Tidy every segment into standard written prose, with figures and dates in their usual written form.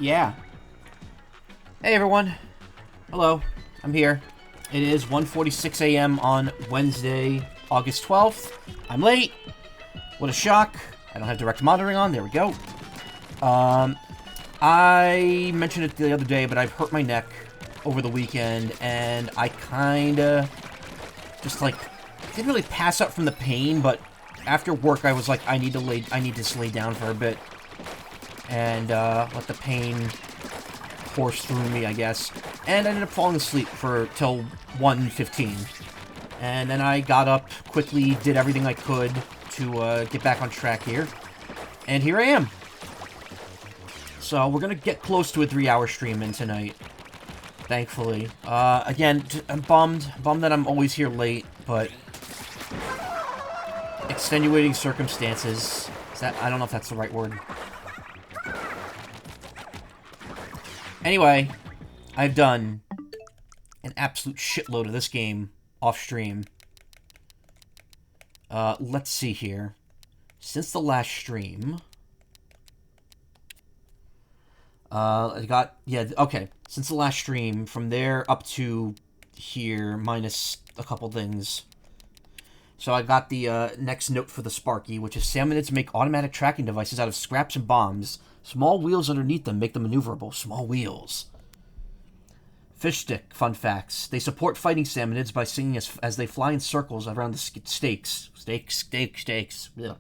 Yeah. Hey everyone. Hello. I'm here. It is 1:46 a.m. on Wednesday, August 12th. I'm late. What a shock. I don't have direct monitoring on. There we go. I mentioned it the other day, but I've hurt my neck over the weekend, and I kinda just didn't really pass out from the pain, but after work I was like, I need to just lay down for a bit and let the pain course through me, I guess. And I ended up falling asleep till 1:15. And then I got up, quickly did everything I could to get back on track here. And here I am. So we're gonna get close to a 3-hour stream in tonight, thankfully. Again, I'm bummed that I'm always here late, but extenuating circumstances. I don't know if that's the right word. Anyway, I've done an absolute shitload of this game off stream. Let's see here. Since the last stream, since the last stream, from there up to here, minus a couple things. So I got the next note for the Sparky, which is Salmonids make automatic tracking devices out of scraps and bombs. Small wheels underneath them make them maneuverable. Small wheels. Fish stick, fun facts. They support fighting salmonids by singing as they fly in circles around the stakes. Steaks. Yeah.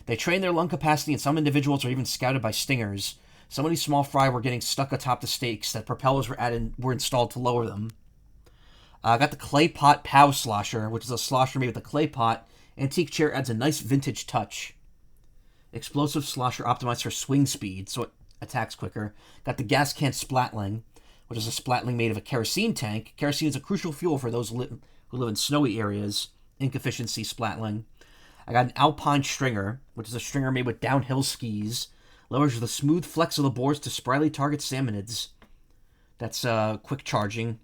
They train their lung capacity, and some individuals are even scouted by stingers. So many small fry were getting stuck atop the stakes that propellers were installed to lower them. I got the clay pot pow slosher, which is a slosher made with a clay pot. Antique chair adds a nice vintage touch. Explosive slosher optimized for swing speed, so it attacks quicker. Got the gas can splatling, which is a splatling made of a kerosene tank. Kerosene is a crucial fuel for those who live in snowy areas. Ink efficiency splatling. I got an alpine stringer, which is a stringer made with downhill skis. Lowers the smooth flex of the boards to spryly target salmonids. That's quick charging.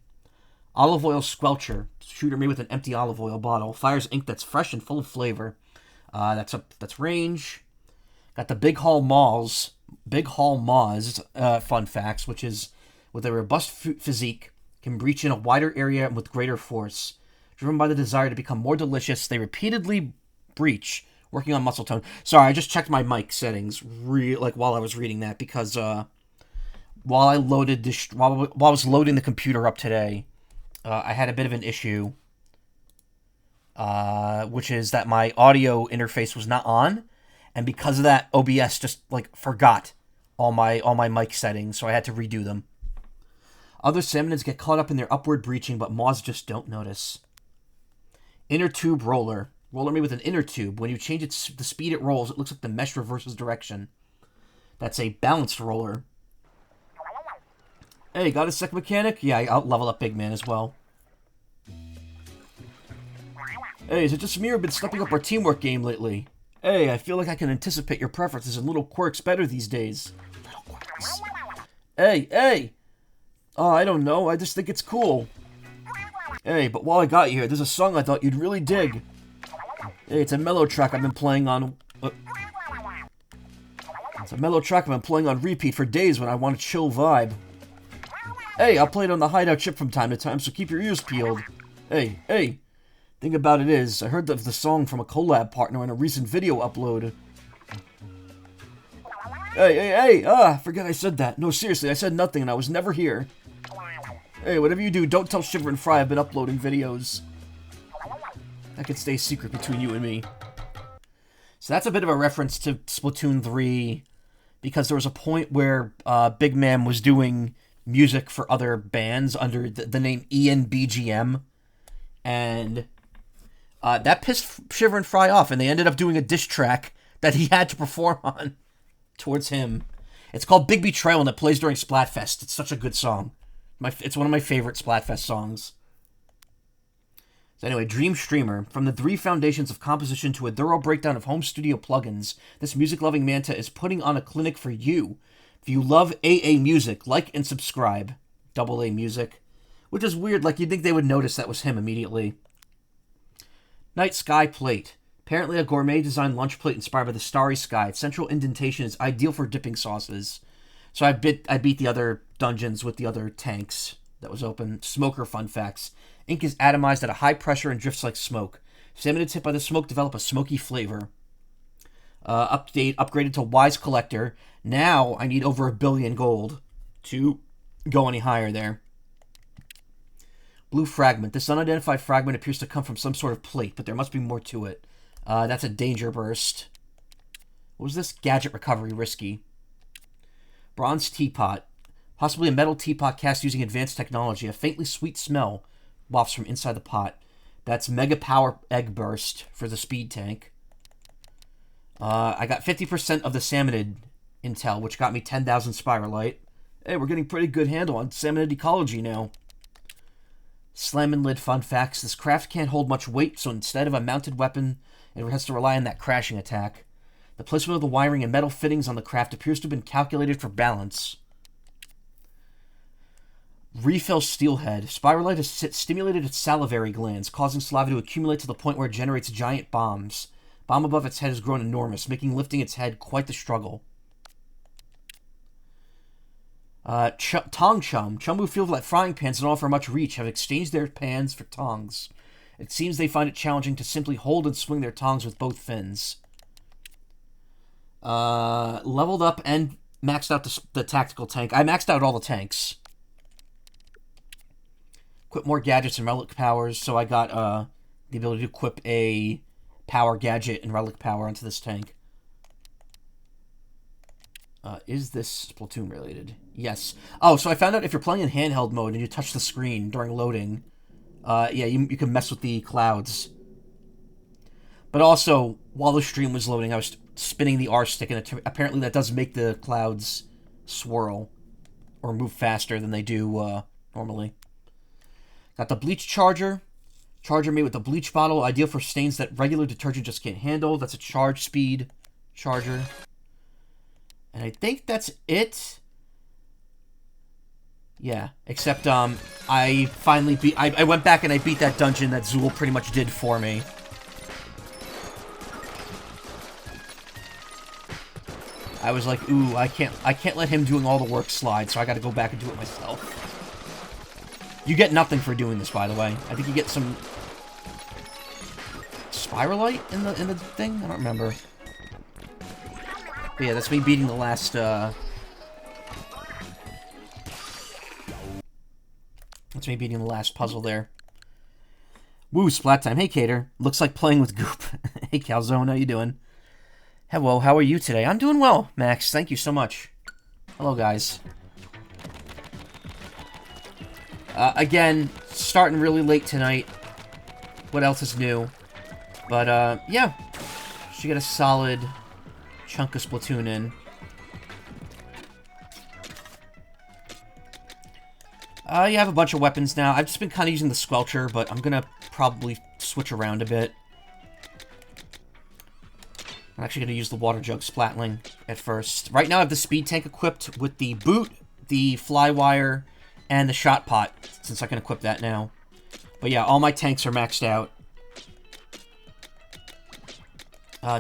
Olive oil squelcher, shooter made with an empty olive oil bottle. Fires ink that's fresh and full of flavor. That's range. Got the Big Haul Maws, fun facts, which is with a robust physique, can breach in a wider area with greater force. Driven by the desire to become more delicious, they repeatedly breach, working on muscle tone. Sorry, I just checked my mic settings while I was reading that, because while I was loading the computer up today, I had a bit of an issue, which is that my audio interface was not on, and because of that, OBS just forgot all my mic settings, so I had to redo them. Other salmonids get caught up in their upward breaching, but moths just don't notice. Inner tube roller made with an inner tube. When you change the speed it rolls, it looks like the mesh reverses direction. That's a balanced roller. Hey, got a sec mechanic? Yeah, I'll level up Big Man as well. Hey, is it just me or been stepping up our teamwork game lately? Hey, I feel like I can anticipate your preferences and little quirks better these days. Little quirks. Hey! Oh, I don't know, I just think it's cool. Hey, but while I got you here, there's a song I thought you'd really dig. Hey, it's a mellow track I've been playing on... It's a mellow track I've been playing on repeat for days when I want a chill vibe. Hey, I'll play it on the hideout chip from time to time, so keep your ears peeled. Hey. Thing about it is, I heard of the song from a collab partner in a recent video upload. Hey, I forgot I said that. No, seriously, I said nothing and I was never here. Hey, whatever you do, don't tell Shiver and Fry I've been uploading videos. That can stay secret between you and me. So that's a bit of a reference to Splatoon 3, because there was a point where Big Man was doing music for other bands under the name ENBGM, and that pissed Shiver and Fry off, and they ended up doing a diss track that he had to perform on towards him. It's called Big Betrayal, and it plays during Splatfest. It's such a good song. It's one of my favorite Splatfest songs. So anyway, Dream Streamer. From the 3 foundations of composition to a thorough breakdown of home studio plugins, this music-loving Manta is putting on a clinic for you. If you love AA music, like and subscribe. Double A music. Which is weird, you'd think they would notice that was him immediately. Night Sky Plate. Apparently a gourmet-designed lunch plate inspired by the starry sky. Its central indentation is ideal for dipping sauces. So I beat the other dungeons with the other tanks that was open. Smoker fun facts. Ink is atomized at a high pressure and drifts like smoke. Salmonids hit by the smoke develop a smoky flavor. Upgraded to Wise Collector. Now I need over 1 billion gold to go any higher there. Blue fragment. This unidentified fragment appears to come from some sort of plate, but there must be more to it. That's a danger burst. What was this? Gadget recovery risky. Bronze teapot. Possibly a metal teapot cast using advanced technology. A faintly sweet smell wafts from inside the pot. That's mega power egg burst for the speed tank. I got 50% of the salmonid intel, which got me 10,000 spiralite. Hey, we're getting pretty good handle on salmonid ecology now. Slam and lid fun facts. This craft can't hold much weight, so instead of a mounted weapon, it has to rely on that crashing attack. The placement of the wiring and metal fittings on the craft appears to have been calculated for balance. Refill steelhead. Spiralite has stimulated its salivary glands, causing saliva to accumulate to the point where it generates giant bombs. Bomb above its head has grown enormous, making lifting its head quite the struggle. Tong Chum. Chum who feel like frying pans and offer much reach have exchanged their pans for tongs. It seems they find it challenging to simply hold and swing their tongs with both fins. Leveled up and maxed out the tactical tank. I maxed out all the tanks. Equip more gadgets and relic powers, so I got the ability to equip a power gadget and relic power onto this tank. Is this Splatoon related? Yes. Oh, so I found out if you're playing in handheld mode and you touch the screen during loading, yeah, you can mess with the clouds. But also, while the stream was loading, I was spinning the R stick, and apparently that does make the clouds swirl or move faster than they do normally. Got the bleach charger. Charger made with a bleach bottle, ideal for stains that regular detergent just can't handle. That's a charge speed charger. And I think that's it. Yeah, except I finally beat. I went back and I beat that dungeon that Zool pretty much did for me. I was like, ooh, I can't let him doing all the work slide, so I got to go back and do it myself. You get nothing for doing this, by the way. I think you get some spiralite in the thing. I don't remember. But yeah, that's me beating the last. That's me beating the last puzzle there. Woo, splat time. Hey, Cater. Looks like playing with Goop. Hey, Calzone, how you doing? Hello, how are you today? I'm doing well, Max. Thank you so much. Hello, guys. Again, starting really late tonight. What else is new? But, yeah. Should get a solid chunk of Splatoon in. You have a bunch of weapons now. I've just been kind of using the Squelcher, but I'm gonna probably switch around a bit. I'm actually gonna use the Water Jug Splatling at first. Right now I have the Speed Tank equipped with the boot, the Flywire, and the Shot Pot, since I can equip that now. But yeah, all my tanks are maxed out.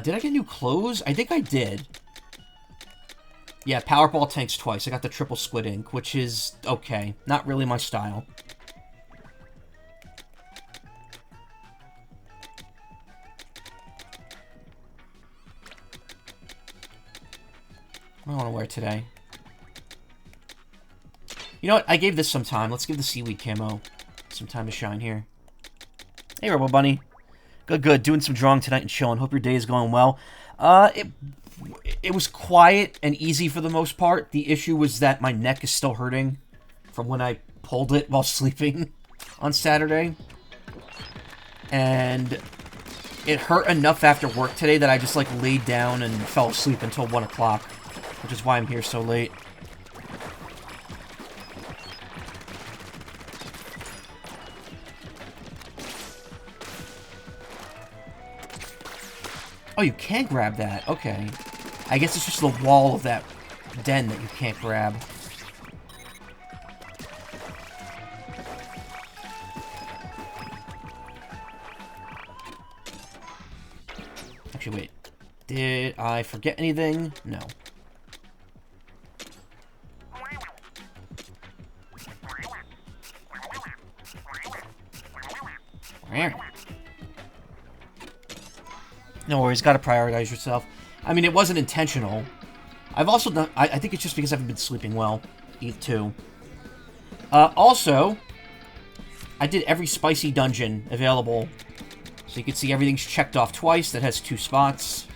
Did I get new clothes? I think I did. Yeah, Powerball tanks twice. I got the triple squid ink, which is okay. Not really my style. What do I want to wear today? You know what? I gave this some time. Let's give the seaweed camo some time to shine here. Hey, Robo Bunny. Good, good. Doing some drawing tonight and chilling. Hope your day is going well. It was quiet and easy for the most part. The issue was that my neck is still hurting from when I pulled it while sleeping on Saturday. And it hurt enough after work today that I just, like, laid down and fell asleep until 1 o'clock, which is why I'm here so late. Oh, you can grab that. Okay. I guess it's just the wall of that den that you can't grab. Actually, wait. Did I forget anything? No. No worries, gotta prioritize yourself. I mean, it wasn't intentional. I've also done... I think it's just because I haven't been sleeping well, too. Also, I did every spicy dungeon available. So you can see everything's checked off twice. That has 2 spots.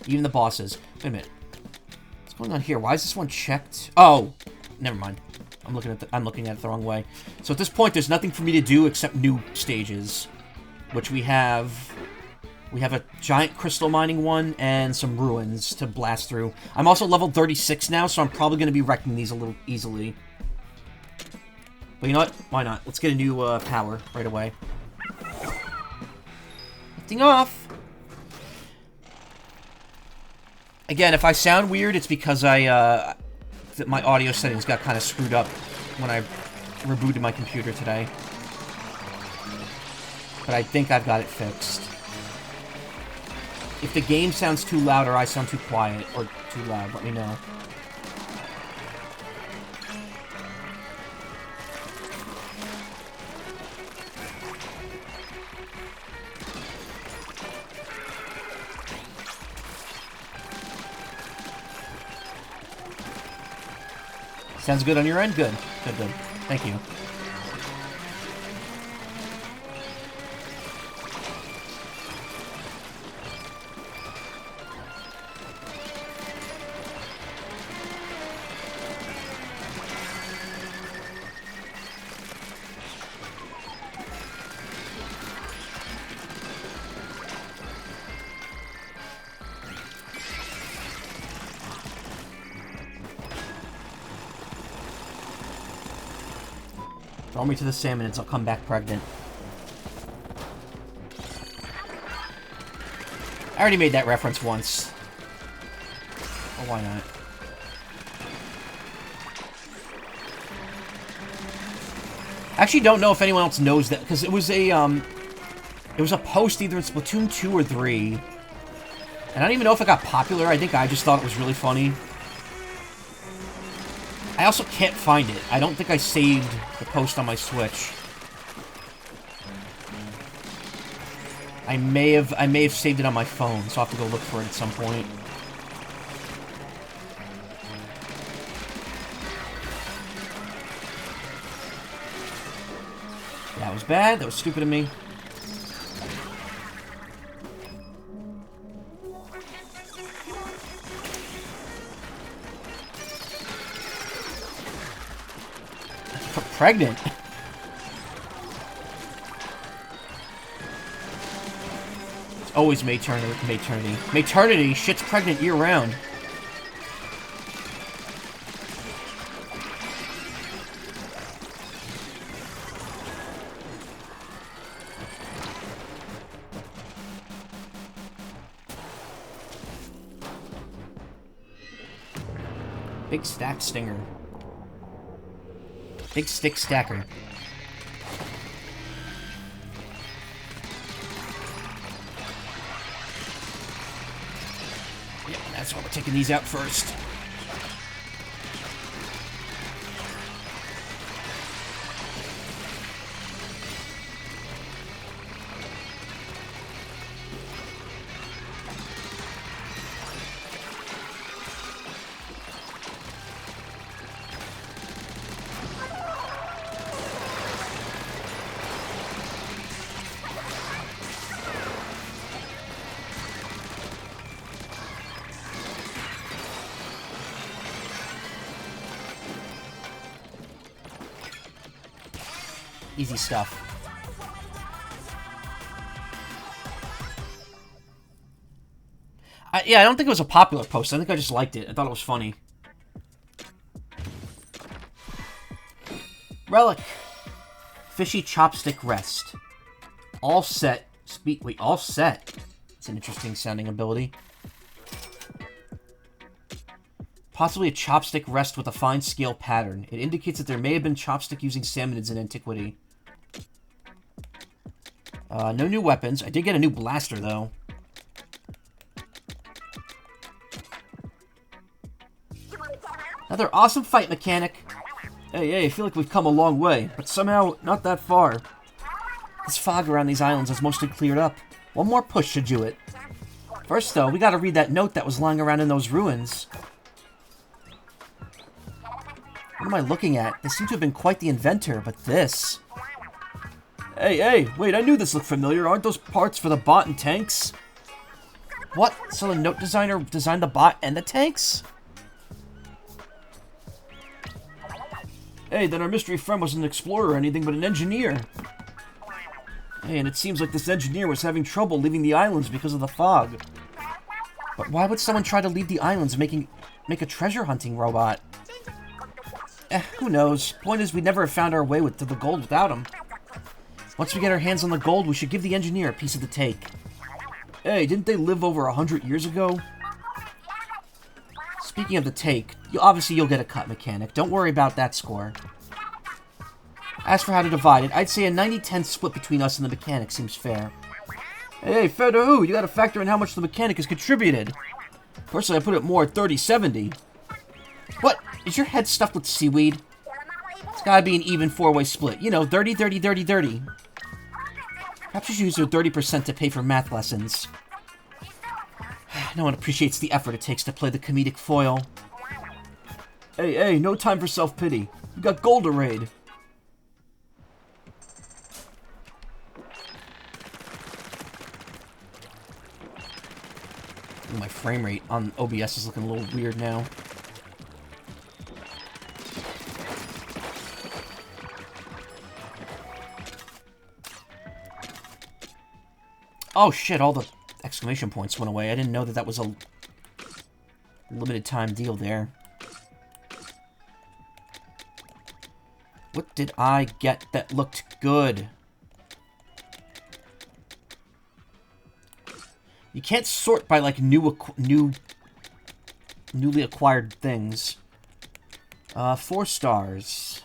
Even the bosses. Wait a minute. What's going on here? Why is this one checked? Oh, never mind. I'm looking at it the wrong way. So at this point, there's nothing for me to do except new stages, which we have. We have a giant crystal mining one and some ruins to blast through. I'm also level 36 now, so I'm probably going to be wrecking these a little easily. But you know what? Why not? Let's get a new power right away. Lifting off. Again, if I sound weird, it's because my audio settings got kind of screwed up when I rebooted my computer today. But I think I've got it fixed. If the game sounds too loud or I sound too quiet or too loud, let me know. Sounds good on your end? Good. Good, good. Thank you. Throw me to the salmonids, I'll come back pregnant. I already made that reference once. Well, why not? I actually don't know if anyone else knows that, because it was a post either in Splatoon 2 or 3. And I don't even know if it got popular, I think I just thought it was really funny. I also can't find it. I don't think I saved the post on my Switch. I may have saved it on my phone, so I'll have to go look for it at some point. That was bad. That was stupid of me. Pregnant. It's always maternity. Maternity? Shit's pregnant year-round. Big stack stinger. Big stick stacker. Yeah, that's why we're taking these out first. Easy stuff. Yeah, I don't think it was a popular post. I think I just liked it. I thought it was funny. Relic. Fishy chopstick rest. All set. Wait, all set. It's an interesting sounding ability. Possibly a chopstick rest with a fine scale pattern. It indicates that there may have been chopstick using salmonids in antiquity. No new weapons. I did get a new blaster, though. Another awesome fight, mechanic. Hey, I feel like we've come a long way, but somehow not that far. This fog around these islands has mostly cleared up. One more push should do it. First, though, we gotta read that note that was lying around in those ruins. What am I looking at? They seem to have been quite the inventor, but this... Hey, wait, I knew this looked familiar. Aren't those parts for the bot and tanks? What? So the note designer designed the bot and the tanks? Hey, then our mystery friend wasn't an explorer or anything but an engineer. Hey, and it seems like this engineer was having trouble leaving the islands because of the fog. But why would someone try to leave the islands make a treasure hunting robot? Who knows? Point is, we'd never have found our way to the gold without him. Once we get our hands on the gold, we should give the engineer a piece of the take. Hey, didn't they live over 100 years ago? Speaking of the take, obviously you'll get a cut, mechanic. Don't worry about that score. As for how to divide it, I'd say a 90-10 split between us and the mechanic seems fair. Hey, fair to who? You gotta factor in how much the mechanic has contributed. Personally, I put it more at 30-70. What? Is your head stuffed with seaweed? It's gotta be an even 4-way split. You know, 30, 30, 30, 30. Perhaps you should use your 30% to pay for math lessons. No one appreciates the effort it takes to play the comedic foil. Hey, no time for self-pity. You got gold to raid. My frame rate on OBS is looking a little weird now. Oh shit, all the exclamation points went away. I didn't know that that was a limited time deal there. What did I get that looked good? You can't sort by, like, newly acquired things. 4 stars.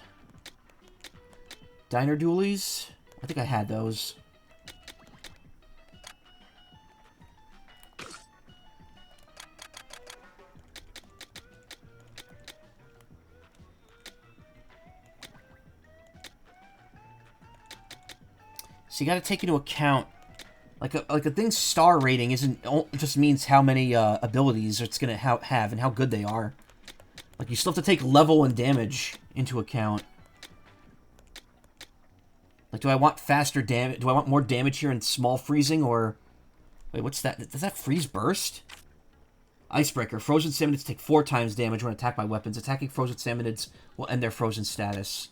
Diner Dualies? I think I had those. So you gotta take into account, like a thing's star rating just means how many abilities it's gonna have and how good they are. Like, you still have to take level and damage into account. Like, do I want faster damage? Do I want more damage here in small freezing, or... Wait, what's that? Does that freeze burst? Icebreaker. Frozen salmonids take 4 times damage when attacked by weapons. Attacking frozen salmonids will end their frozen status.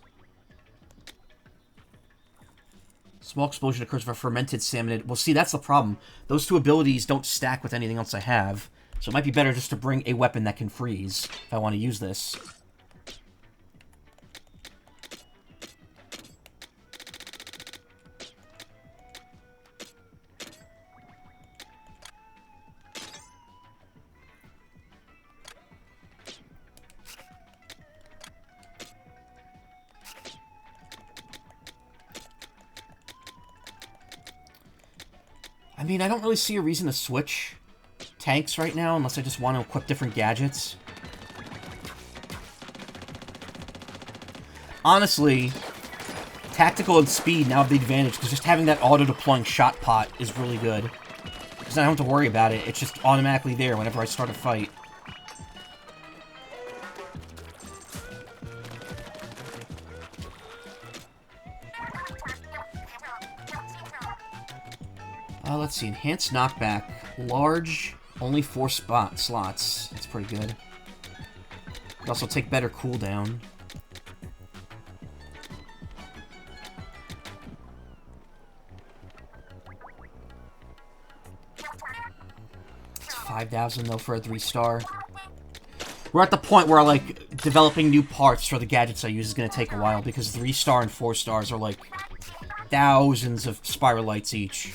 Small explosion occurs if a fermented salmonid... Well, see, that's the problem. Those 2 abilities don't stack with anything else I have. So it might be better just to bring a weapon that can freeze if I want to use this. I mean, I don't really see a reason to switch tanks right now, unless I just want to equip different gadgets. Honestly, tactical and speed now have the advantage, because just having that auto-deploying shot pot is really good. Because I don't have to worry about it, it's just automatically there whenever I start a fight. Let's see, enhanced knockback, large, only 4 slots. That's pretty good. Could also take better cooldown. It's 5,000 though for a 3-star. We're at the point where, like, developing new parts for the gadgets I use is going to take a while, because 3-star and 4 stars are, like, thousands of spiralites each.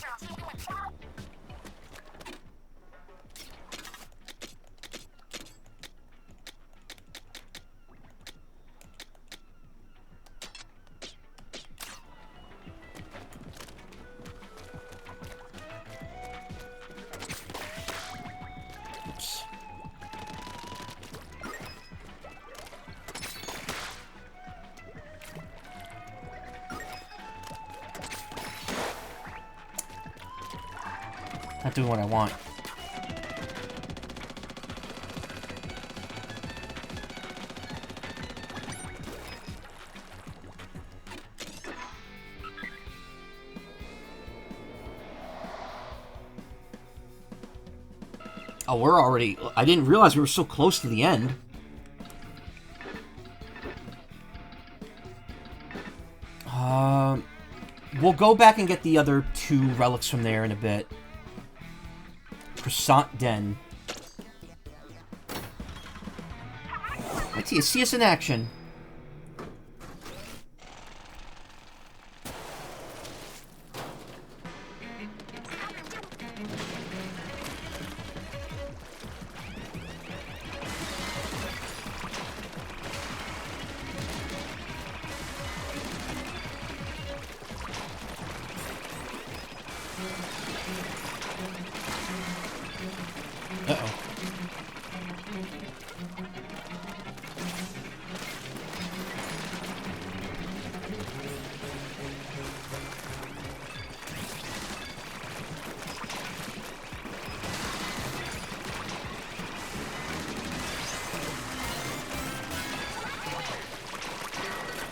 Not doing what I want. Oh, we're already... I didn't realize we were so close to the end. We'll go back and get the other 2 relics from there in a bit. Croissant Den. Wait till you see us in action. Uh-oh.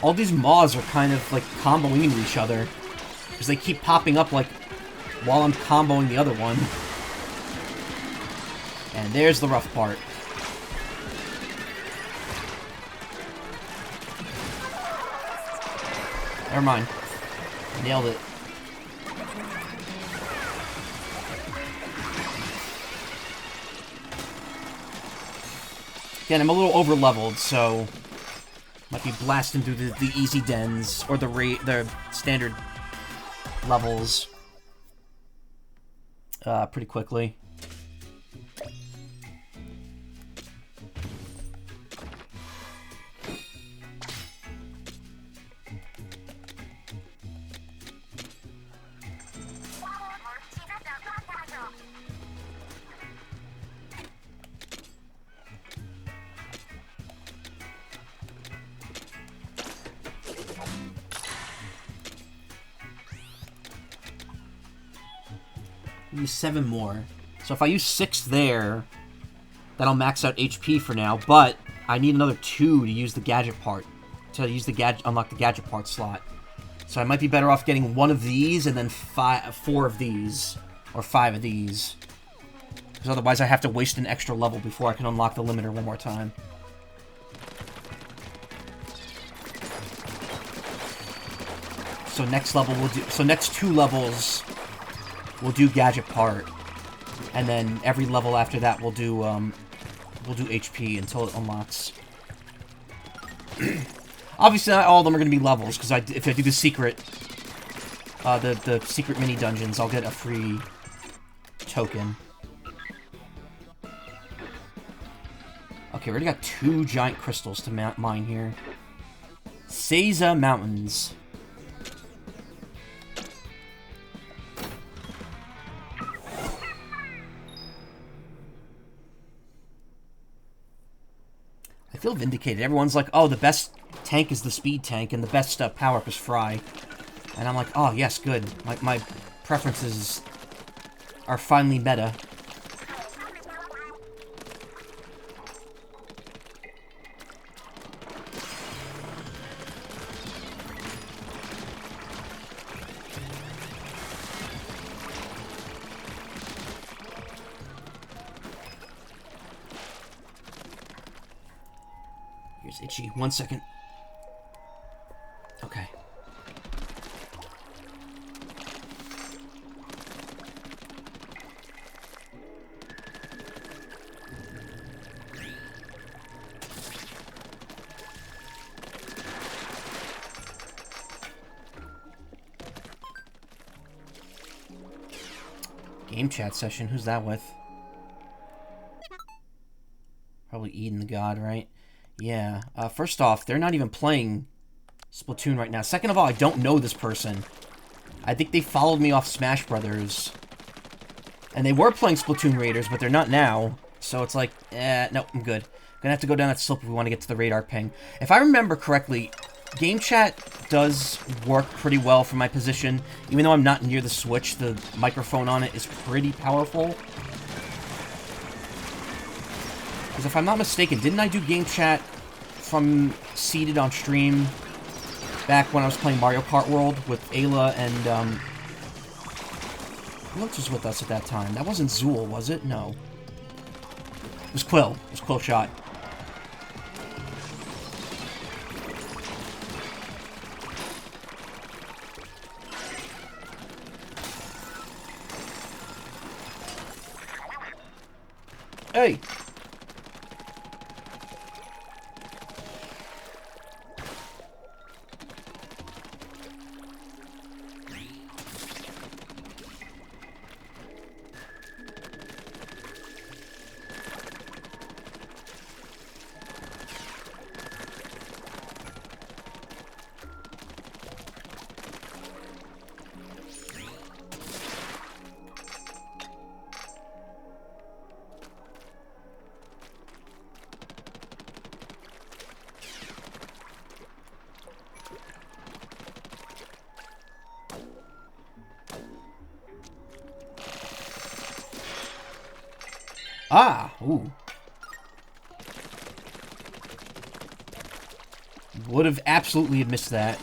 All these Maws are kind of, like, comboing into each other. Because they keep popping up, like, while I'm comboing the other one. And there's the rough part. Never mind. Nailed it. Again, I'm a little over-leveled, so... might be blasting through the easy dens, or the standard levels pretty quickly. Use 7 more. So if I use 6 there, that'll max out HP for now, but I need another 2 to use the gadget part. To use the unlock the gadget part slot. So I might be better off getting 1 of these and then 4 of these. Or 5 of these. Because otherwise I have to waste an extra level before I can unlock the limiter one more time. So next level we'll do... So next 2 levels... we'll do gadget part, and then every level after that we'll do HP until it unlocks. Obviously, not all of them are going to be levels, because if I do the secret, the secret mini dungeons, I'll get a free token. Okay, we already got 2 giant crystals to mine here. Seiza Mountains. I feel vindicated. Everyone's like, oh, the best tank is the speed tank, and the best power-up is Fry. And I'm like, oh, yes, good. My preferences are finally meta. Here's Itchy. 1 second. Okay. Game chat session. Who's that with? Probably Eden the God, right? Yeah. First off, they're not even playing Splatoon right now. Second of all, I don't know this person. I think they followed me off Smash Brothers. And they were playing Splatoon Raiders, but they're not now. So it's like, no, I'm good. Gonna have to go down that slope if we want to get to the radar ping. If I remember correctly, Game chat does work pretty well for my position. Even though I'm not near the Switch, the microphone on it is pretty powerful. Because if I'm not mistaken, didn't I do game chat from seated on stream back when I was playing Mario Kart World with Ayla and, who else was with us at that time? That wasn't Zool, was it? No. It was Quill. It was Quill Shot. Hey! Ah! Ooh. Would have absolutely missed that.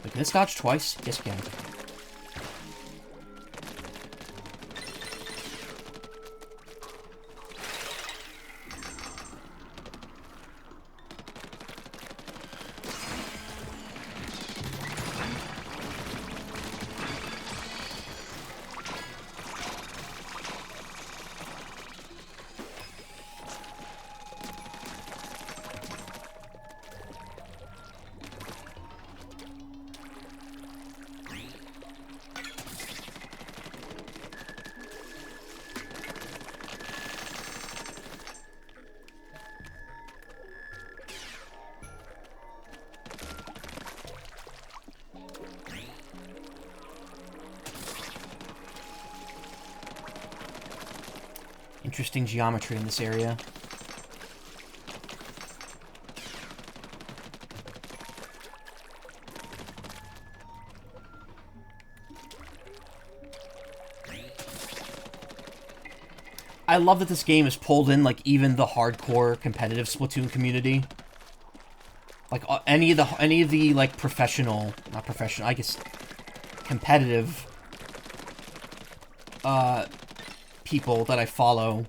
Wait, can this dodge twice? Yes, it can. Interesting geometry in this area. I love that this game has pulled in, like, even the hardcore competitive Splatoon community. Like, any of the, like, professional, not professional, I guess, competitive, people that I follow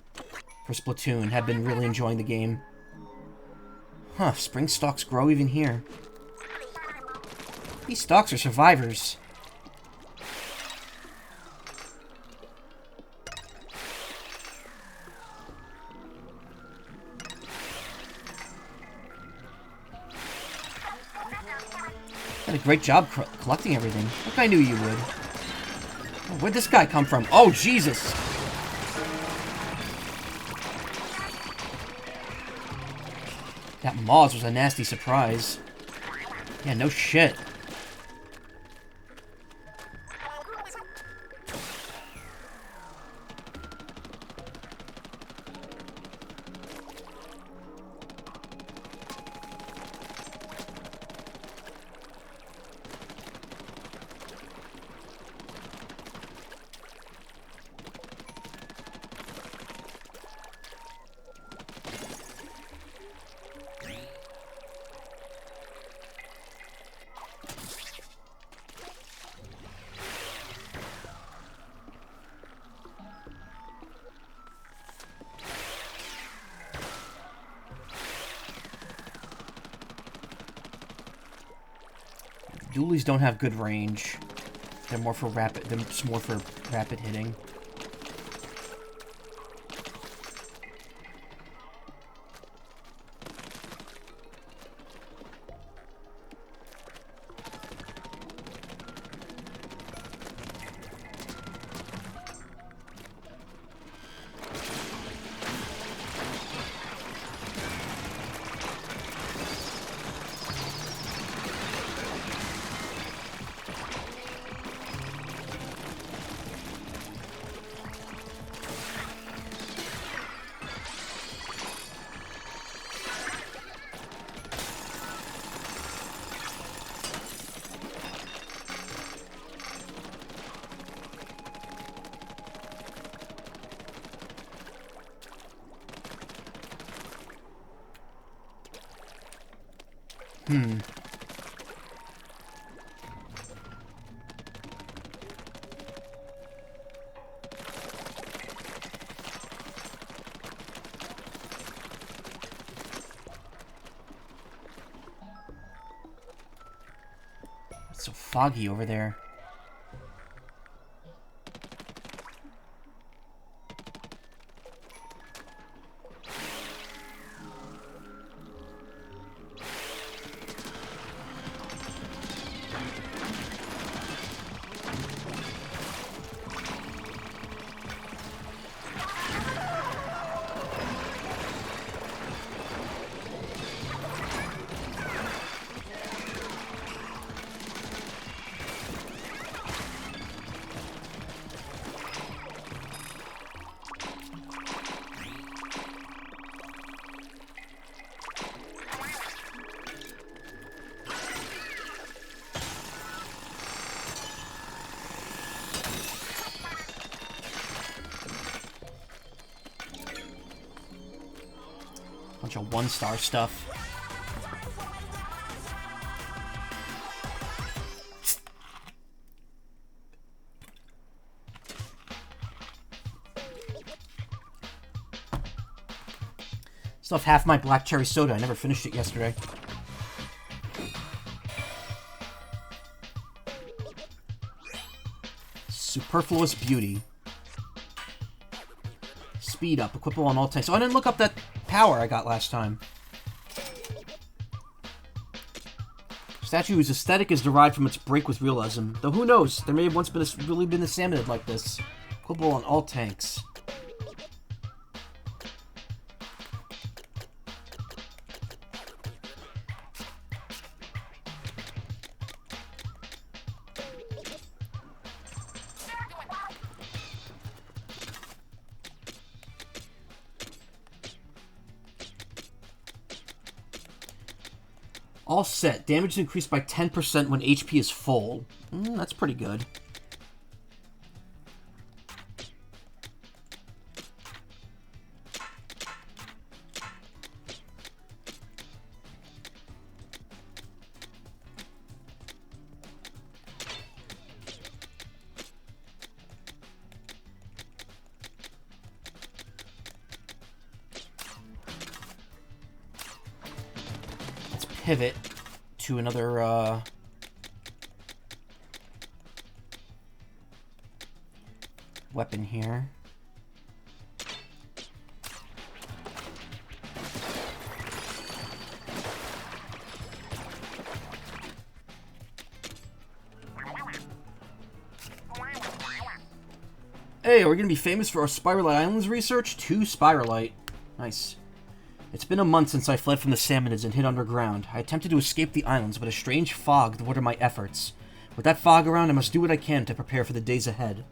for Splatoon have been really enjoying the game. Huh, spring stalks grow even here. These stalks are survivors. Did a great job collecting everything. Look, I knew you would. Oh, where'd this guy come from? Oh, Jesus! That Moz was a nasty surprise. Yeah, no shit. Dualies don't have good range. They're more for rapid hitting. It's so foggy over there. Bunch of one-star stuff. Still have half my black cherry soda. I never finished it yesterday. Superfluous beauty. Speed up. Equipable on all tanks. Oh, I didn't look up that power I got last time. Statue's aesthetic is derived from its break with realism. Though who knows? There may have once been really been a salmonid like this. Equipable on all tanks. All set. Damage is increased by 10% when HP is full. That's pretty good. Pivot to another weapon here. Hey, are we gonna be famous for our Spiralite Islands research? 2 Spiralite. Nice. It's been a month since I fled from the Salmonids and hid underground. I attempted to escape the islands, but a strange fog thwarted my efforts. With that fog around, I must do what I can to prepare for the days ahead.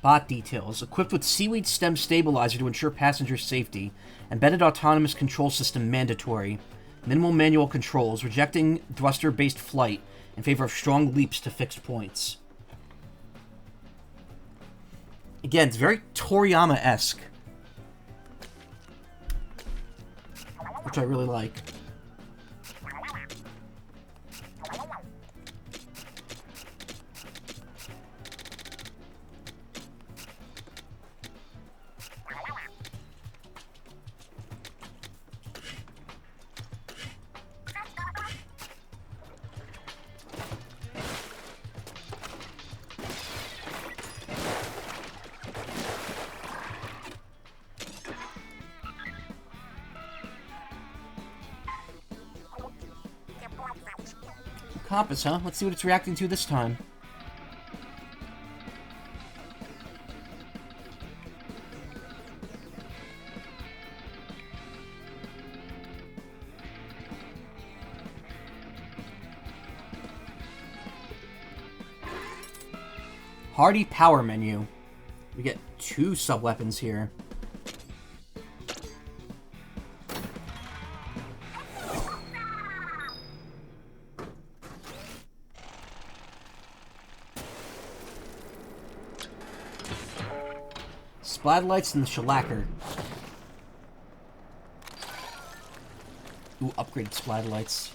Bot details. Equipped with seaweed stem stabilizer to ensure passenger safety. Embedded autonomous control system mandatory. Minimal manual controls. Rejecting thruster-based flight in favor of strong leaps to fixed points. Again, it's very Toriyama-esque, which I really like. Compass, huh? Let's see what it's reacting to this time. Hardy power menu. We get 2 sub-weapons here. Splatlights and the shellacker. Ooh, upgraded splatlights.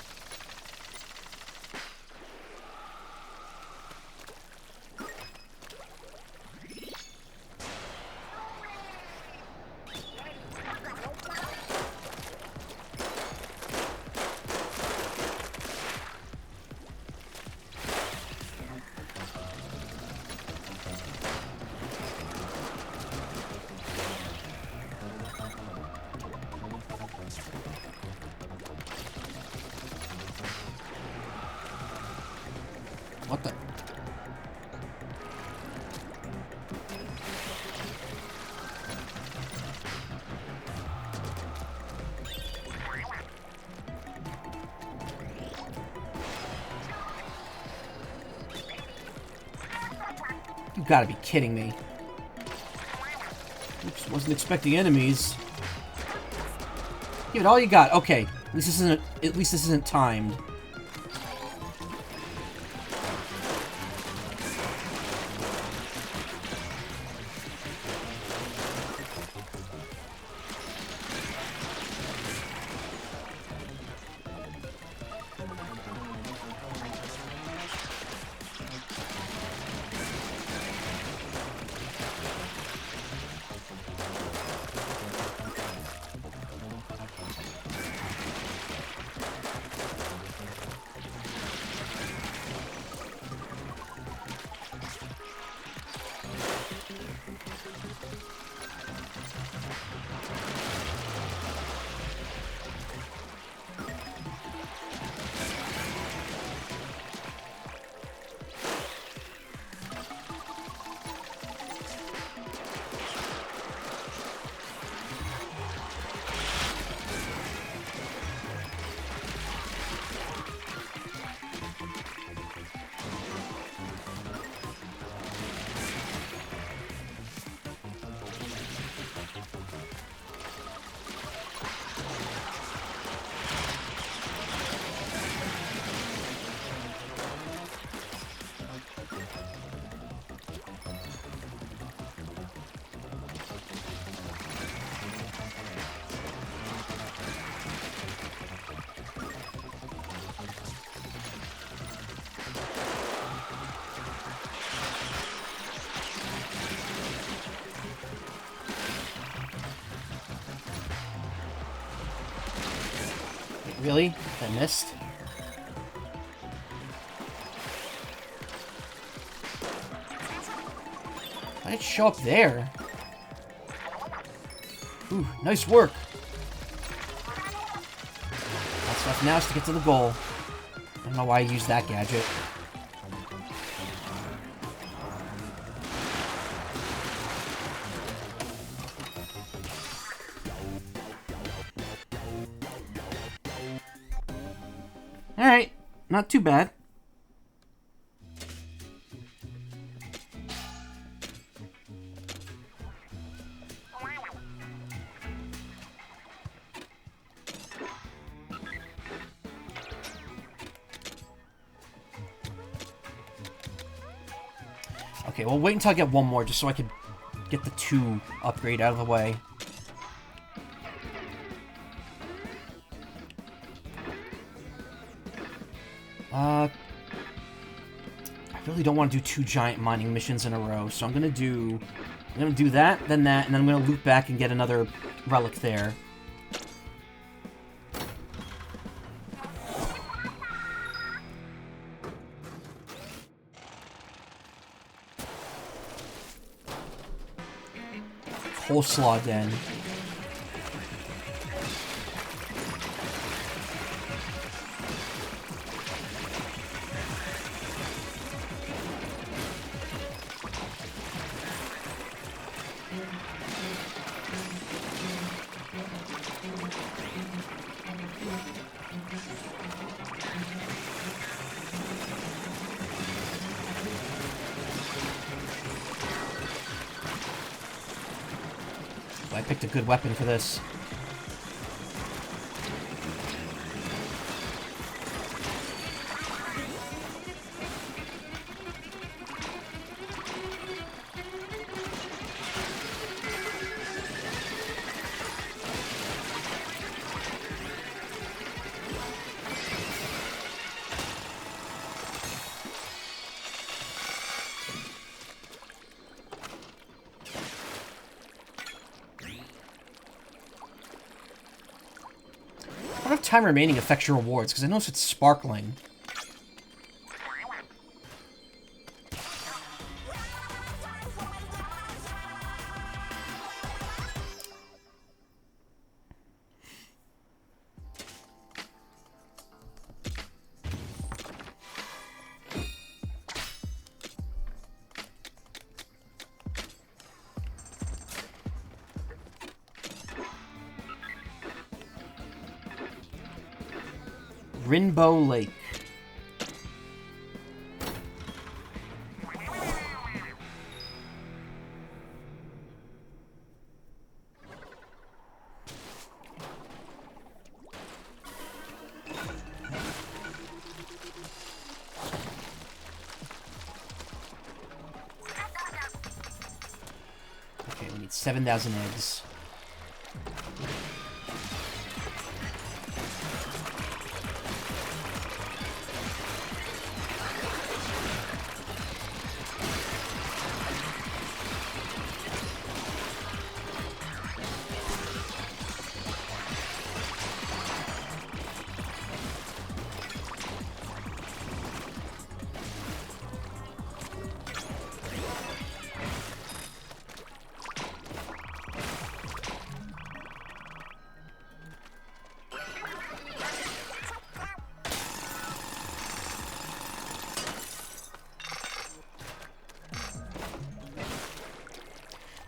What the? You gotta be kidding me. Oops, wasn't expecting enemies. Give it all you got. Okay. At least this isn't timed. Really? I missed? Why did it show up there? Ooh, nice work. That's enough now is to get to the goal. I don't know why I used that gadget. Alright, not too bad. Okay, well, wait until I get one more, just so I can get the 2 upgrade out of the way. I really don't want to do 2 giant mining missions in a row, so I'm gonna do that, and then I'm gonna loop back and get another relic there. Coleslaw Den. I picked a good weapon for this. time remaining affects your rewards? Because I notice it's sparkling. Rainbow Lake. Okay, we need 7,000 eggs.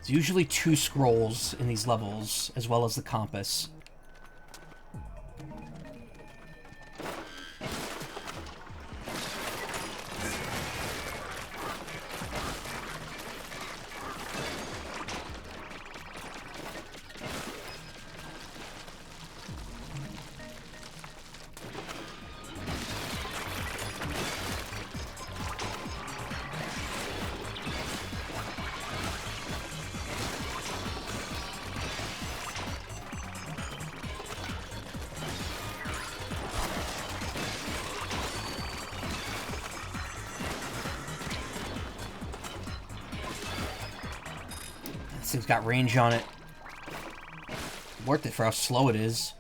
There's usually 2 scrolls in these levels, as well as the compass. This thing's got range on it. Worth it for how slow it is.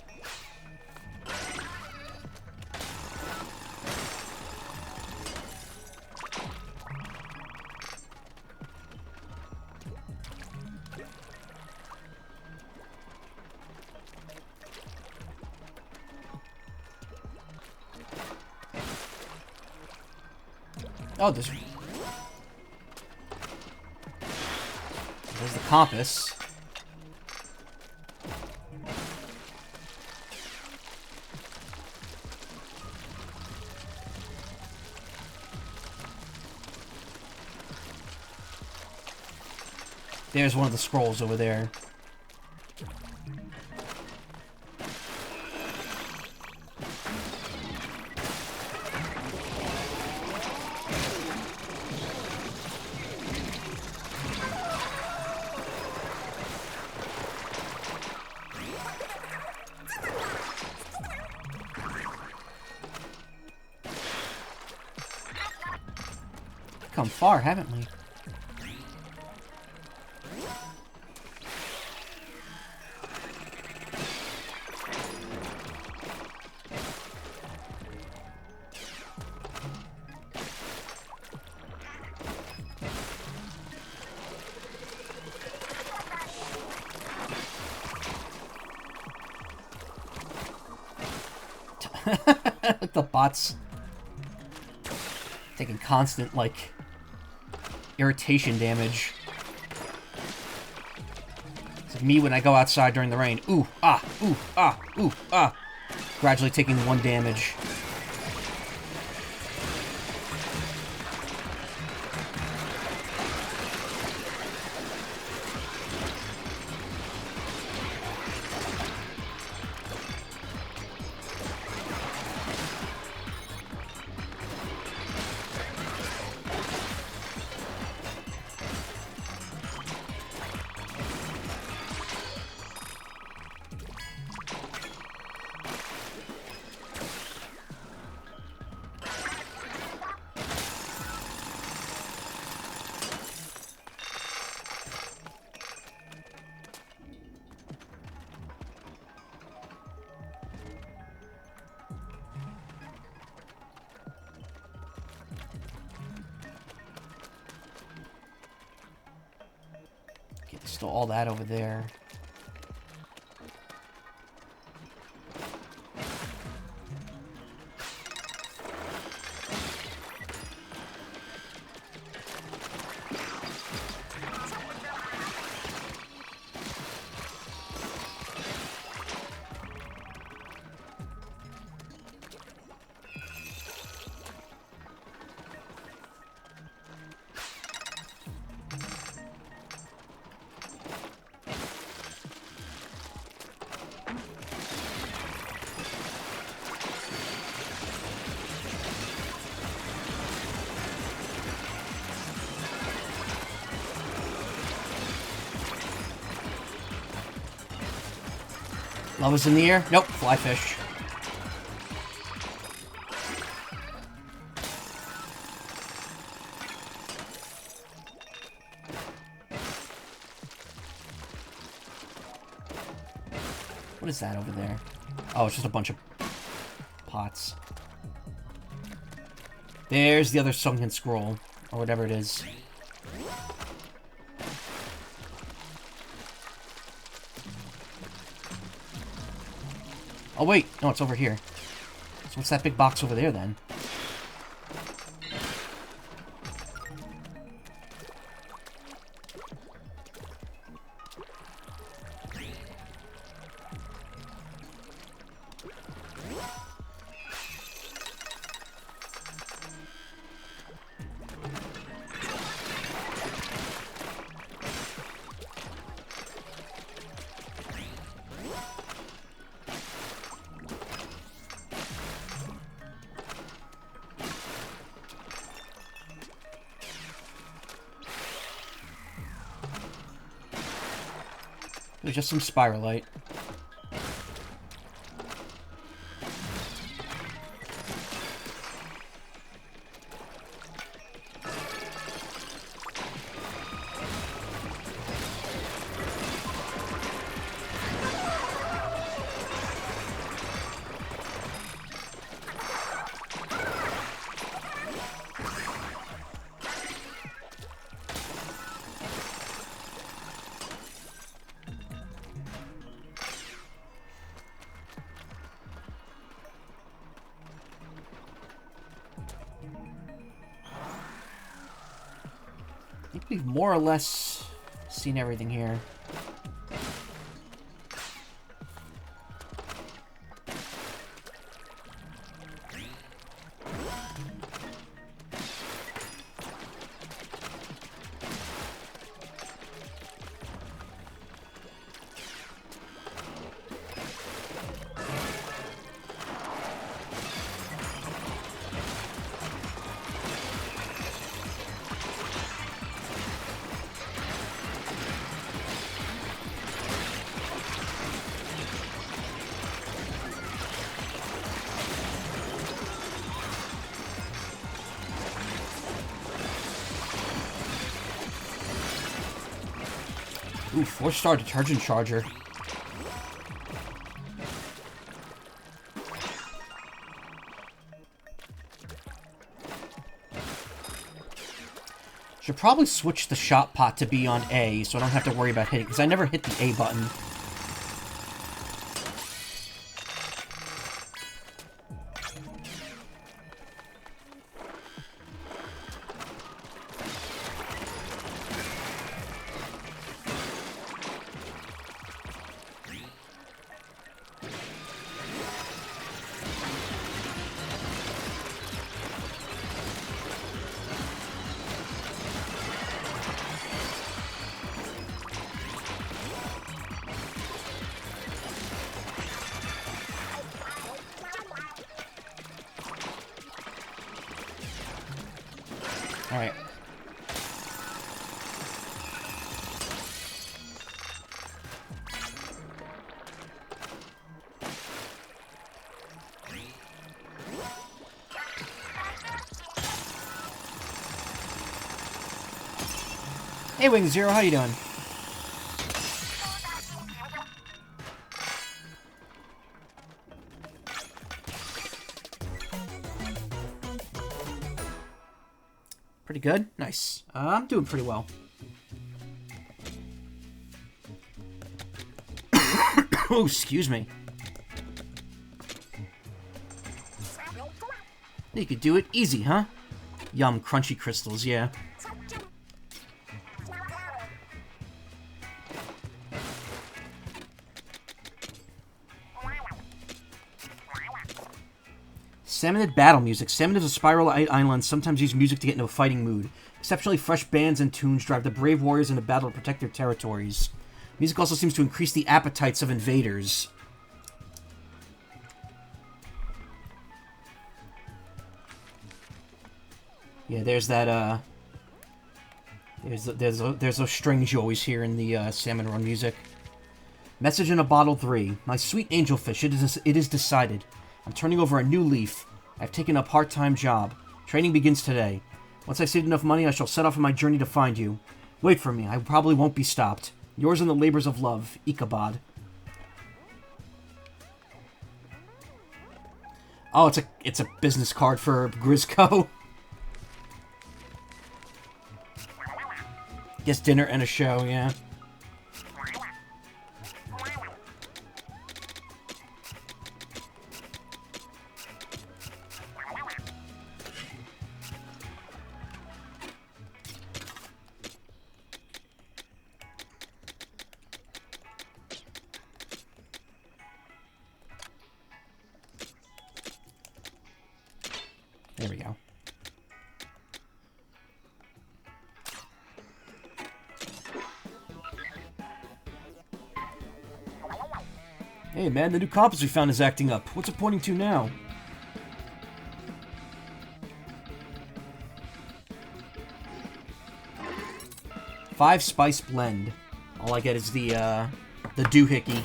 Oh, there's the compass. There's one of the scrolls over there. Come far, haven't we? Like the bots taking constant, like, irritation damage. It's like me when I go outside during the rain. Ooh, ah, ooh, ah, ooh, ah. Gradually taking 1 damage. Still all that over there. Lava's in the air? Nope, fly fish. What is that over there? Oh, it's just a bunch of pots. There's the other sunken scroll, or whatever it is. Oh wait, no, it's over here. So what's that big box over there then? There's just some spiralite. I think we've more or less seen everything here. Ooh, 4-star detergent charger. Should probably switch the shot pot to be on A, so I don't have to worry about hitting, because I never hit the A button. Alright. Hey, Wing Zero, how you doing? Pretty good? Nice. I'm doing pretty well. Oh, excuse me. You could do it easy, huh? Yum, crunchy crystals, yeah. Salmonid battle music. Salmonids of Spiral Island sometimes use music to get into a fighting mood. Exceptionally fresh bands and tunes drive the brave warriors into battle to protect their territories. Music also seems to increase the appetites of invaders. Yeah, there's that, There's those strings you always hear in the Salmon Run music. Message in a Bottle 3. My sweet angelfish, it is decided. I'm turning over a new leaf. I've taken a part-time job. Training begins today. Once I've saved enough money, I shall set off on my journey to find you. Wait for me. I probably won't be stopped. Yours in the labors of love, Ichabod. Oh, it's a business card for Grisco. Guess dinner and a show, yeah. There we go. Hey man, the new compass we found is acting up. What's it pointing to now? Five spice blend. All I get is the doohickey.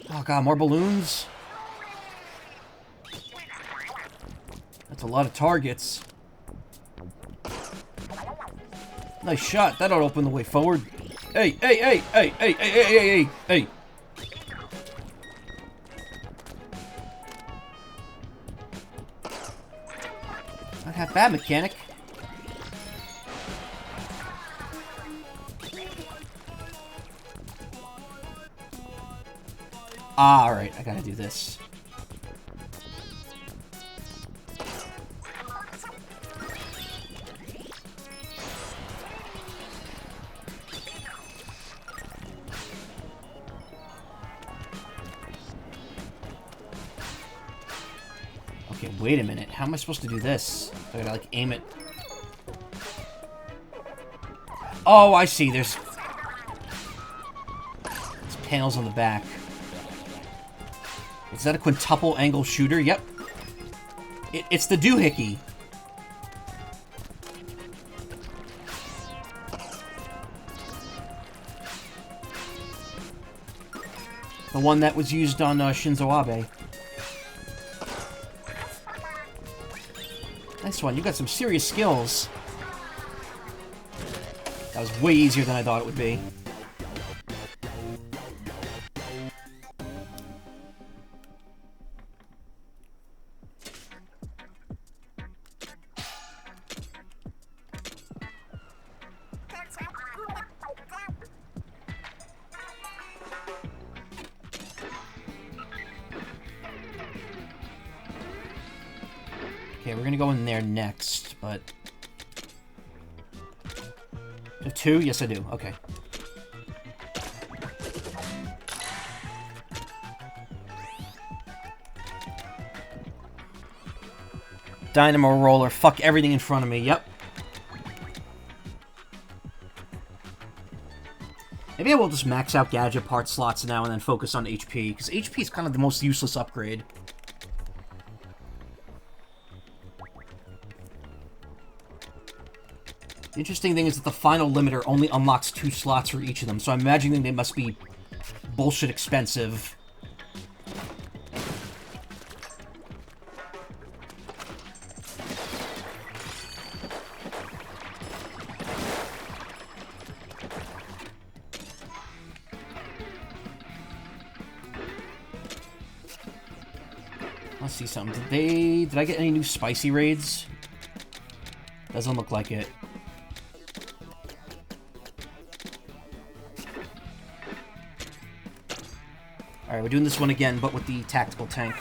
Oh god, more balloons? That's a lot of targets. Nice shot. That ought to open the way forward. Hey, hey, hey, hey, hey, hey, hey, hey, hey, hey. Not half bad, mechanic. Ah, alright, I gotta do this. Okay, wait a minute. How am I supposed to do this? I gotta, like, aim it. Oh, I see. There's panels on the back. Is that a quintuple angle shooter? Yep. It's the doohickey. The one that was used on Shinzo Abe. Nice one. You got some serious skills. That was way easier than I thought it would be. Okay, we're gonna go in there next, but... You have two? Yes, I do. Okay. Dynamo roller. Fuck everything in front of me. Yep. Maybe I will just max out gadget part slots now and then focus on HP, because HP is kind of the most useless upgrade. The interesting thing is that the final limiter only unlocks 2 slots for each of them, so I'm imagining they must be bullshit expensive. Let's see something. Did I get any new spicy raids? Doesn't look like it. Alright, we're doing this one again, but with the tactical tank.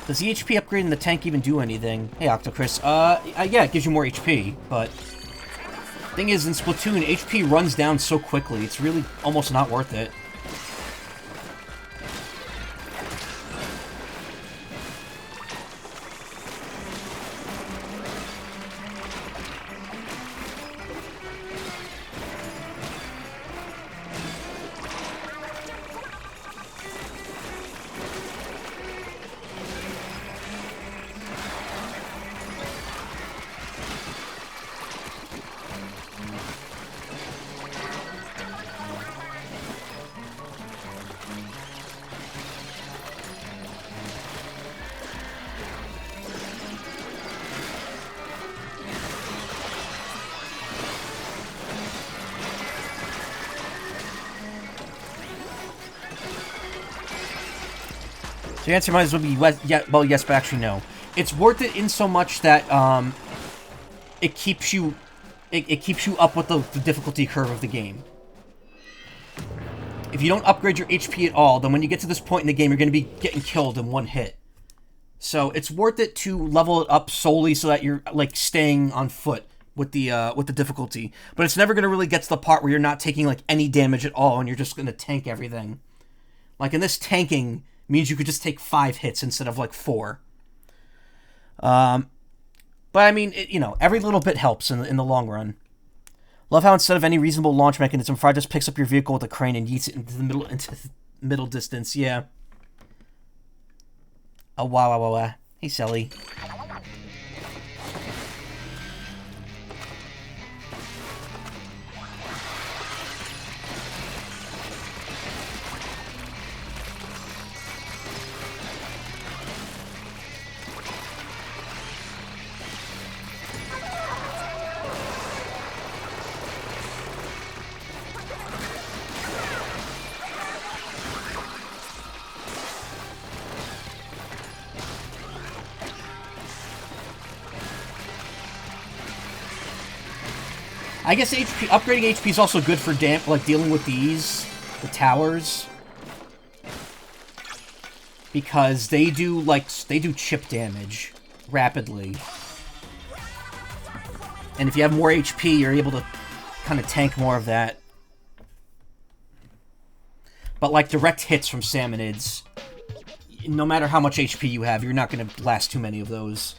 Does the HP upgrade in the tank even do anything? Hey, Octocris. Yeah, it gives you more HP, but... Thing is, in Splatoon, HP runs down so quickly, it's really almost not worth it. So the answer might as well be well, yes, but actually no. It's worth it in so much that it keeps you up with the difficulty curve of the game. If you don't upgrade your HP at all, then when you get to this point in the game, you're going to be getting killed in one hit. So it's worth it to level it up solely so that you're like staying on foot with the difficulty. But it's never going to really get to the part where you're not taking like any damage at all and you're just going to tank everything. Like in this, tanking means you could just take 5 hits instead of like 4. But I mean, every little bit helps in the long run. Love how instead of any reasonable launch mechanism, Fry just picks up your vehicle with a crane and yeets it into the middle distance. Yeah. Oh wow. Hey, Selly. I guess upgrading HP is also good for dealing with the towers, because they do chip damage rapidly, and if you have more HP, you're able to kind of tank more of that. But like direct hits from Salmonids, no matter how much HP you have, you're not going to last too many of those.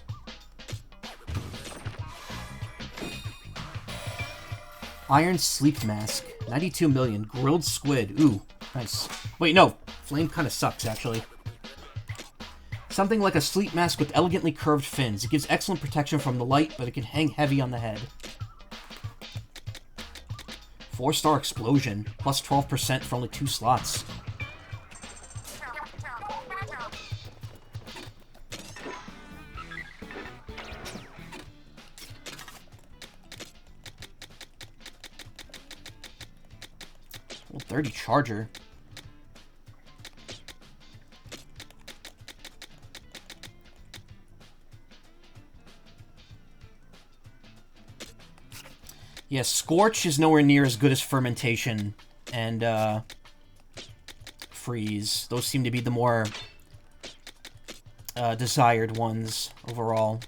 Iron Sleep Mask. 92 million. Grilled Squid. Ooh, nice. Wait, no. Flame kind of sucks, actually. Something like a sleep mask with elegantly curved fins. It gives excellent protection from the light, but it can hang heavy on the head. 4-star Explosion. Plus 12% for only 2 slots. Well, 30 Charger. Yeah, Scorch is nowhere near as good as Fermentation and freeze. Those seem to be the more desired ones overall.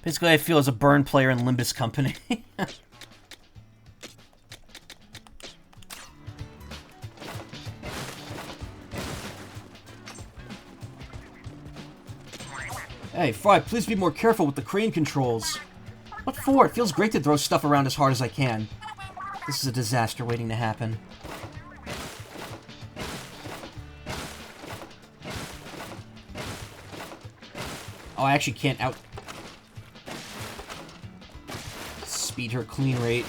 Basically, I feel as a burn player in Limbus Company. Hey, Fry, please be more careful with the crane controls. What for? It feels great to throw stuff around as hard as I can. This is a disaster waiting to happen. Oh, I actually can't speed her clean rate.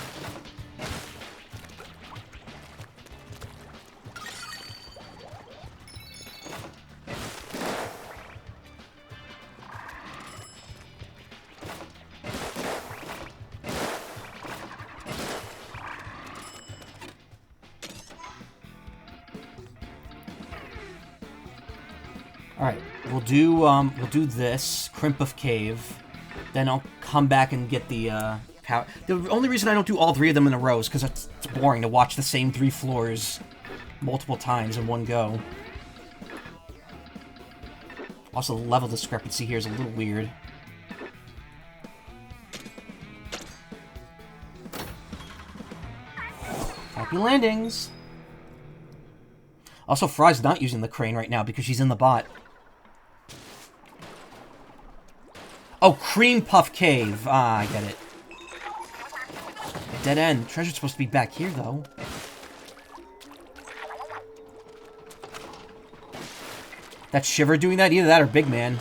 Alright, we'll do this, Crimp of Cave, then I'll come back and get the, power. The only reason I don't do all three of them in a row is because it's boring to watch the same 3 floors multiple times in one go. Also, the level discrepancy here is a little weird. Happy landings! Also, Fry's not using the crane right now because she's in the bot. Oh, Cream Puff Cave. Ah, I get it. Dead end. Treasure's supposed to be back here, though. That's Shiver doing that? Either that or Big Man.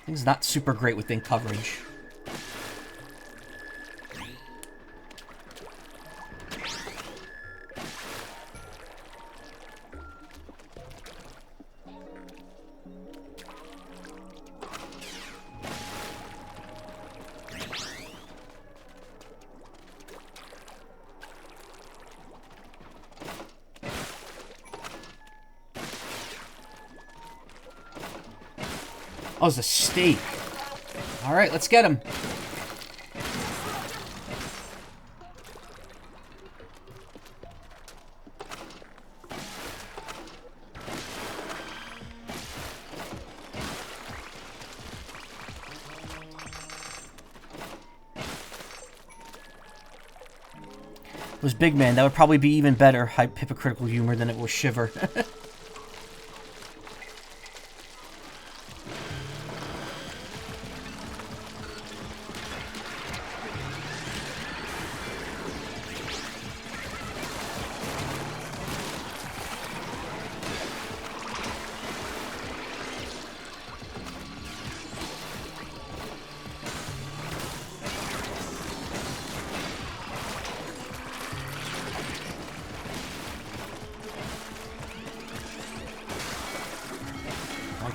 Thing's not super great within coverage. Oh, it's a steak. Alright, let's get him. It was Big Man. That would probably be even better hypocritical humor than it was Shiver.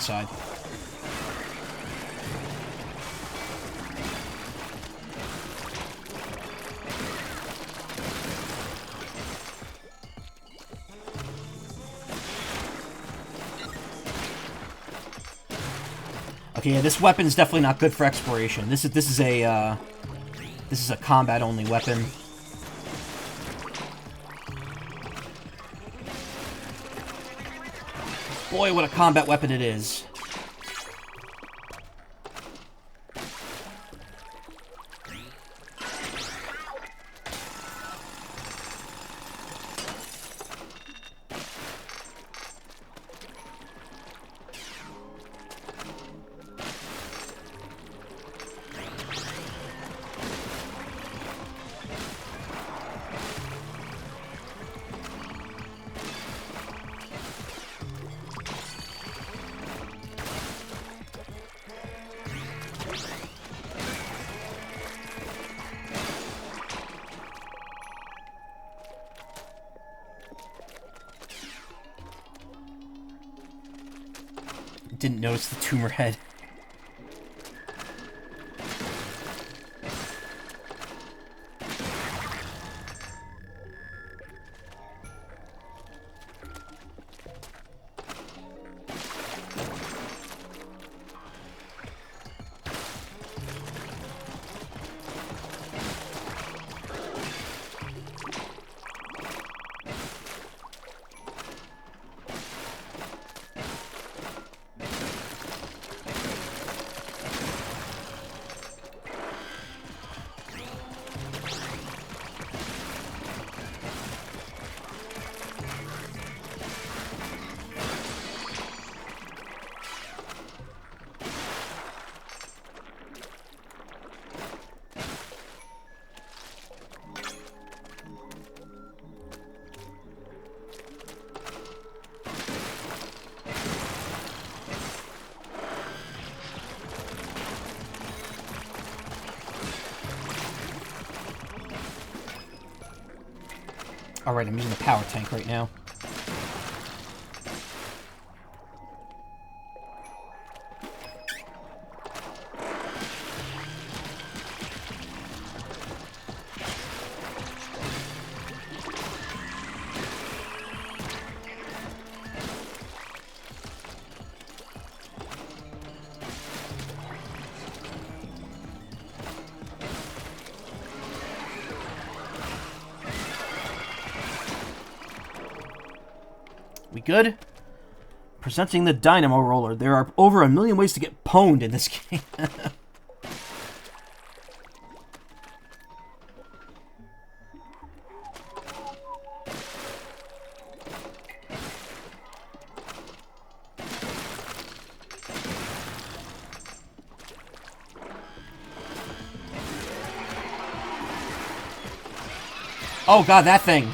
Side. Okay, yeah, this weapon is definitely not good for exploration. This is a combat only weapon. Boy, what a combat weapon it is. Didn't notice the tumor head. Alright, I'm using the power tank right now. We good? Presenting the Dynamo Roller. There are over 1 million ways to get pwned in this game. Oh god, that thing.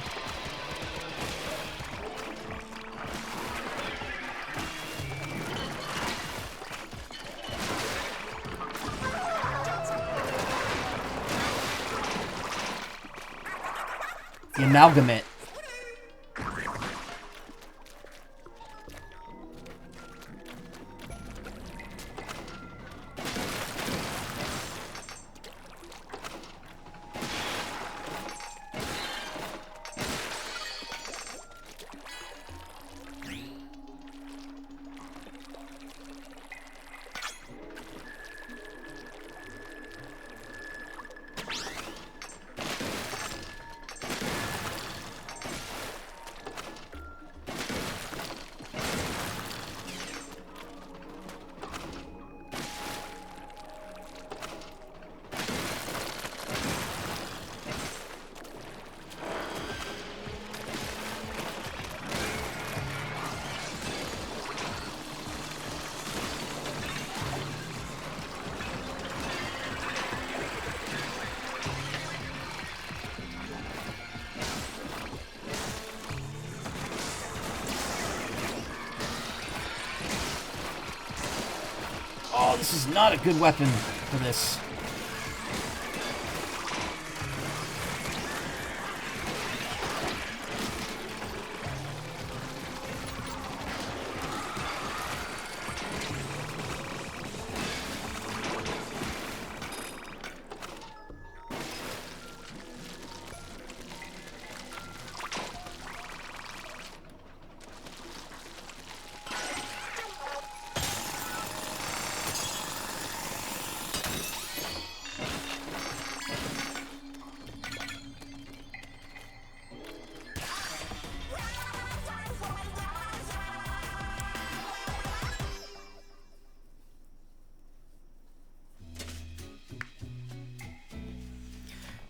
The amalgamate. Oh, this is not a good weapon for this.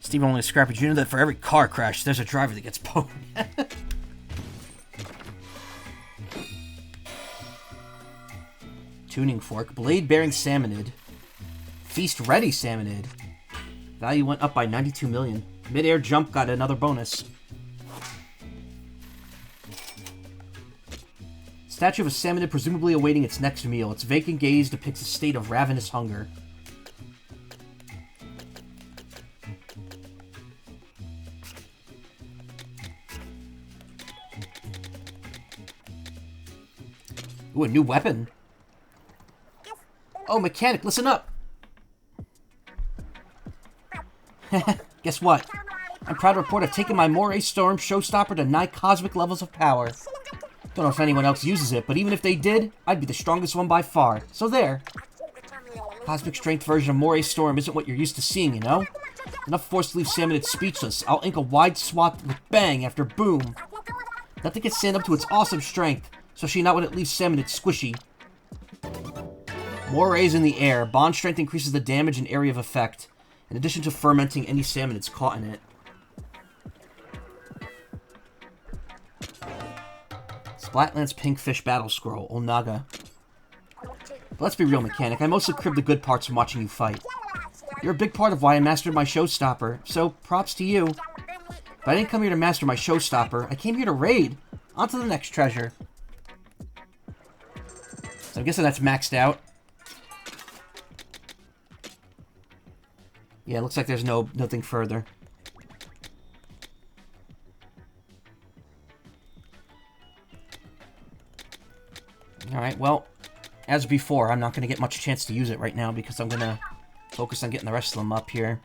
Steve only scrapped. You know that for every car crash, there's a driver that gets pwned. Tuning fork, blade bearing salmonid, feast ready salmonid. Value went up by 92 million. Mid-air jump got another bonus. Statue of a salmonid presumably awaiting its next meal. Its vacant gaze depicts a state of ravenous hunger. Ooh, a new weapon. Oh, mechanic, listen up! Guess what? I'm proud to report I've taken my Moray Storm Showstopper to 9 cosmic levels of power. Don't know if anyone else uses it, but even if they did, I'd be the strongest one by far. So there. Cosmic strength version of Moray Storm isn't what you're used to seeing, you know? Enough force to leave Salmonid speechless. I'll ink a wide swath with bang after boom. Nothing can stand up to its awesome strength, especially not when it leaves Salmonid squishy. Moray's in the air. Bond strength increases the damage and area of effect, in addition to fermenting any Salmonids caught in it. Splatland's Pinkfish Battle Scroll, Onaga. But let's be real, mechanic. I mostly crib the good parts from watching you fight. You're a big part of why I mastered my showstopper, so props to you. But I didn't come here to master my showstopper. I came here to raid. On to the next treasure. So I'm guessing that's maxed out. Yeah, it looks like there's nothing further. Alright, well, as before, I'm not going to get much chance to use it right now because I'm going to focus on getting the rest of them up here.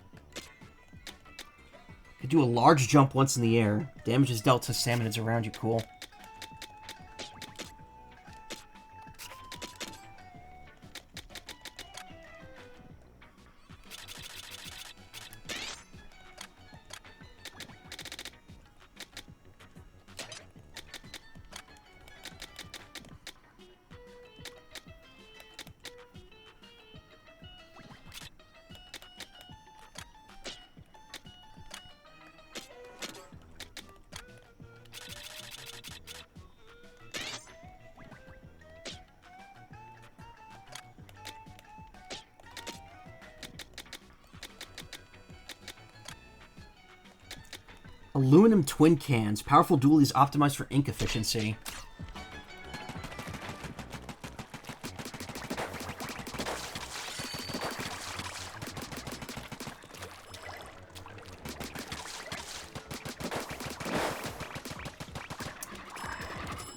Could do a large jump once in the air. Damage is dealt to Salmonids around you, cool. Aluminum twin cans. Powerful dualies optimized for ink efficiency.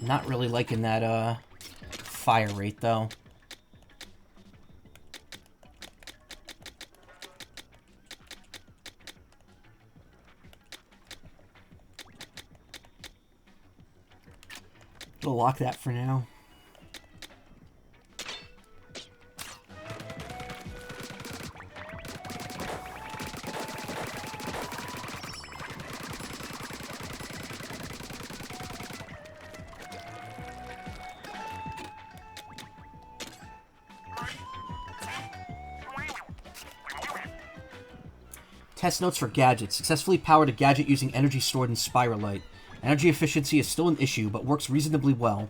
Not really liking that, fire rate, though. We'll lock that for now. Test notes for gadgets. Successfully powered a gadget using energy stored in Spiralite. Energy efficiency is still an issue, but works reasonably well.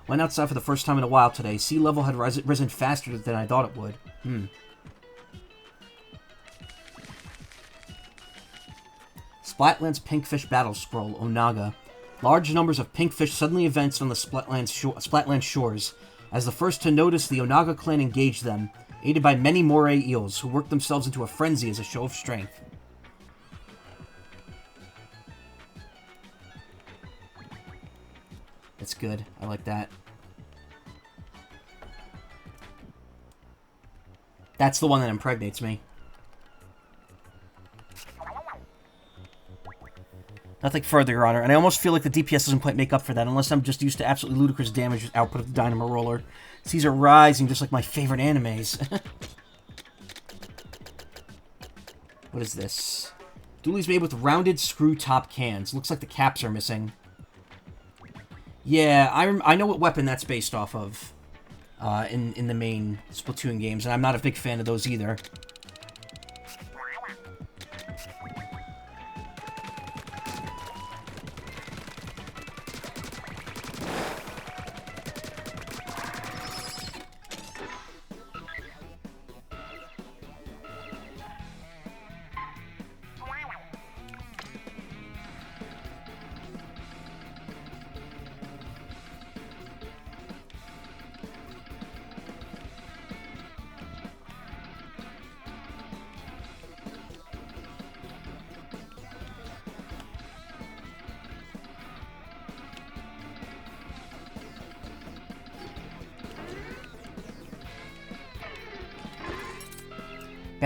Went outside for the first time in a while today. Sea level had risen faster than I thought it would. Splatland's Pinkfish Battle Scroll, Onaga. Large numbers of pinkfish suddenly advanced on the Splatland shores. As the first to notice, the Onaga clan engaged them, aided by many moray eels, who worked themselves into a frenzy as a show of strength. That's good. I like that. That's the one that impregnates me. Nothing further, Your Honor. And I almost feel like the DPS doesn't quite make up for that, unless I'm just used to absolutely ludicrous damage output of the Dynamo Roller. These are rising just like my favorite animes. What is this? Dualies made with rounded screw-top cans. Looks like the caps are missing. Yeah, I know what weapon that's based off of in the main Splatoon games, and I'm not a big fan of those either.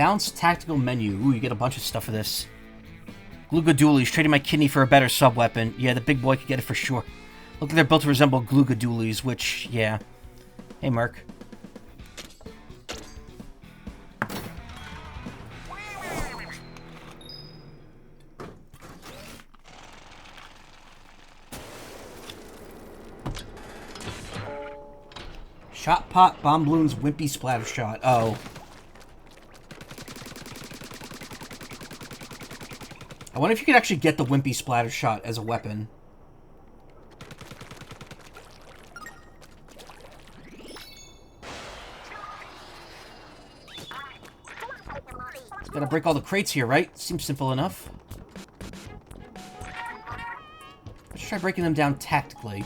Balanced tactical menu. Ooh, you get a bunch of stuff for this. Gluga Doolies. Trading my kidney for a better sub-weapon. Yeah, the big boy could get it for sure. Look like they're built to resemble Gluga Doolies, which, yeah. Hey, Merc. Shot pot, bomb balloons, wimpy splatter shot. Oh. I wonder if you could actually get the wimpy splatter shot as a weapon. Gotta break all the crates here, right? Seems simple enough. Let's try breaking them down tactically.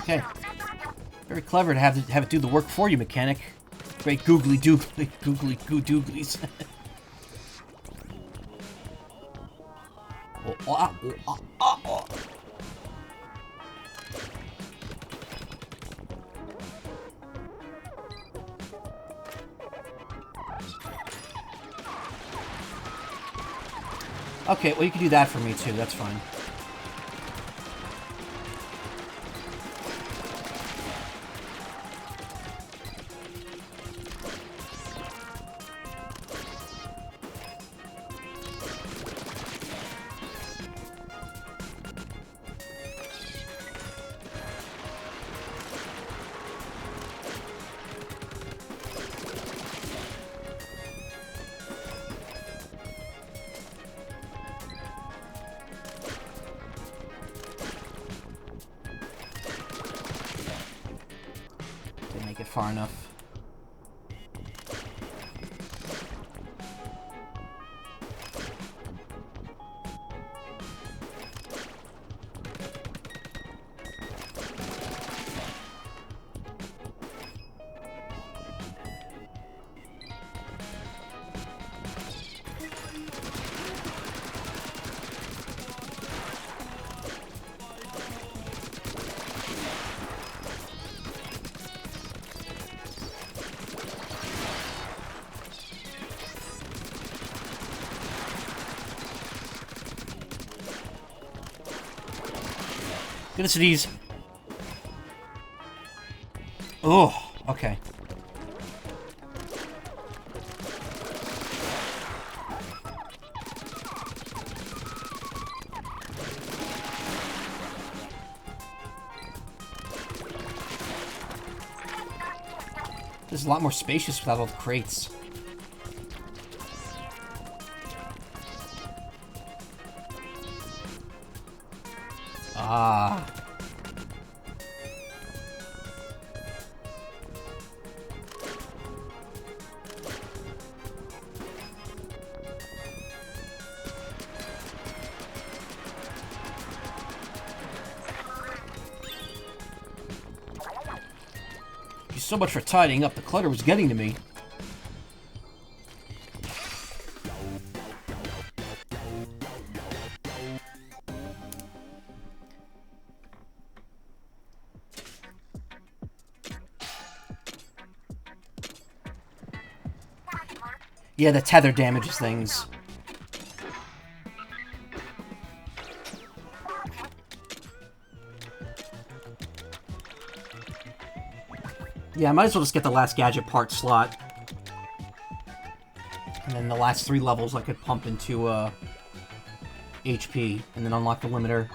Okay. Very clever to have it do the work for you, mechanic. Great googly doogly googly goo dooglies. Okay, well you can do that for me too, that's fine. Didn't make it far enough. Goodness of these. Oh, okay. This is a lot more spacious without all the crates. Ah. So much for tidying up. The clutter was getting to me. Yeah, the tether damages things. Yeah, I might as well just get the last gadget part slot. And then the last 3 levels I could pump into HP, and then unlock the limiter.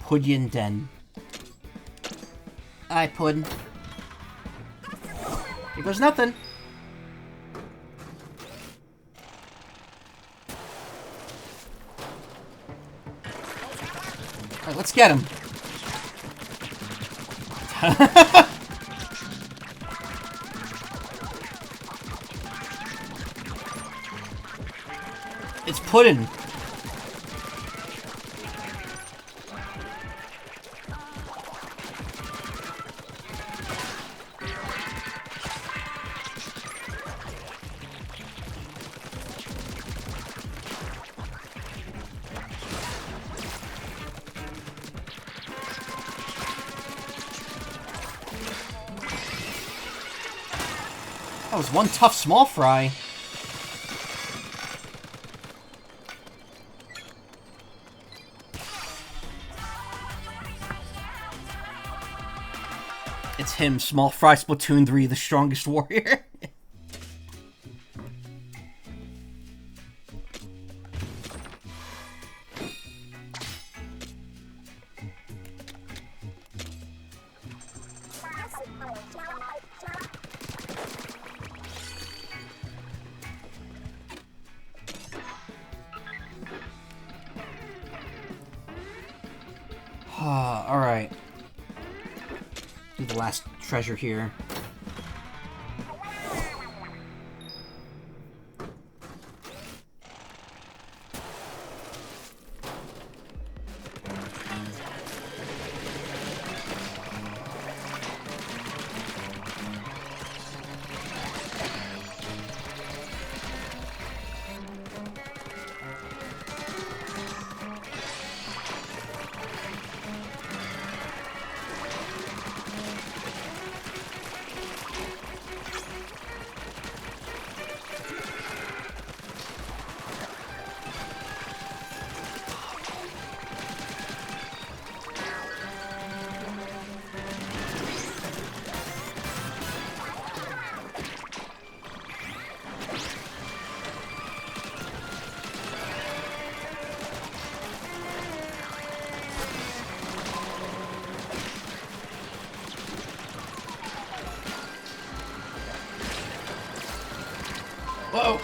Puddin' Den. Alright, Puddin'. Here goes nothing. Alright, let's get him. It's pudding. That was one tough small fry. It's him, Small Fry Splatoon 3, the strongest warrior. Alright. Do the last treasure here. Whoa!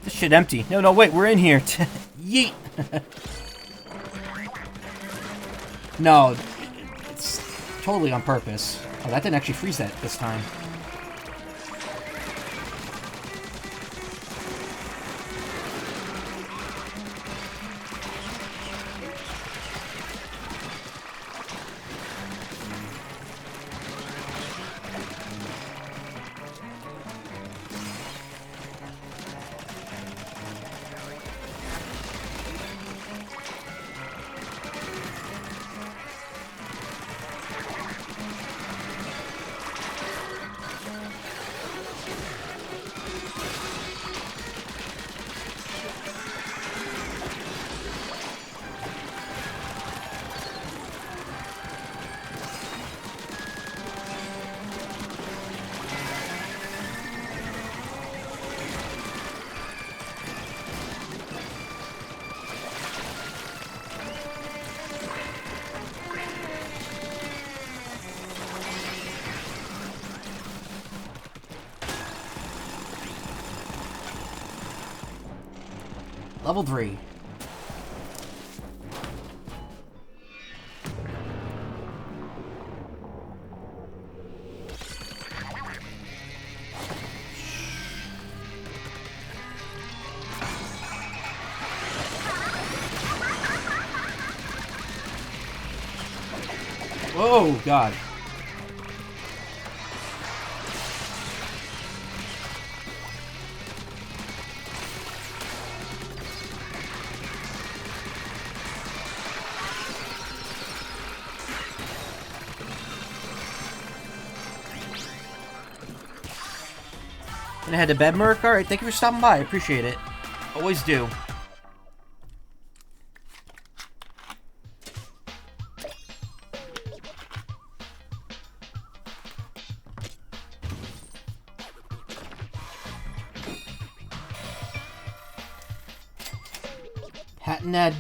This shit empty. No, wait, we're in here. Yeet! No, it's totally on purpose. Oh, that didn't actually freeze that this time. Level 3. Oh, God. Gonna head to bed, Merc? Alright, thank you for stopping by. I appreciate it. Always do. Patinad?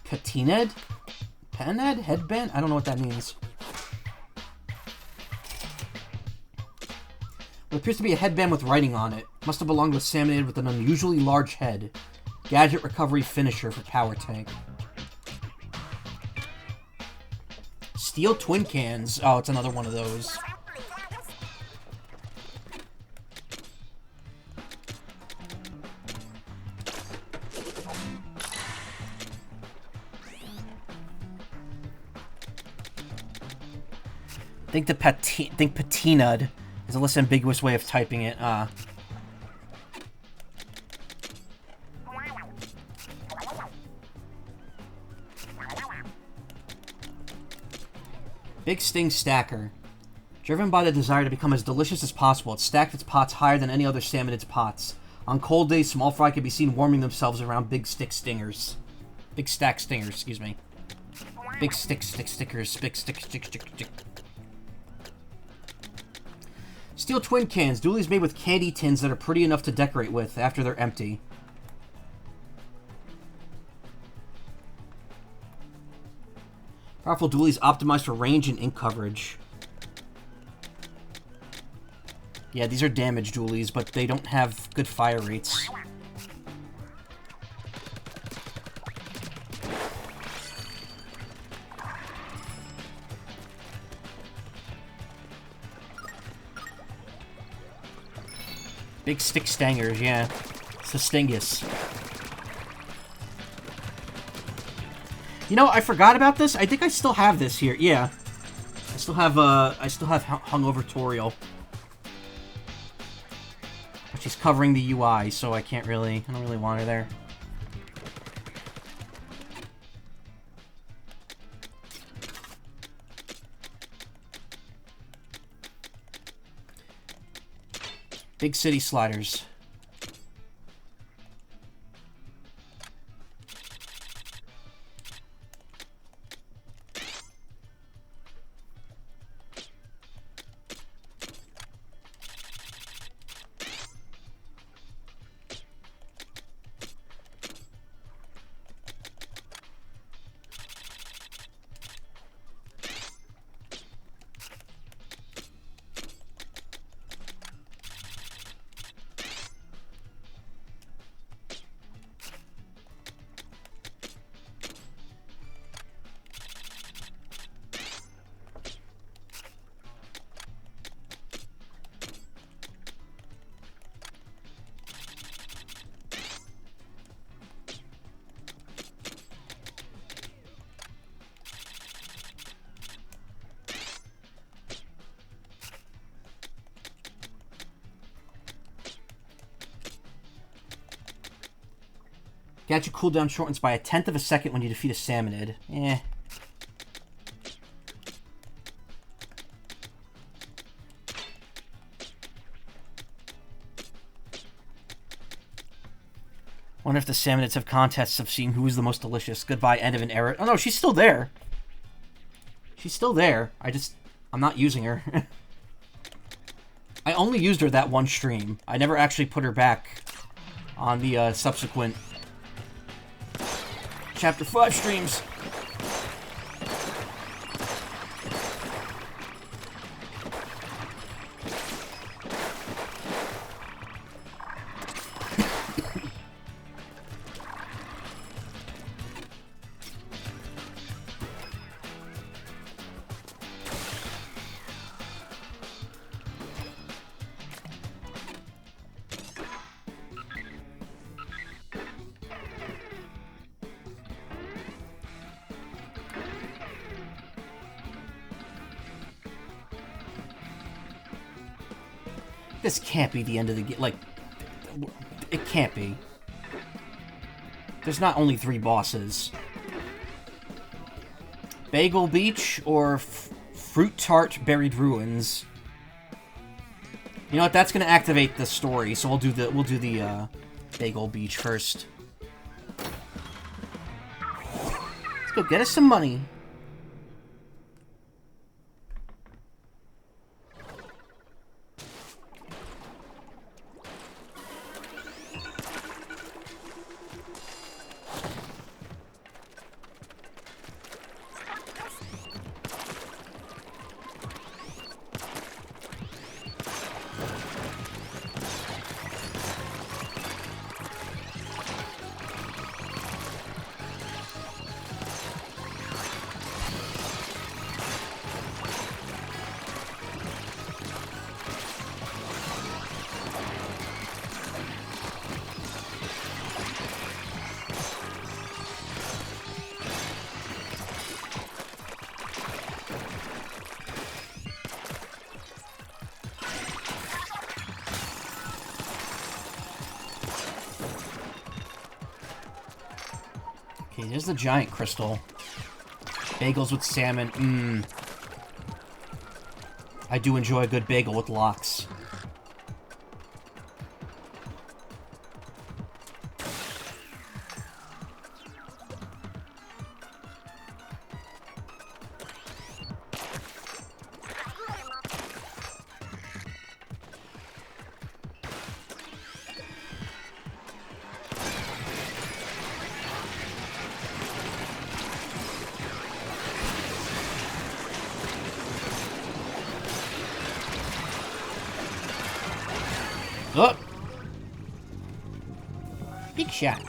Patinad? Panad? Headband? I don't know what that means. What appears to be a headband with writing on it. Must have belonged to a salmonid with an unusually large head. Gadget recovery finisher for power tank. Steel twin cans. Oh, it's another one of those. Think patina'd is a less ambiguous way of typing it. Big Sting Stacker. Driven by the desire to become as delicious as possible, it stacked its pots higher than any other salmonid's pots. On cold days, small fry can be seen warming themselves around big stick stingers. Big stack stingers, excuse me. Big stickers. Big stick. Steel twin cans. Doolies made with candy tins that are pretty enough to decorate with after they're empty. Powerful doolies optimized for range and ink coverage. Yeah, these are damage doolies, but they don't have good fire rates. Big stick stangers, yeah. Stingus. You know, I forgot about this. I think I still have this here. Yeah. I still have Hungover Toriel. But she's covering the UI, so I don't really want her there. Big City Sliders. Gadget cooldown shortens by 1/10 of a second when you defeat a salmonid. Eh. Wonder if the salmonids have contests of seeing who is the most delicious. Goodbye, end of an era. Oh no, she's still there. She's still there. I'm not using her. I only used her that one stream. I never actually put her back on the subsequent Chapter 5 streams. This can't be the end of the game. Like, it can't be. There's not only 3 bosses. Bagel Beach or Fruit Tart Buried Ruins. You know what? That's gonna activate the story, so we'll do the Bagel Beach first. Let's go get us some money. Okay, there's the giant crystal. Bagels with salmon. I do enjoy a good bagel with lox. Oh! Big shot.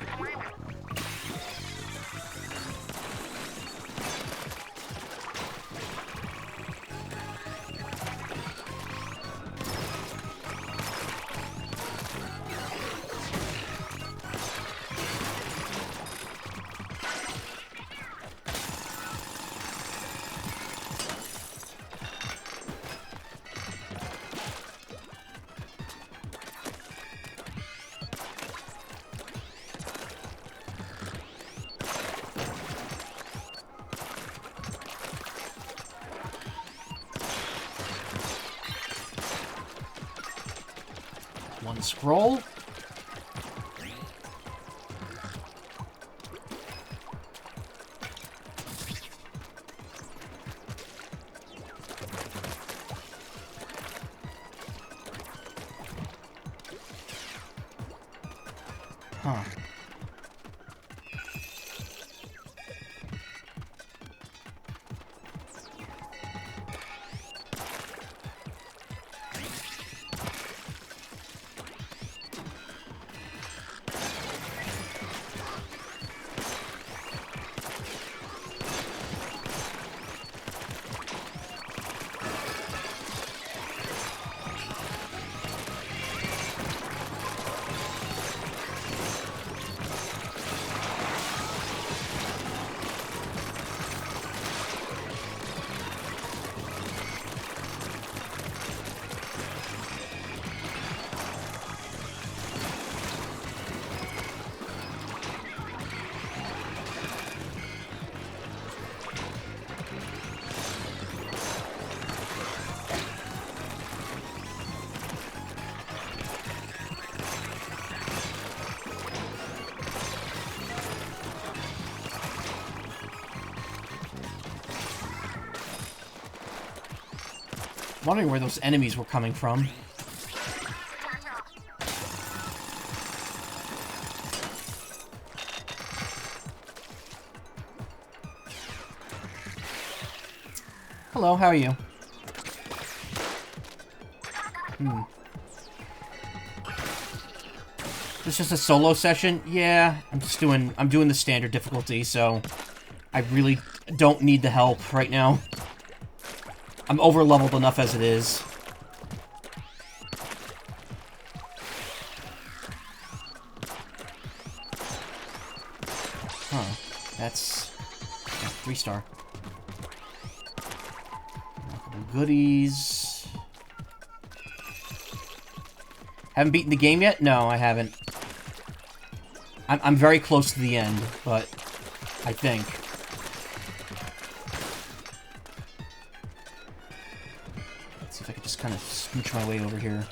One scroll. Huh. Wondering where those enemies were coming from. Hello, how are you? This is just a solo session? Yeah, I'm doing the standard difficulty, so I really don't need the help right now. I'm over-leveled enough as it is. Huh. That's... 3-star. Goodies. Haven't beaten the game yet? No, I haven't. I'm very close to the end, but... I think. Let's see if I can just kind of scooch my way over here.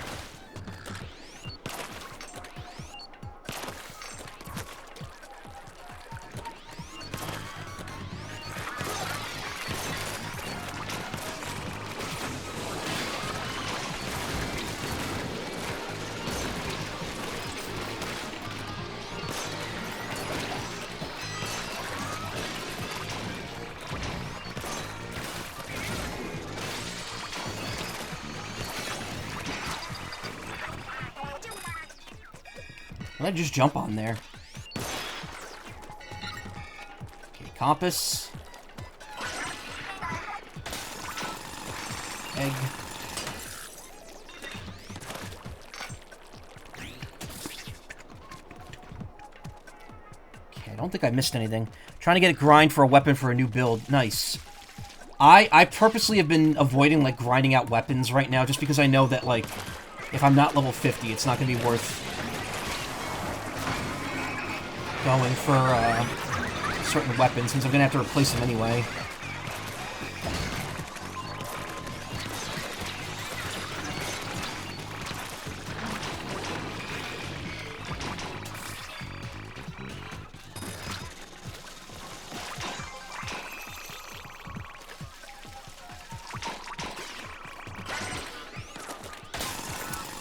Why did I just jump on there? Okay, compass. Egg. Okay, I don't think I missed anything. Trying to get a grind for a weapon for a new build. Nice. I purposely have been avoiding, like, grinding out weapons right now, just because I know that, like, if I'm not level 50, it's not going to be worth going for certain weapons, since I'm gonna have to replace them anyway.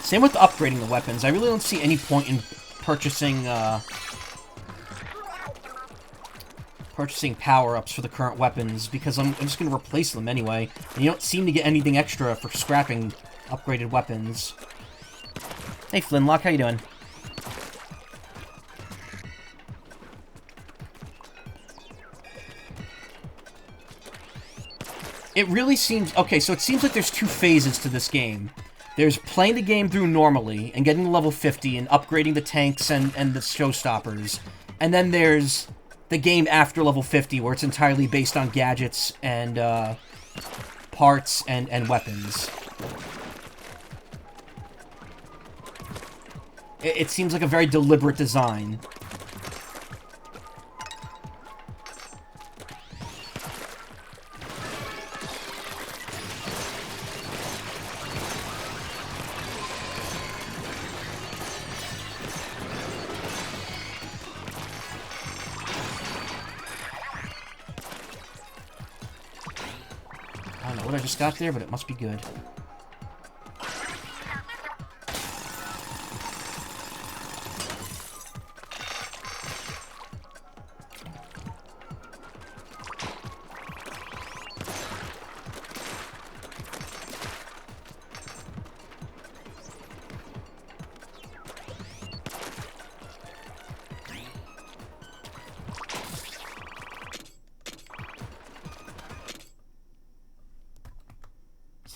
Same with upgrading the weapons. I really don't see any point in purchasing power-ups for the current weapons, because I'm just going to replace them anyway. And you don't seem to get anything extra for scrapping upgraded weapons. Hey, Flintlock, how you doing? It really seems... Okay, so it seems like there's two phases to this game. There's playing the game through normally, and getting to level 50, and upgrading the tanks and the showstoppers. And then there's the game after level 50, where it's entirely based on gadgets and parts and weapons. It seems like a very deliberate design. I just got there, but it must be good.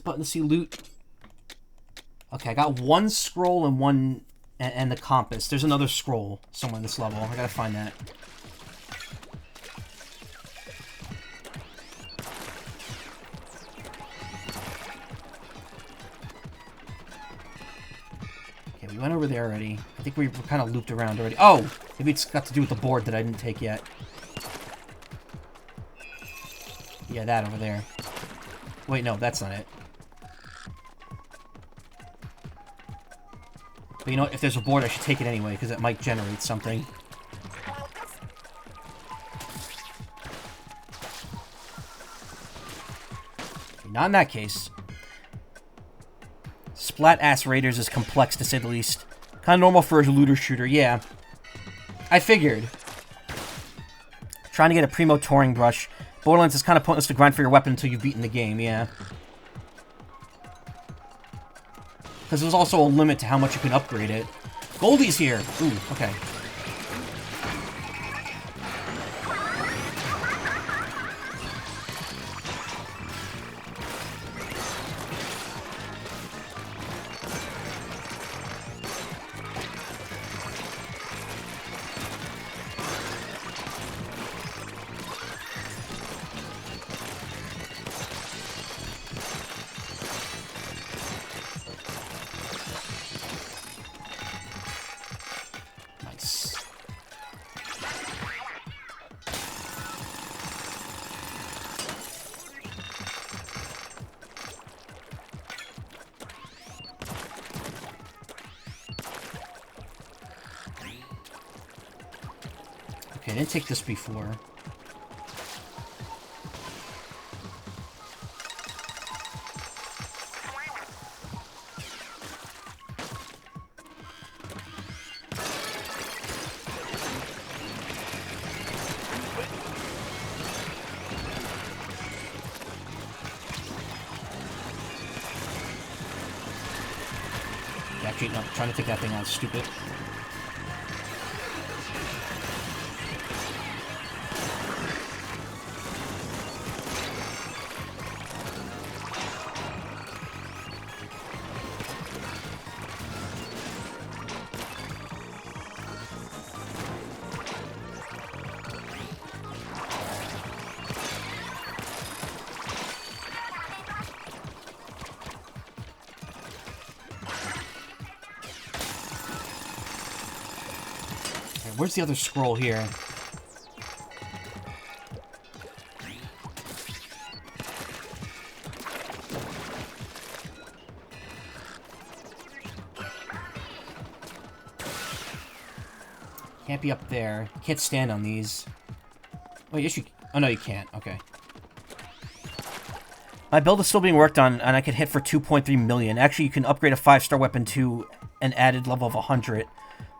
Button to see loot. Okay, I got one scroll and one... and the compass. There's another scroll somewhere in this level. I gotta find that. Okay, we went over there already. I think we were kind of looped around already. Oh! Maybe it's got to do with the board that I didn't take yet. Yeah, that over there. Wait, no, that's not it. But you know what? If there's a board, I should take it anyway, because it might generate something. Okay, not in that case. Splat-ass Raiders is complex, to say the least. Kind of normal for a looter shooter, yeah. I figured. Trying to get a Primo Touring Brush. Borderlands is kind of pointless to grind for your weapon until you've beaten the game, yeah. Because there's also a limit to how much you can upgrade it. Goldie's here! Ooh, okay. Okay, I didn't take this before. Actually, no, trying to take that thing out is stupid. Where's the other scroll here? Can't be up there. You can't stand on these. Oh, yes you... Oh, no, you can't. Okay. My build is still being worked on, and I could hit for 2.3 million. Actually, you can upgrade a 5-star weapon to an added level of 100.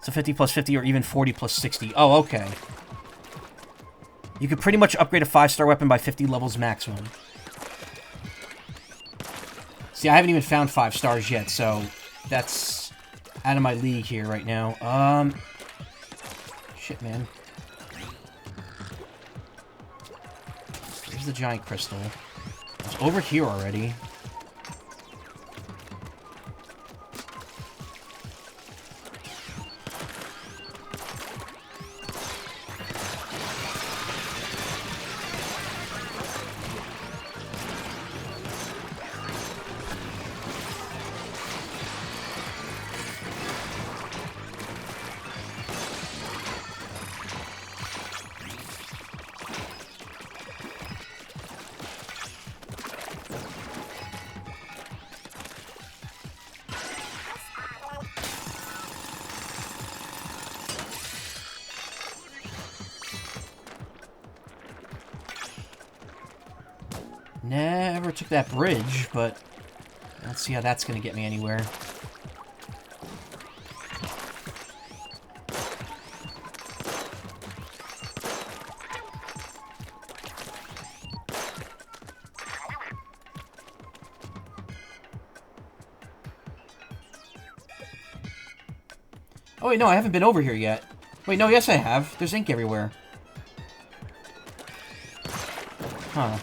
So 50 plus 50 or even 40 plus 60. Oh, okay. You could pretty much upgrade a 5-star weapon by 50 levels maximum. See, I haven't even found 5 stars yet, so that's out of my league here right now. Shit, man. There's the giant crystal. It's over here already. Never took that bridge, but let's see how that's gonna get me anywhere. Oh wait, no, I haven't been over here yet. Wait, no, yes I have. There's ink everywhere. Huh.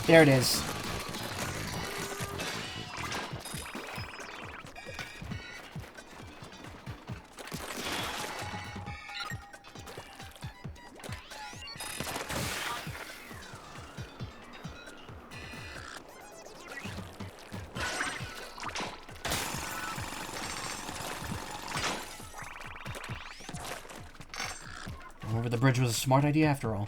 There it is. Over the bridge was a smart idea after all.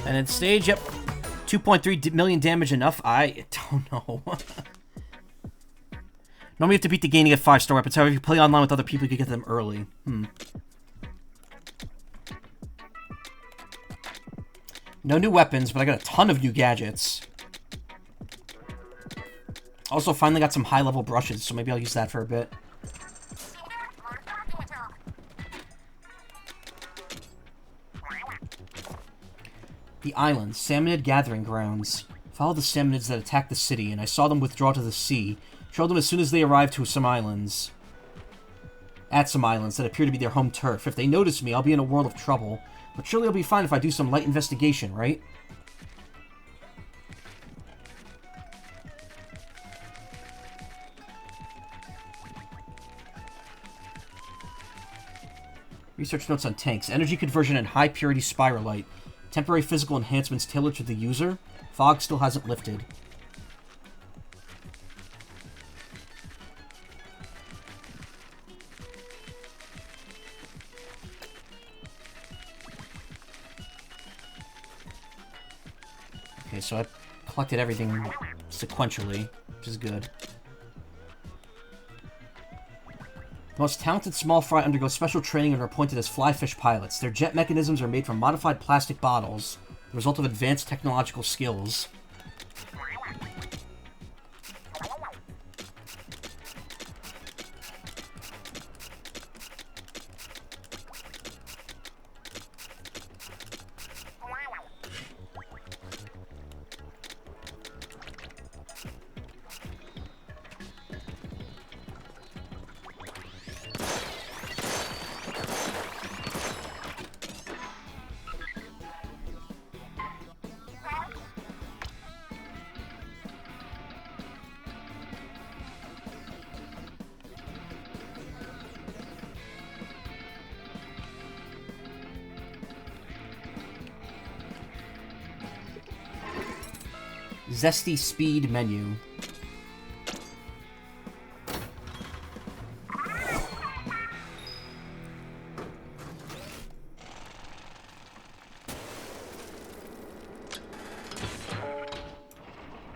And in stage, yep, 2.3 million damage enough? I don't know. Normally you have to beat the game to get 5-star weapons. However, if you play online with other people, you can get them early. No new weapons, but I got a ton of new gadgets. Also, finally got some high-level brushes, so maybe I'll use that for a bit. The island, Salmonid Gathering Grounds. Follow the salmonids that attack the city, and I saw them withdraw to the sea. Trail them as soon as they arrive to some islands. At some islands that appear to be their home turf. If they notice me, I'll be in a world of trouble. But surely I'll be fine if I do some light investigation, right? Research notes on tanks. Energy conversion and high purity spiralite. Temporary physical enhancements tailored to the user. Fog still hasn't lifted. Okay, so I collected everything sequentially, which is good. The most talented small fry undergo special training and are appointed as flyfish pilots. Their jet mechanisms are made from modified plastic bottles, the result of advanced technological skills. Zesty speed menu.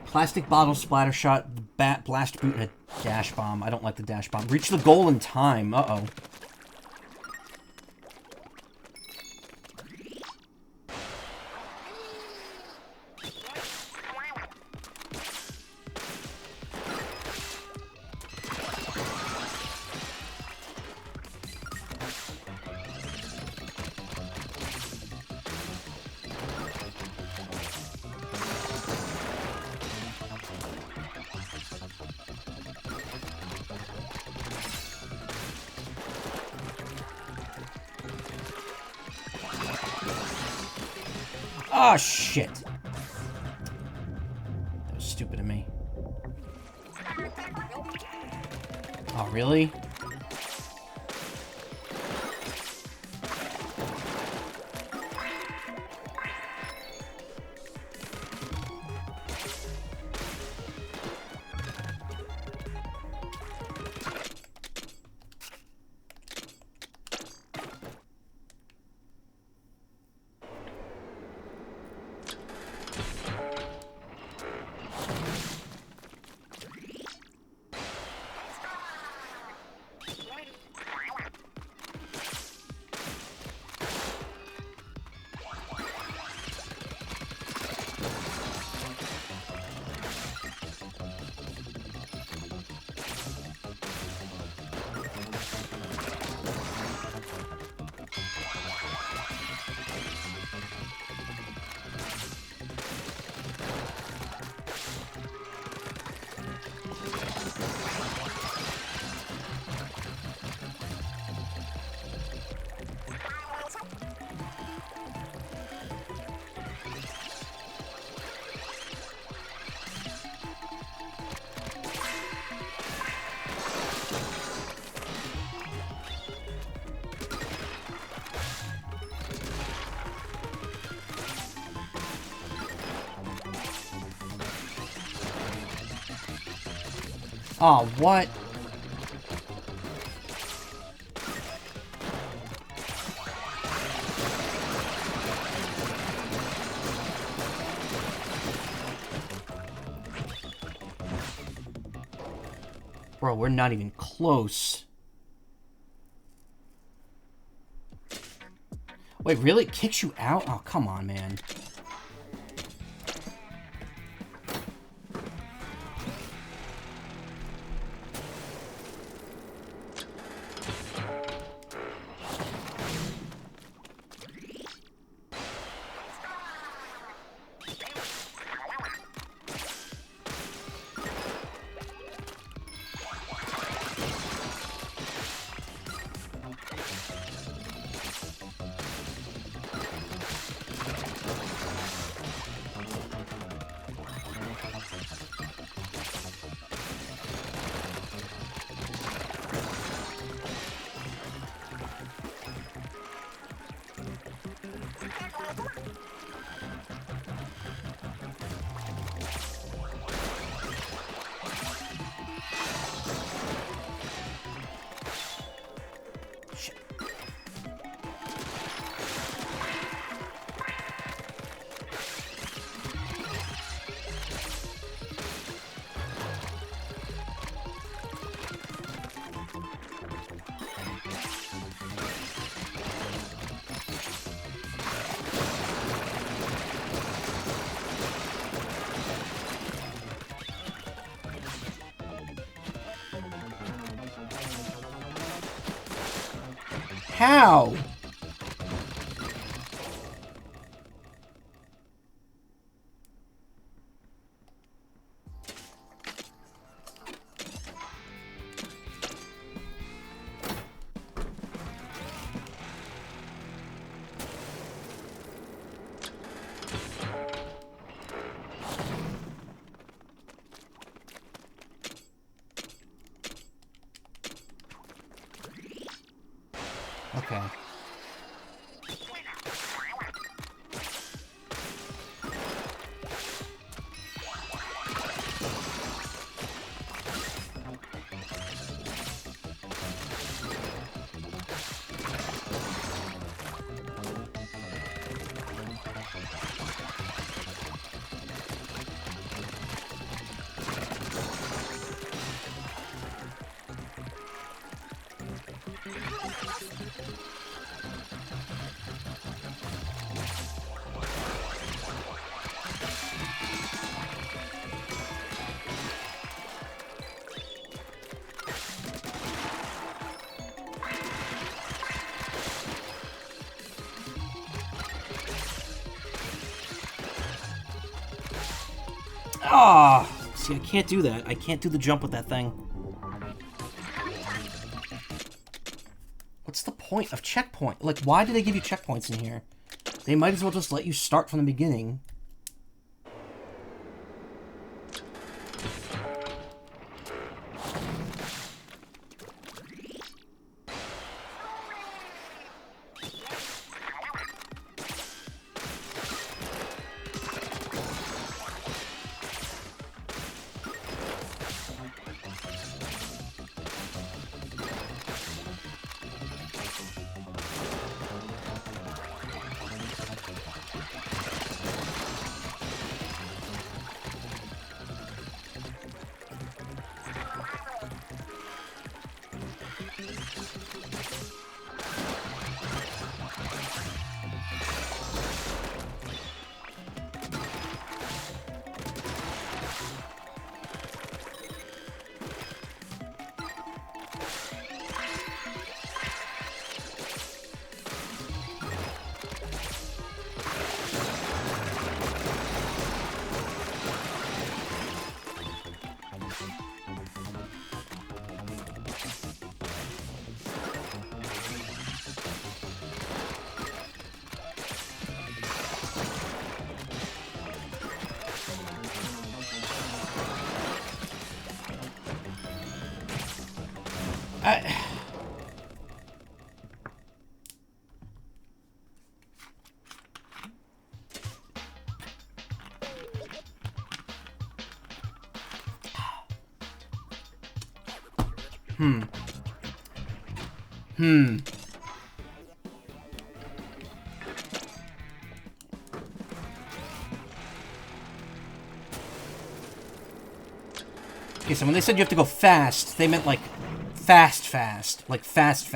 Plastic bottle splatter shot, bat blast boot, and a dash bomb. I don't like the dash bomb. Reach the goal in time. Uh-oh. Oh, shit. That was stupid of me. Oh, really? Oh, what? Bro, we're not even close. Wait, really? It kicks you out? Oh, come on, man. How? Okay. Ah! See, I can't do that. I can't do the jump with that thing. What's the point of checkpoint? Like, why do they give you checkpoints in here? They might as well just let you start from the beginning. Okay, so when they said you have to go fast, they meant like fast. Like fast.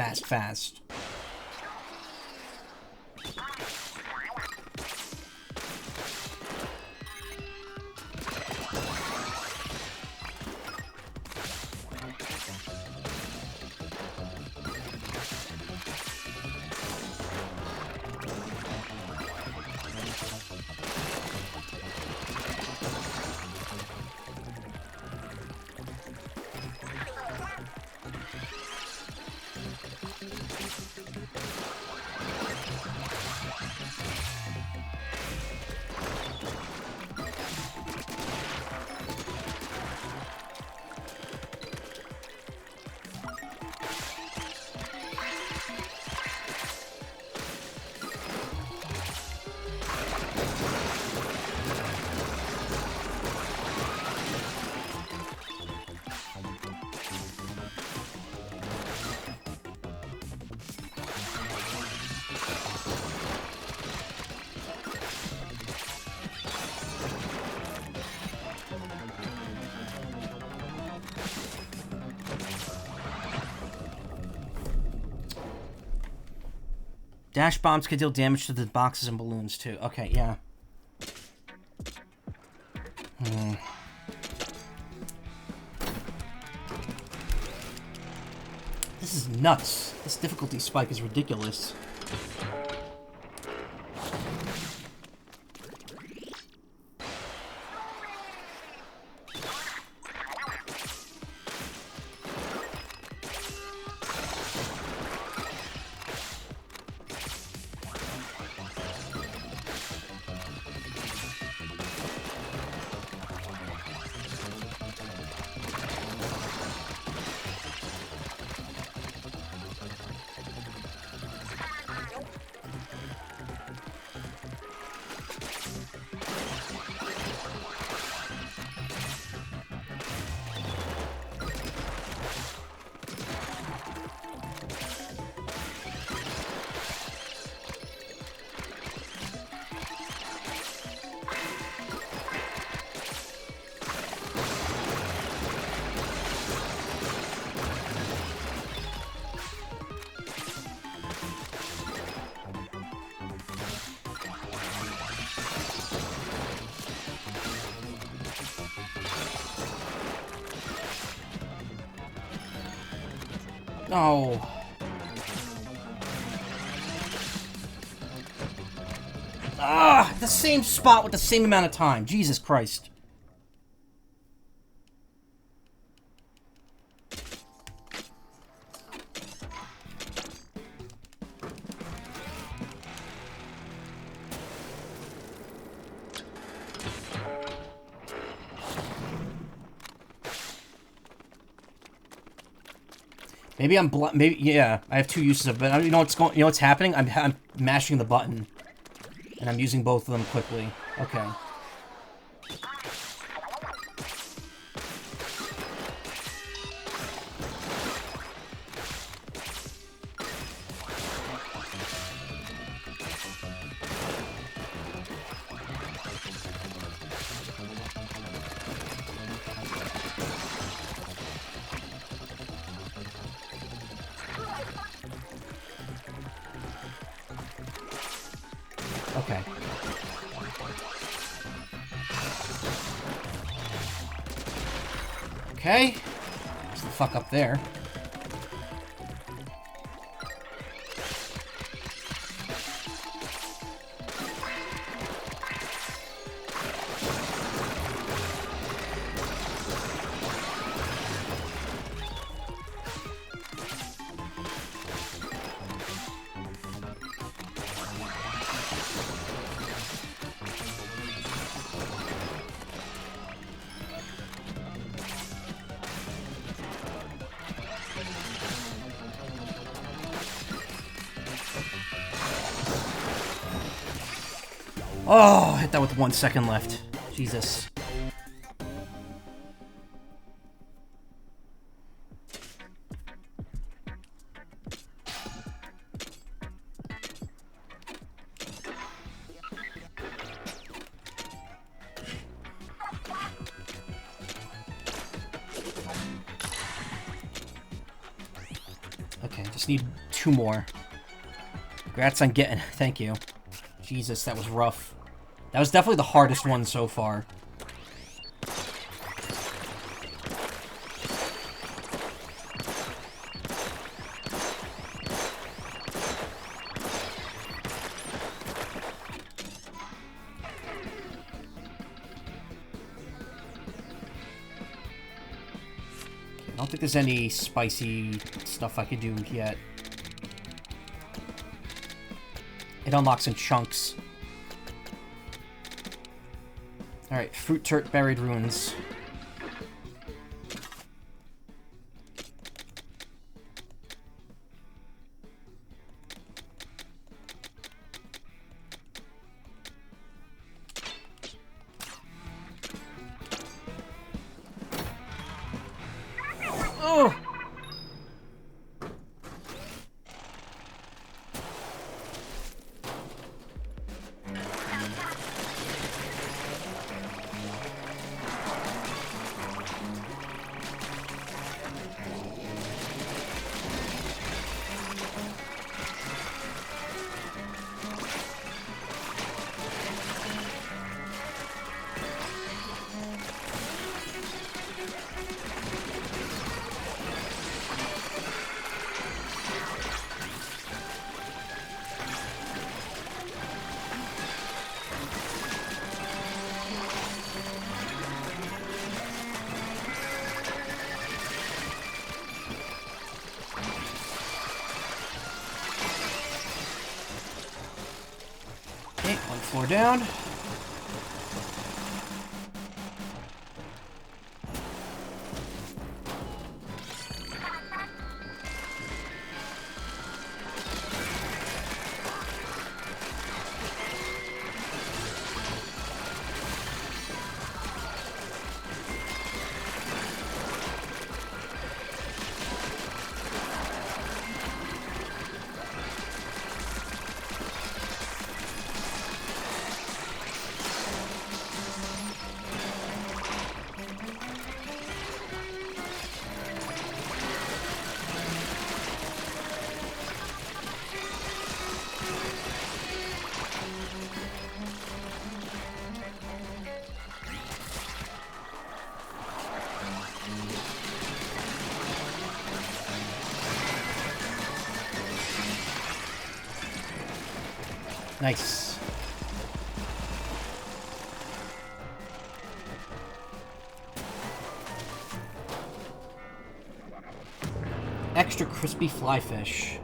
Dash bombs can deal damage to the boxes and balloons, too. Okay, yeah. This is nuts. This difficulty spike is ridiculous. No. Ah, the same spot with the same amount of time. Jesus Christ. Maybe maybe, yeah, I have two uses of it. You know what's happening? I'm mashing the button. And I'm using both of them quickly. Okay. Okay. Okay. What's the fuck up there? Oh, I hit that with 1 second left. Jesus. Okay, just need 2 more. Congrats on getting it. Thank you. Jesus, that was rough. That was definitely the hardest one so far. I don't think there's any spicy stuff I could do yet. It unlocks in chunks. Alright, fruit turt buried ruins. Oh! Okay, 1 floor down. Nice. Extra crispy fly fish.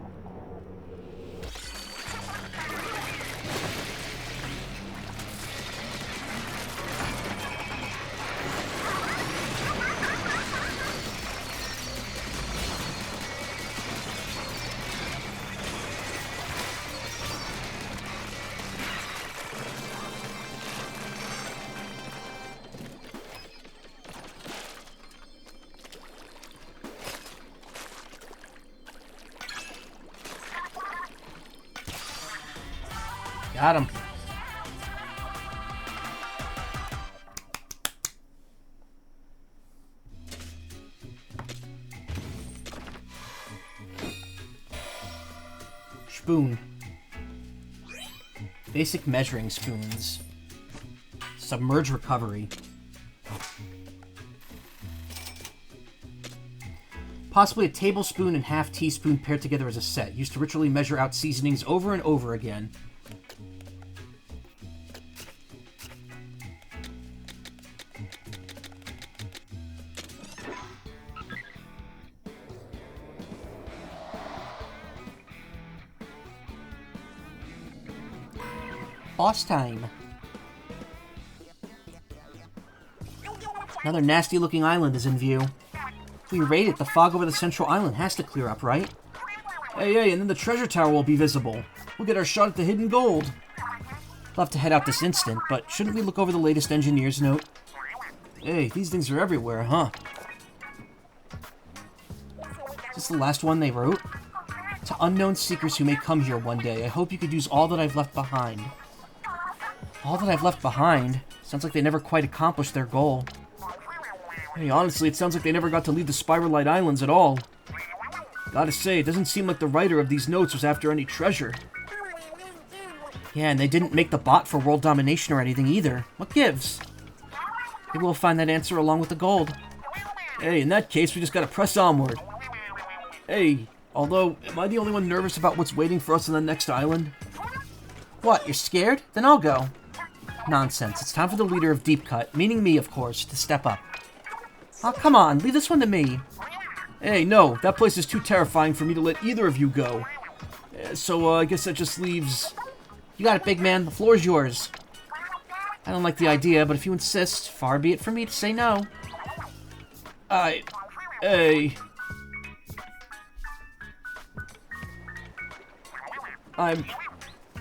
Got him. Spoon. Basic measuring spoons. Submerge recovery. Possibly a tablespoon and half teaspoon paired together as a set, used to ritually measure out seasonings over and over again. Boss time. Another nasty-looking island is in view. If we raid it, the fog over the central island has to clear up, right? Hey, and then the treasure tower will be visible. We'll get our shot at the hidden gold. We'll have to head out this instant, but shouldn't we look over the latest engineer's note? Hey, these things are everywhere, huh? Is this the last one they wrote? To unknown seekers who may come here one day, I hope you could use all that I've left behind. All that I've left behind? Sounds like they never quite accomplished their goal. Hey, honestly, it sounds like they never got to leave the Spiralite Islands at all. Gotta say, it doesn't seem like the writer of these notes was after any treasure. Yeah, and they didn't make the bot for world domination or anything either. What gives? Maybe we'll find that answer along with the gold. Hey, in that case, we just gotta press onward. Hey, although, am I the only one nervous about what's waiting for us on the next island? What, you're scared? Then I'll go. Nonsense. It's time for the leader of Deep Cut, meaning me, of course, to step up. Oh, come on. Leave this one to me. Hey, no. That place is too terrifying for me to let either of you go. So, I guess that just leaves... You got it, big man. The floor is yours. I don't like the idea, but if you insist, far be it from me to say no. Hey...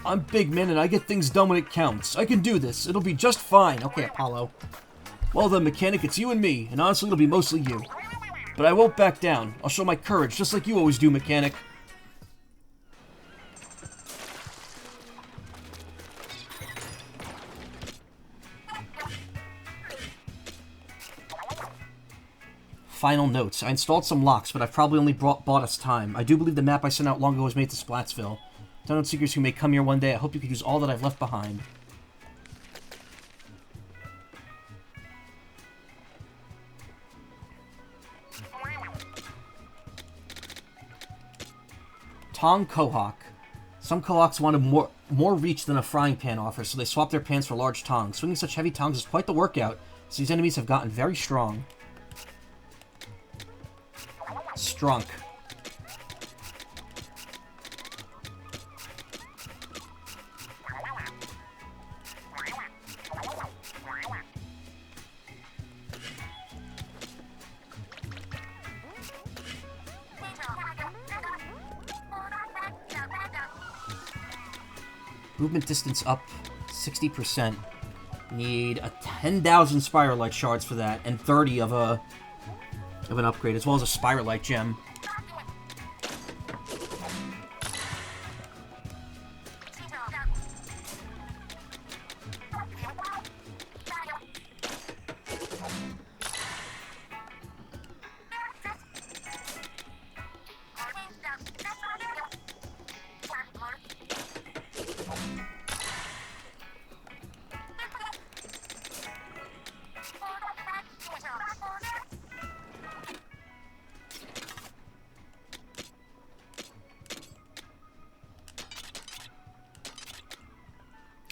I'm big man and I get things done when it counts. I can do this. It'll be just fine. Okay, Apollo. Well then, Mechanic, it's you and me, and honestly it'll be mostly you. But I won't back down. I'll show my courage, just like you always do, Mechanic. Final notes. I installed some locks, but I've probably only bought us time. I do believe the map I sent out long ago was made to Splatsville. To unknown seekers who may come here one day, I hope you could use all that I've left behind. Tong Kohawk. Some Kohawks wanted more reach than a frying pan offers, so they swapped their pans for large tongs. Swinging such heavy tongs is quite the workout, so these enemies have gotten very strong. Strunk. Movement distance up 60%. Need a 10,000 Spiralite shards for that, and 30 of an upgrade, as well as a Spiralite gem.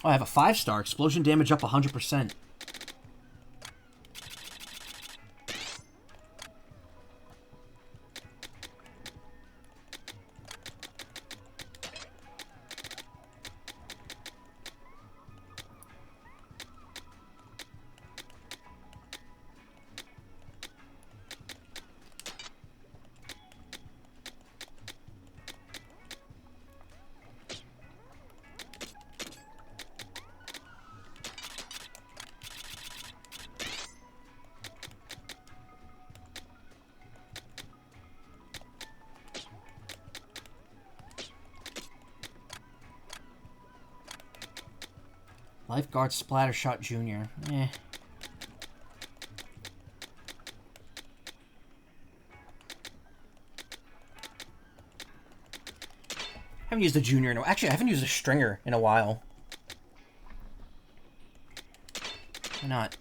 Oh, I have a 5-star. Explosion damage up 100%. Lifeguard Splattershot Junior. Eh. I haven't used a junior in a while. Actually, I haven't used a stringer in a while. Why not?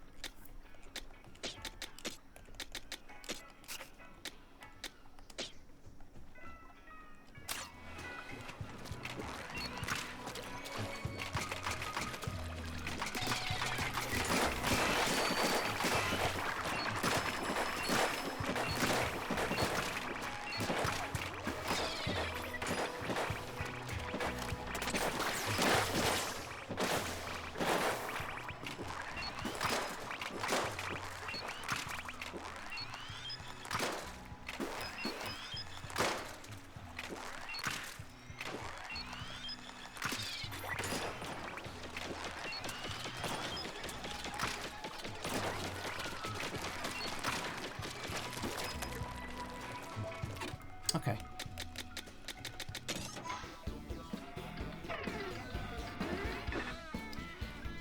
Okay.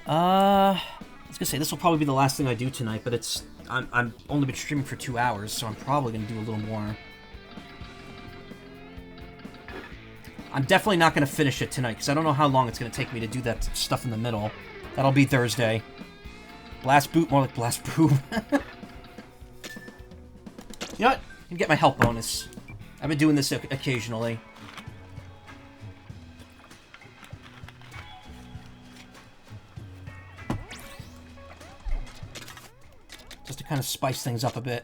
I was gonna say this will probably be the last thing I do tonight, but it's I'm only been streaming for 2 hours, so I'm probably gonna do a little more. I'm definitely not gonna finish it tonight because I don't know how long it's gonna take me to do that stuff in the middle. That'll be Thursday. Blast boot, more like blast boom. You know what? I can get my health bonus. I've been doing this occasionally. Just to kind of spice things up a bit.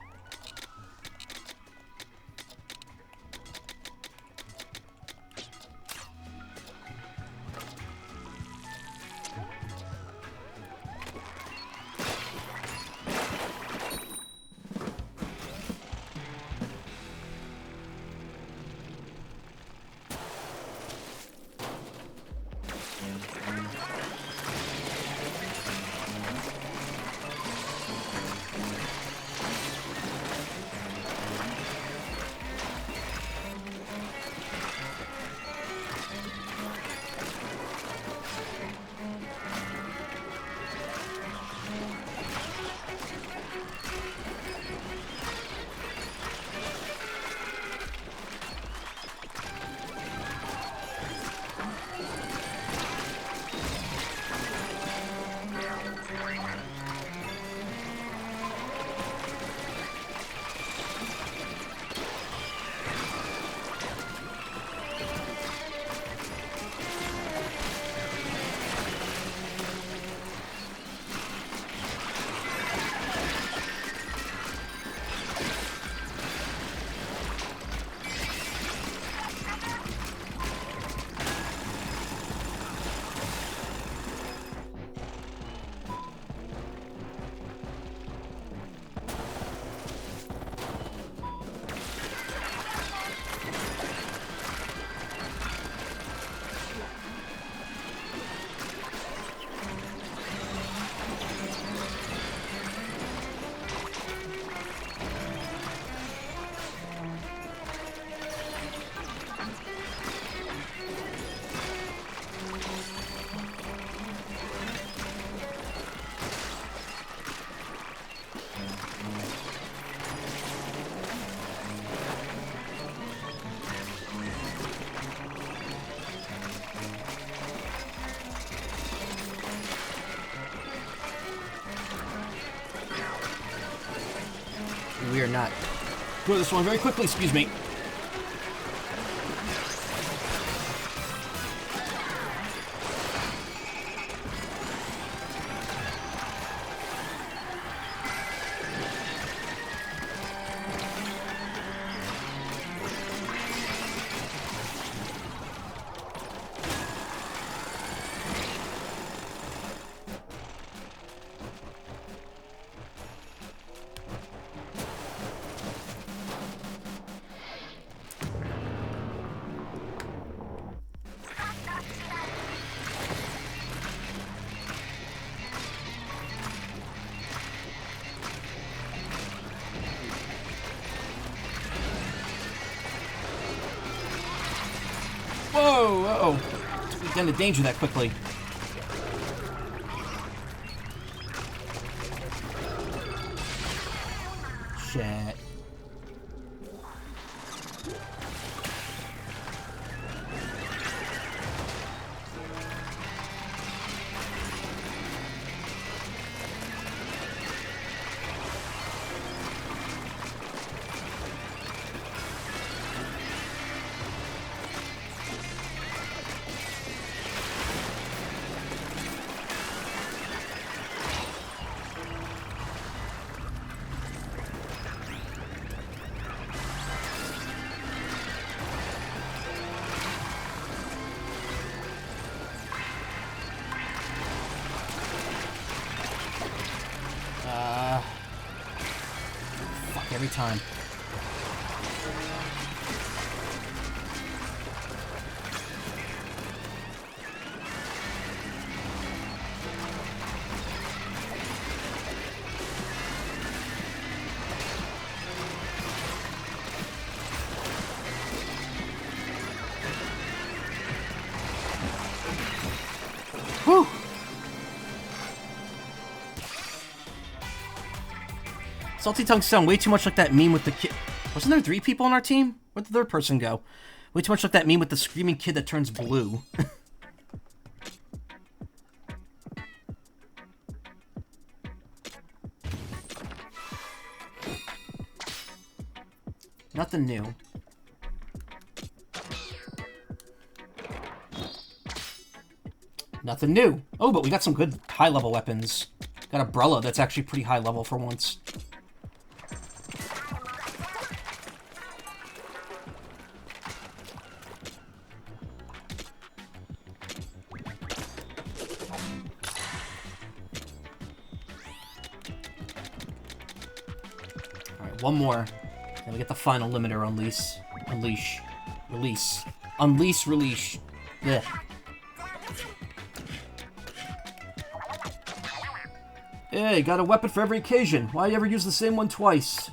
We are not. Go this one very quickly, excuse me. Whoa, uh-oh. We got into danger that quickly. every time. Whew! Salty tongues sound way too much like that meme with the kid. Wasn't there 3 people on our team? Where'd the third person go? Way too much like that meme with the screaming kid that turns blue. Nothing new. Nothing new. Oh, but we got some good high-level weapons. Got a Brella that's actually pretty high level for once. Alright, one more. Then we get the final limiter on Release. Unleash, release. Ugh. Hey, got a weapon for every occasion. Why ever use the same one twice?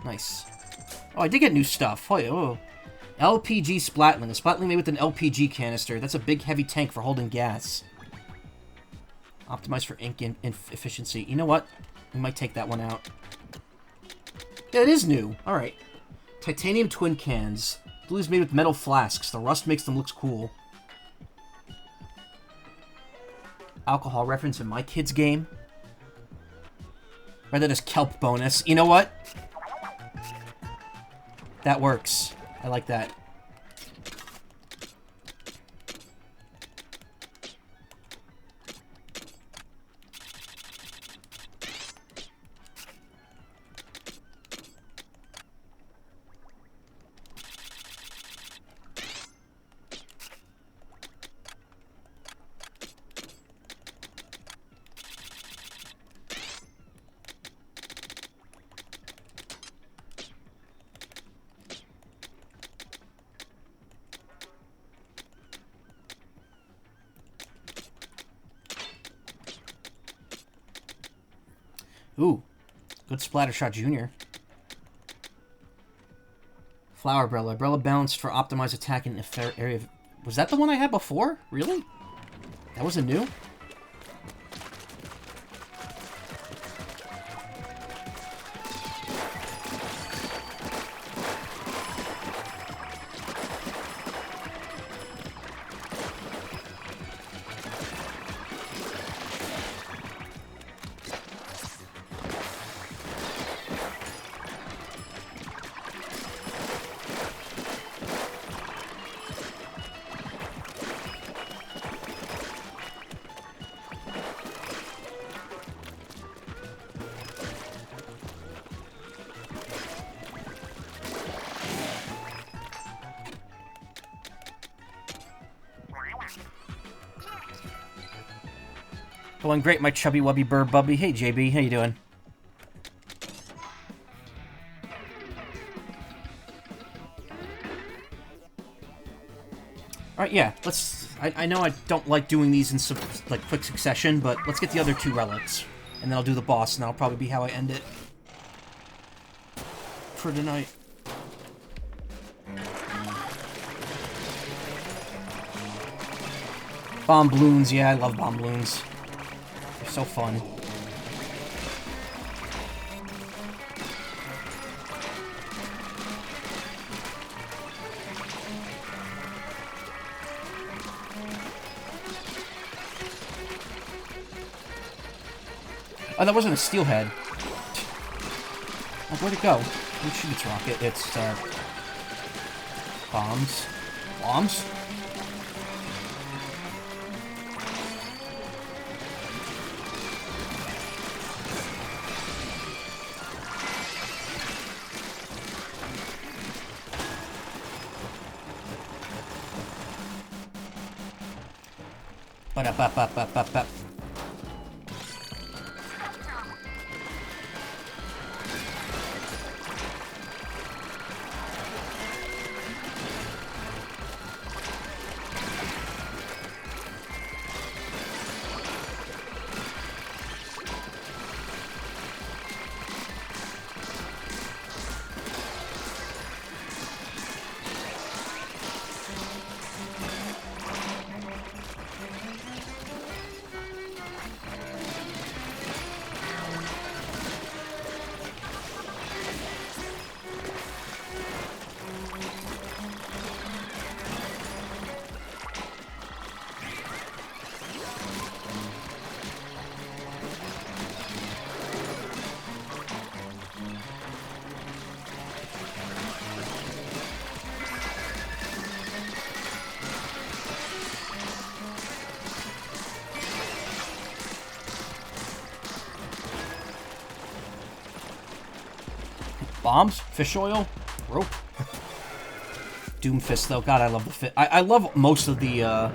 Nice. Oh, I did get new stuff. Oh. LPG Splatling. A Splatling made with an LPG canister. That's a big, heavy tank for holding gas. Optimized for ink and efficiency. You know what? We might take that one out. Yeah, it is new. Alright. Titanium twin cans. Blue's made with metal flasks. The rust makes them look cool. Alcohol reference in my kid's game. Rather than this kelp bonus. You know what? That works. I like that. Ooh, good Splattershot Jr. Flower Brella. Brella balanced for optimized attack in a fair area of... Was that the one I had before? Really? That wasn't new? Going great, my chubby wubby bird bubby. Hey, JB, how you doing? Alright, yeah, let's... I know I don't like doing these in some, like, quick succession, but let's get the other 2 relics. And then I'll do the boss, and that'll probably be how I end it. For tonight. Bomb balloons, yeah, I love bomb balloons. They're so fun. Oh, that wasn't a steelhead. Oh, where'd it go? Where'd shoot its rocket? It's, bombs. Bombs? Ba-da-ba-ba-ba-ba-ba. Bombs? Fish oil? Rope? Doomfist, though. God, I love the fit. I love most of the,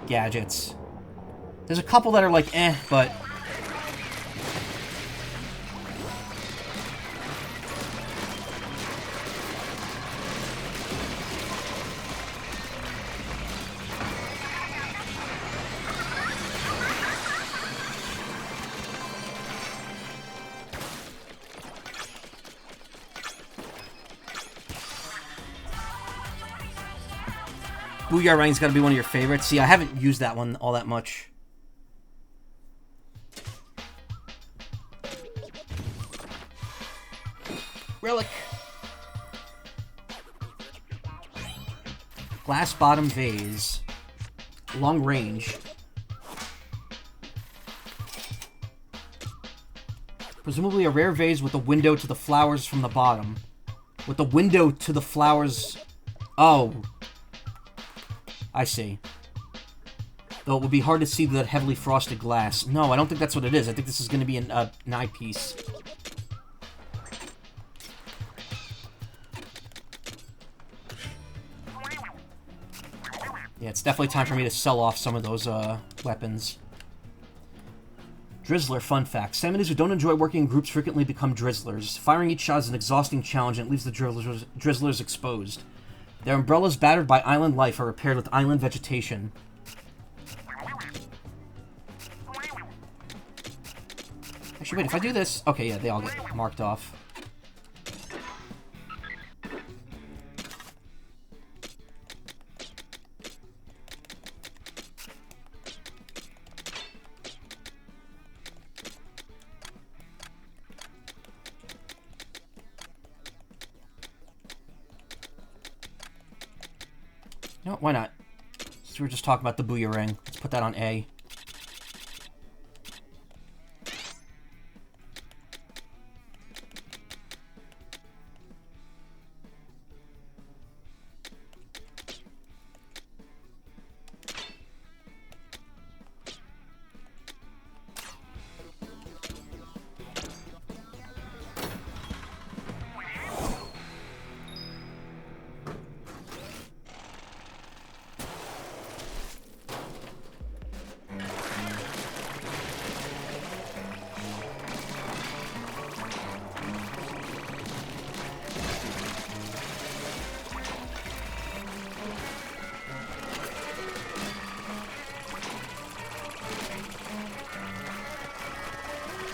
gadgets. There's a couple that are like, eh, but... Booyarang's gotta be one of your favorites. See, I haven't used that one all that much. Relic. Glass bottom vase. Long range. Presumably a rare vase with a window to the flowers from the bottom. With the window to the flowers... Oh. I see. Though it would be hard to see that heavily frosted glass. No, I don't think that's what it is. I think this is going to be an eyepiece. Yeah, it's definitely time for me to sell off some of those weapons. Drizzler fun fact. Salmonids who don't enjoy working in groups frequently become drizzlers. Firing each shot is an exhausting challenge and it leaves the drizzlers exposed. Their umbrellas battered by island life are repaired with island vegetation. Actually, wait, if I do this... Okay, yeah, they all get marked off. No, why not? So we were just talking about the Booyarang. Let's put that on A.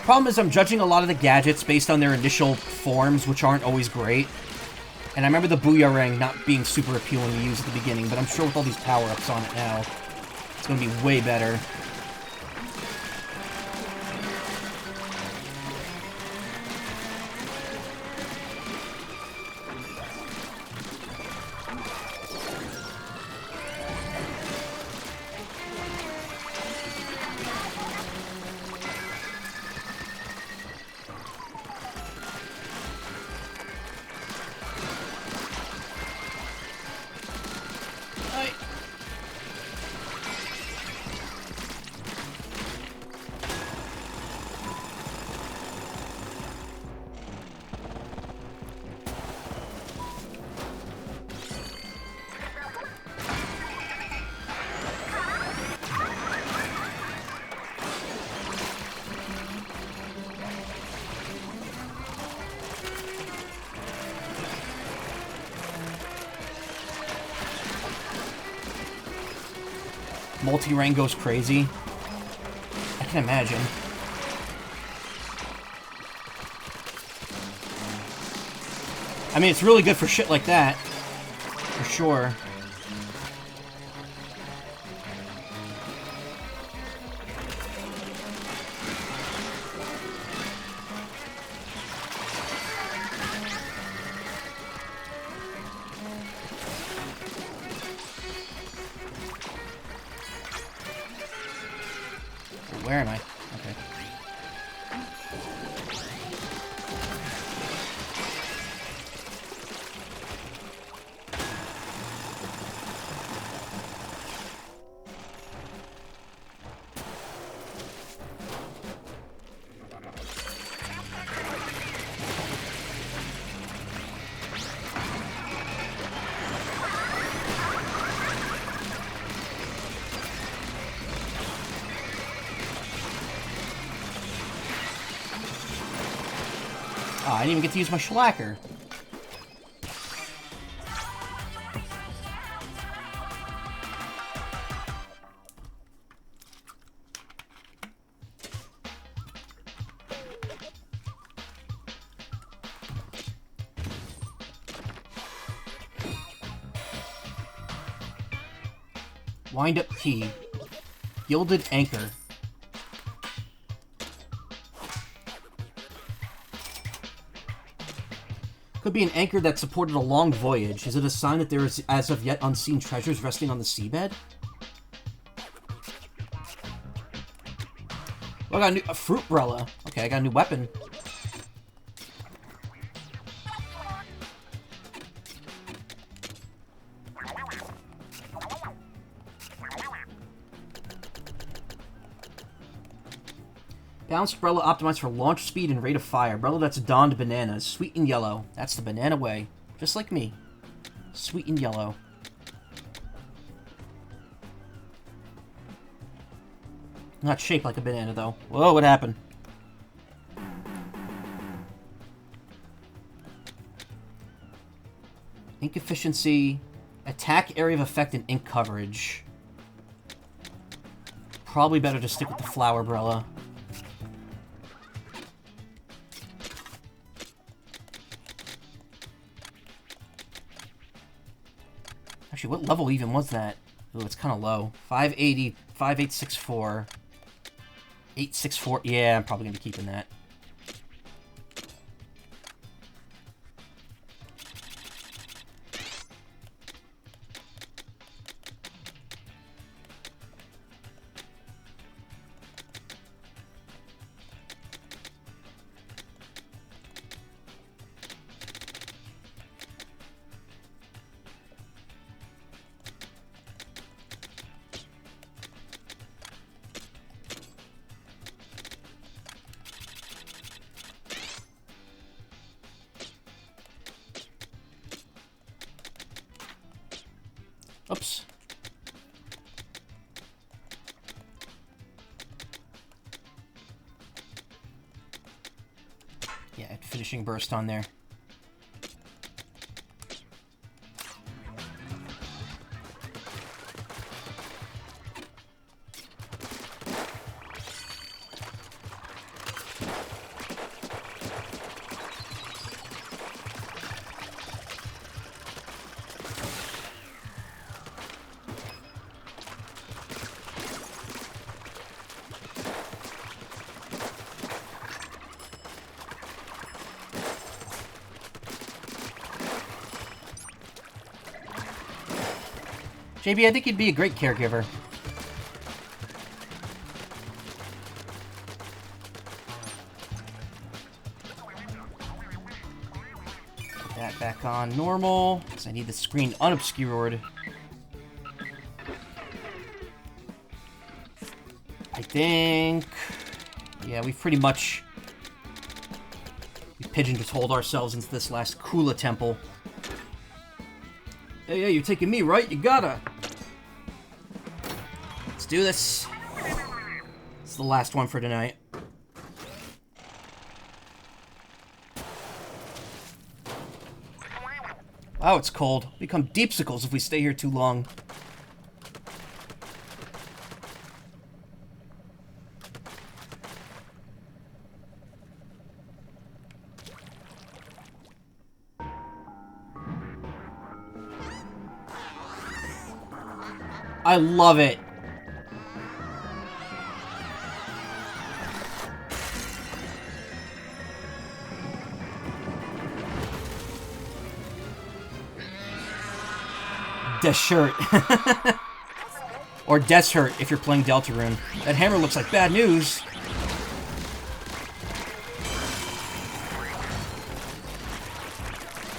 Problem is I'm judging a lot of the gadgets based on their initial forms, which aren't always great. And I remember the Booyarang not being super appealing to use at the beginning, but I'm sure with all these power-ups on it now, it's going to be way better. Multi-Rang goes crazy. I can imagine. I mean, it's really good for shit like that. For sure. Where am I? Okay. Oh, I didn't even get to use my shellacker. Wind-up key. Gilded anchor. Could be an anchor that supported a long voyage. Is it a sign that there is, as of yet, unseen treasures resting on the seabed? Oh, I got a fruit umbrella. Okay, I got a new weapon. Balanced umbrella optimized for launch speed and rate of fire. Umbrella that's donned bananas. Sweet and yellow. That's the banana way. Just like me. Sweet and yellow. Not shaped like a banana, though. Whoa, what happened? Ink efficiency. Attack area of effect and ink coverage. Probably better to stick with the flower umbrella. Actually, what level even was that? Ooh, it's kind of low. 580, 5864, 864. Yeah, I'm probably going to be keeping that. Oops. Yeah, finishing burst on there. JB, I think you'd be a great caregiver. Put that back on normal, because I need the screen unobscured. I think... yeah, we've pretty much... we pigeon-toed ourselves into this last Kula temple. Hey, you're taking me, right? You gotta! Let's do this. It's the last one for tonight. Wow, it's cold. We become deepsicles if we stay here too long. I love it. Deshurt. Or Deshurt if you're playing Deltarune. That hammer looks like bad news.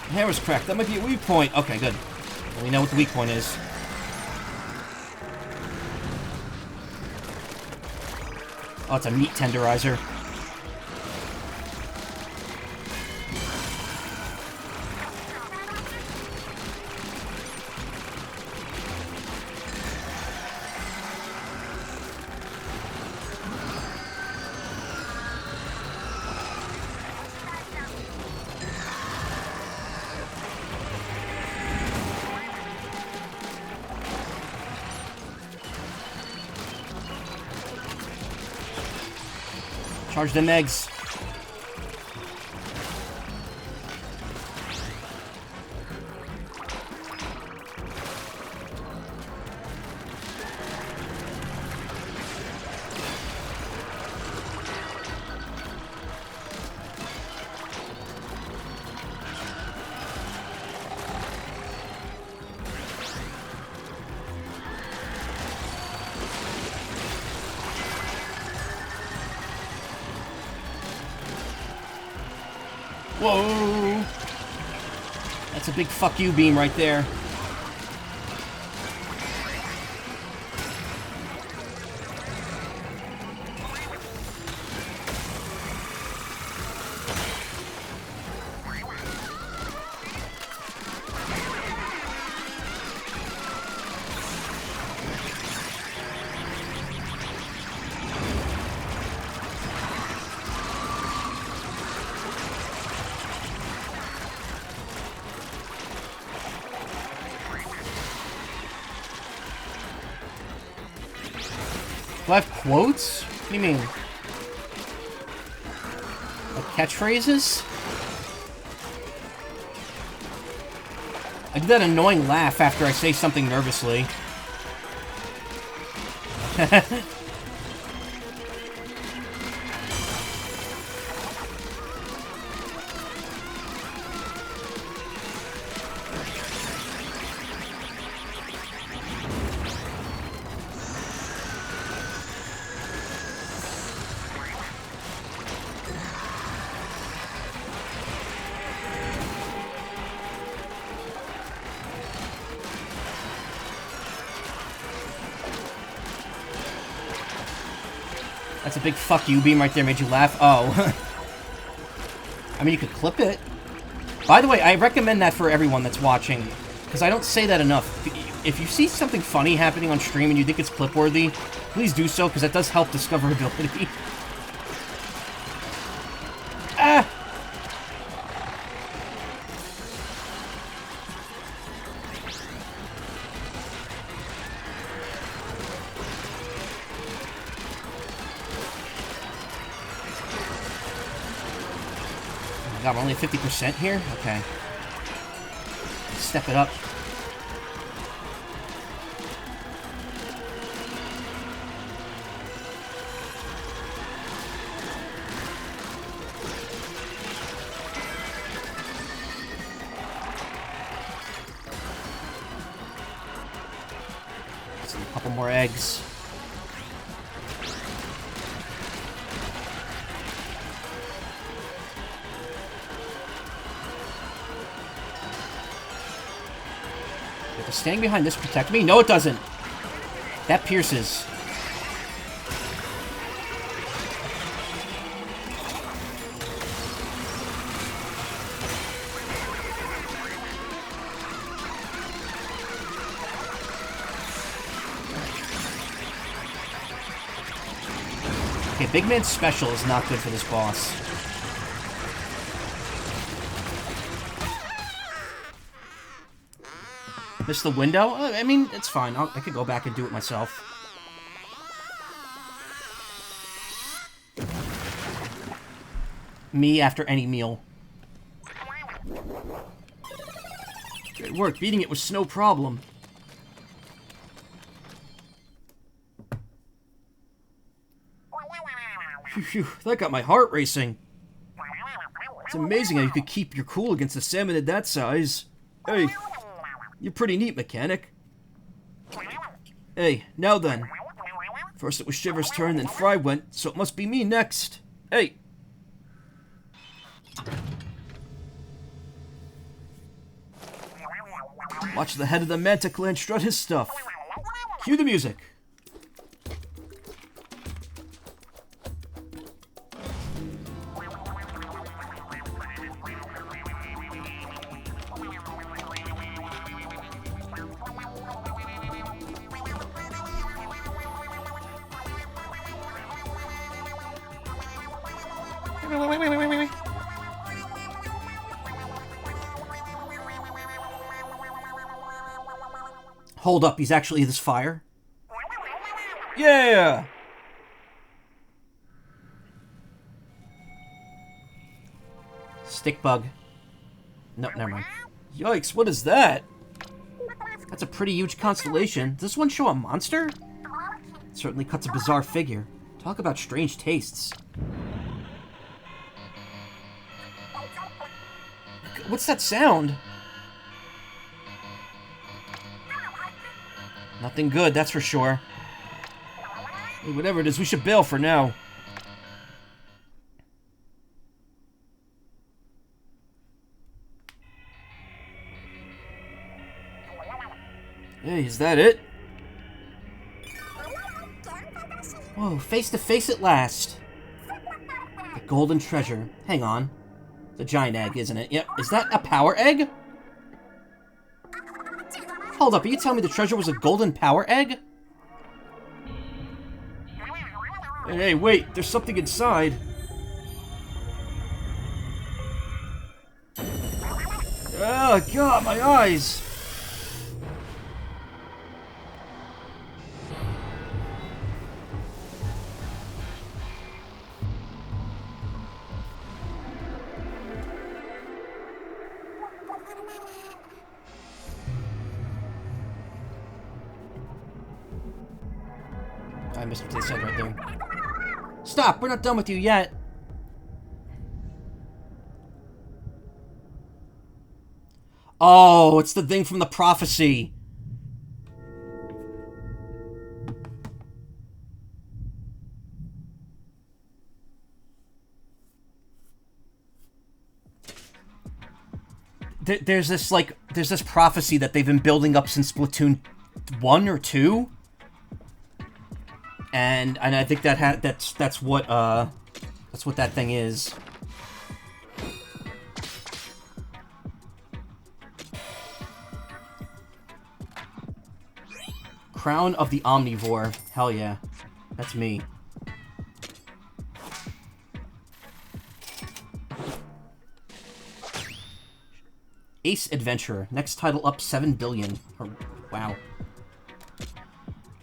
The hammer's cracked. That might be a weak point. Okay, good. We know what the weak point is. Oh, it's a meat tenderizer. Charge them eggs. Whoa! That's a big fuck you beam right there. Do I have quotes? What do you mean? Like catchphrases? I do that annoying laugh after I say something nervously. That's a big fuck you beam right there, made you laugh. Oh. I mean, you could clip it. By the way, I recommend that for everyone that's watching, because I don't say that enough. If you see something funny happening on stream and you think it's clip-worthy, please do so, because that does help discoverability. Ah! God, we're only at 50% here? Okay. Step it up. Let's need a couple more eggs. Does staying behind this protect me? No, it doesn't. That pierces. Okay, Big Man's special is not good for this boss. Missed the window? I mean, it's fine. I could go back and do it myself. Me after any meal. Good work. Beating it was no problem. Phew, that got my heart racing. It's amazing how you could keep your cool against a salmon at that size. Hey. You're pretty neat, mechanic. Hey, now then. First it was Shiver's turn, then Fry went, so it must be me next. Hey! Watch the head of the Manta Clan strut his stuff. Cue the music. Hold up, he's actually this fire? Yeah! Stick bug. No, never mind. Yikes, what is that? That's a pretty huge constellation. Does this one show a monster? It certainly cuts a bizarre figure. Talk about strange tastes. What's that sound? Nothing good, that's for sure. Hey, whatever it is, we should bail for now. Hey, is that it? Whoa, face to face at last. The golden treasure. Hang on. The giant egg, isn't it? Yep. Is that a power egg? Hold up, are you telling me the treasure was a golden power egg? Hey, wait, there's something inside. Oh, God, my eyes! I missed what they said right there. Stop! We're not done with you yet! Oh, it's the thing from the prophecy! There's this prophecy that they've been building up since Splatoon 1 or 2? And I think that's what that thing is. Crown of the Omnivore. Hell yeah. That's me. Ace Adventurer. Next title up 7 billion. Wow.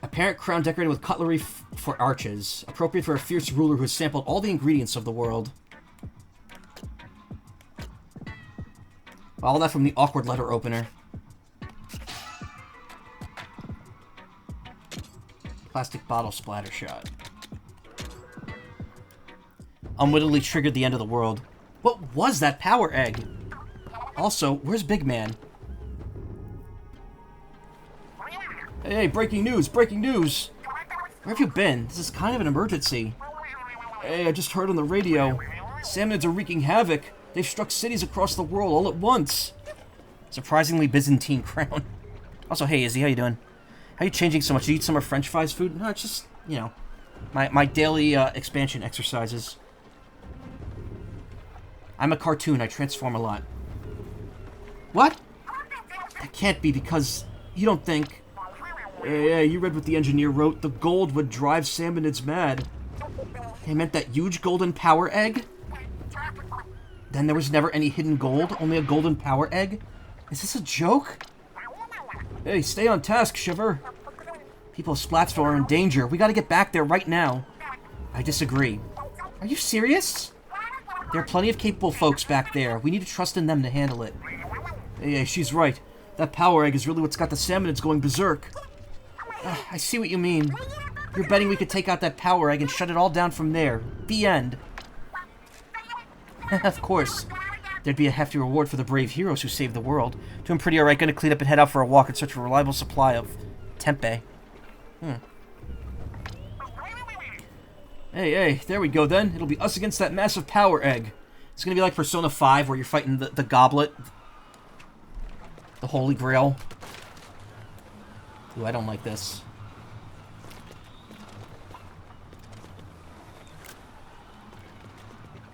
Apparent crown decorated with cutlery for arches. Appropriate for a fierce ruler who has sampled all the ingredients of the world. All that from the awkward letter opener. Plastic bottle splatter shot. Unwittingly triggered the end of the world. What was that power egg? Also, where's Big Man? Hey, breaking news, breaking news! Where have you been? This is kind of an emergency. Hey, I just heard on the radio. Samnids are wreaking havoc. They've struck cities across the world all at once. Surprisingly Byzantine crown. Also, hey Izzy, how you doing? How are you changing so much? You eat some more French fries food? No, it's just, you know, my daily expansion exercises. I'm a cartoon. I transform a lot. What? That can't be because you don't think... Yeah, you read what the engineer wrote. The gold would drive Salmonids mad. They meant that huge golden power egg? Then there was never any hidden gold, only a golden power egg? Is this a joke? Hey, stay on task, Shiver. People of Splatsville are in danger. We gotta get back there right now. I disagree. Are you serious? There are plenty of capable folks back there. We need to trust in them to handle it. Hey, she's right. That power egg is really what's got the Salmonids going berserk. I see what you mean. You're betting we could take out that power egg and shut it all down from there. The end. Of course. There'd be a hefty reward for the brave heroes who saved the world. Doing pretty alright. Gonna clean up and head out for a walk in search of a reliable supply of tempeh. Hey, there we go then. It'll be us against that massive power egg. It's gonna be like Persona 5 where you're fighting the goblet. The Holy Grail. Ooh, I don't like this.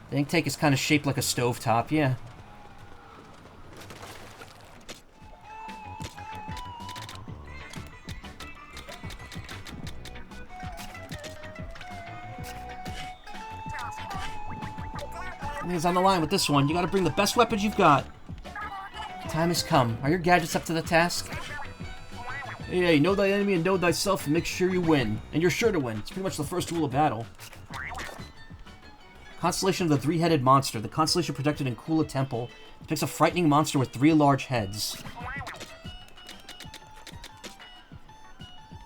The intake is kind of shaped like a stovetop, yeah. He's on the line with this one. You gotta bring the best weapons you've got. Time has come. Are your gadgets up to the task? Hey, know thy enemy and know thyself and make sure you win. And you're sure to win. It's pretty much the first rule of battle. Constellation of the Three-Headed Monster. The constellation projected in Kula Temple depicts a frightening monster with 3 large heads.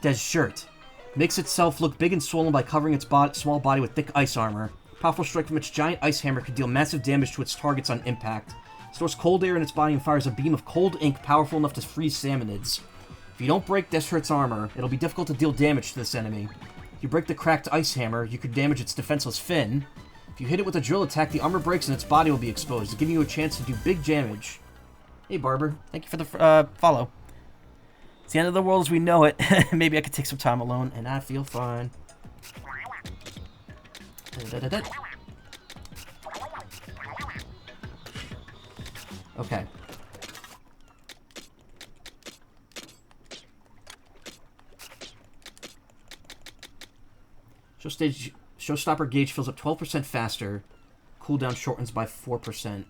Desert. Makes itself look big and swollen by covering its small body with thick ice armor. Powerful strike from its giant ice hammer can deal massive damage to its targets on impact. Stores cold air in its body and fires a beam of cold ink powerful enough to freeze salmonids. If you don't break Desert's armor, it'll be difficult to deal damage to this enemy. If you break the cracked ice hammer, you could damage its defenseless fin. If you hit it with a drill attack, the armor breaks and its body will be exposed, giving you a chance to do big damage. Hey, Barber. Thank you for the follow. It's the end of the world as we know it. Maybe I could take some time alone, and I feel fine. Okay. Showstopper gauge fills up 12% faster. Cooldown shortens by 4%.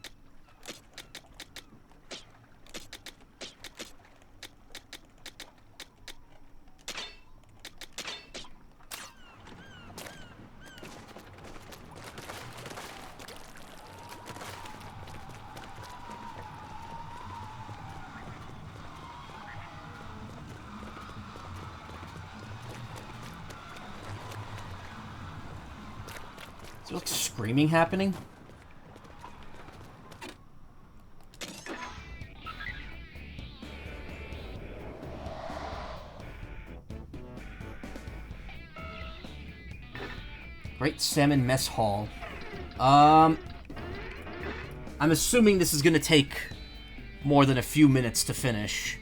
Is there like screaming happening? Great Salmon Mess Hall. I'm assuming this is gonna take more than a few minutes to finish.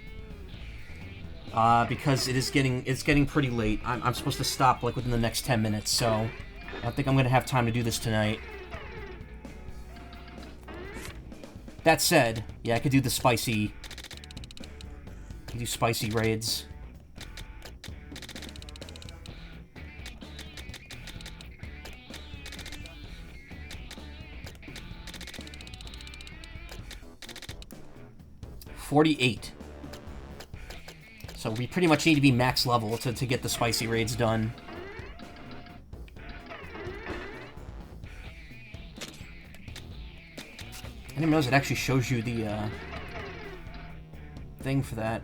Because it's getting pretty late. I'm supposed to stop like within the next 10 minutes, so I don't think I'm gonna have time to do this tonight. That said, yeah, I could do the spicy raids. $48. So we pretty much need to be max level to get the spicy raids done. I didn't realize it actually shows you the thing for that.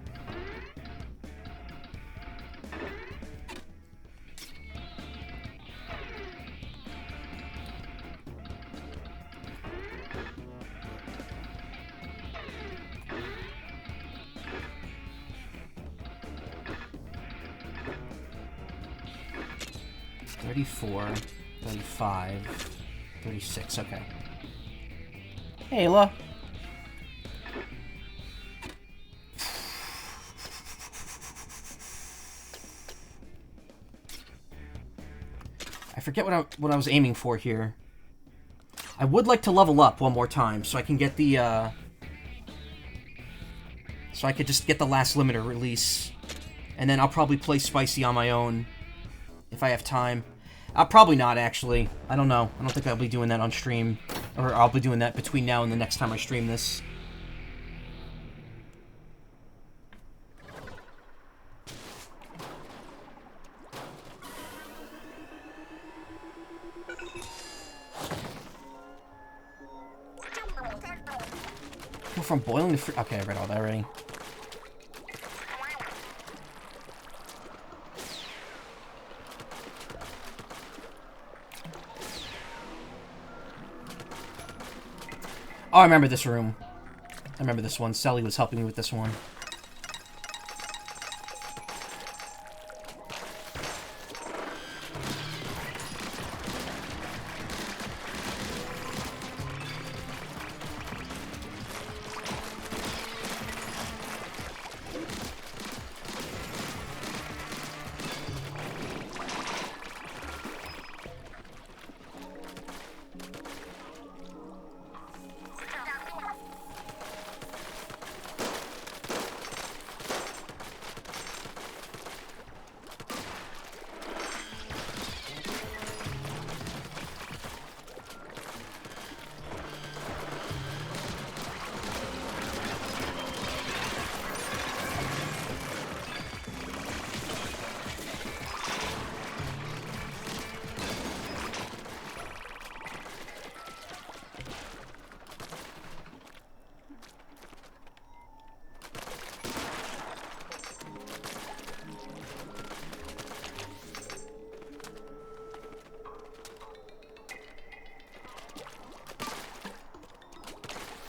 $34, $35, $36, okay. Hey, Ayla. I forget what I was aiming for here. I would like to level up one more time so I can get the so I could just get the last limiter release, and then I'll probably play Spicy on my own if I have time. Probably not, actually. I don't know. I don't think I'll be doing that on stream. Or I'll be doing that between now and the next time I stream this. Go from boiling to okay, I read all that already. Oh, I remember this room. I remember this one. Sally was helping me with this one.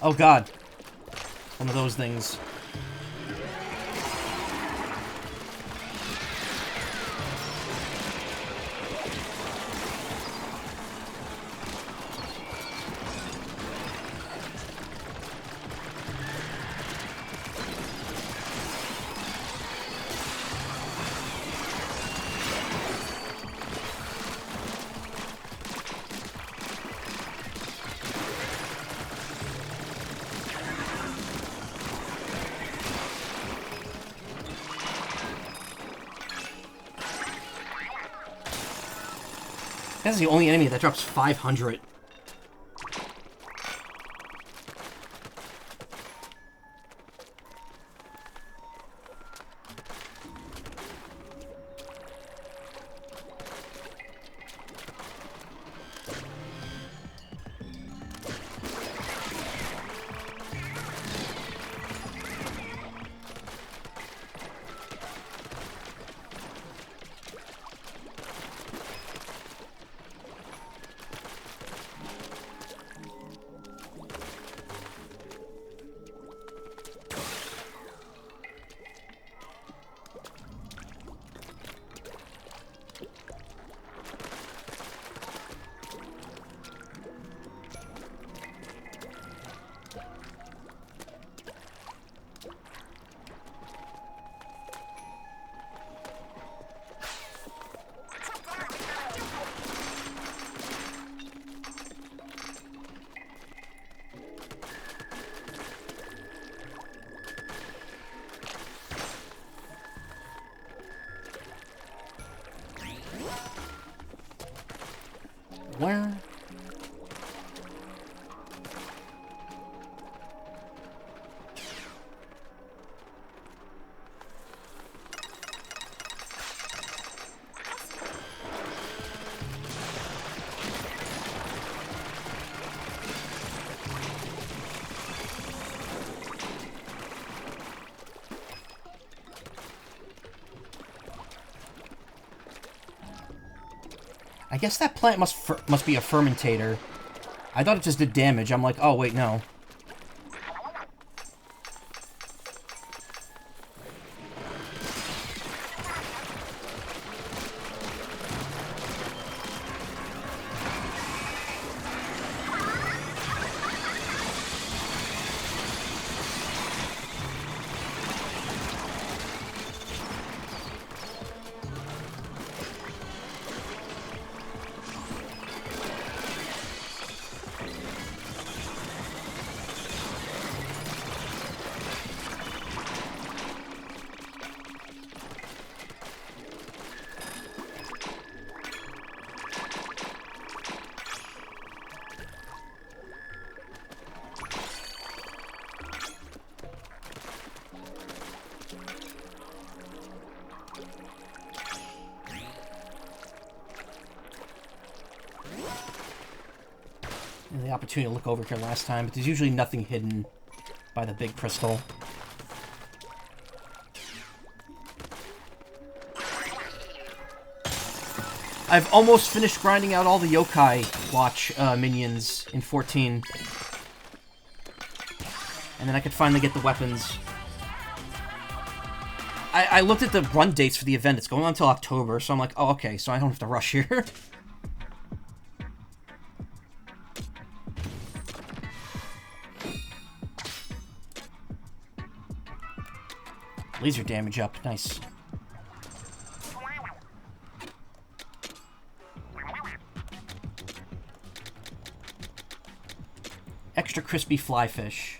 Oh god. One of those things. That's the only enemy that drops 500. Where? I guess that plant must be a fermentator. I thought it just did damage. I'm like, oh wait, no. The opportunity to look over here last time, but there's usually nothing hidden by the big crystal. I've almost finished grinding out all the yokai watch minions in 14. And then I could finally get the weapons. I looked at the run dates for the event. It's going on until October, so I'm like, oh, okay, so I don't have to rush here. Laser damage up. Nice. Extra crispy fly fish.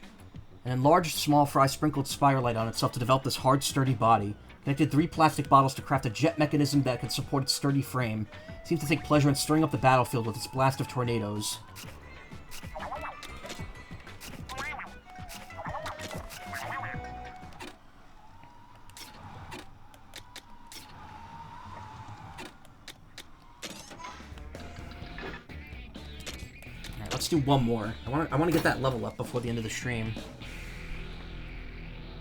An enlarged small fry sprinkled spiralite on itself to develop this hard, sturdy body. Connected 3 plastic bottles to craft a jet mechanism that could support its sturdy frame. Seems to take pleasure in stirring up the battlefield with its blast of tornadoes. Let's do one more. I want to get that level up before the end of the stream.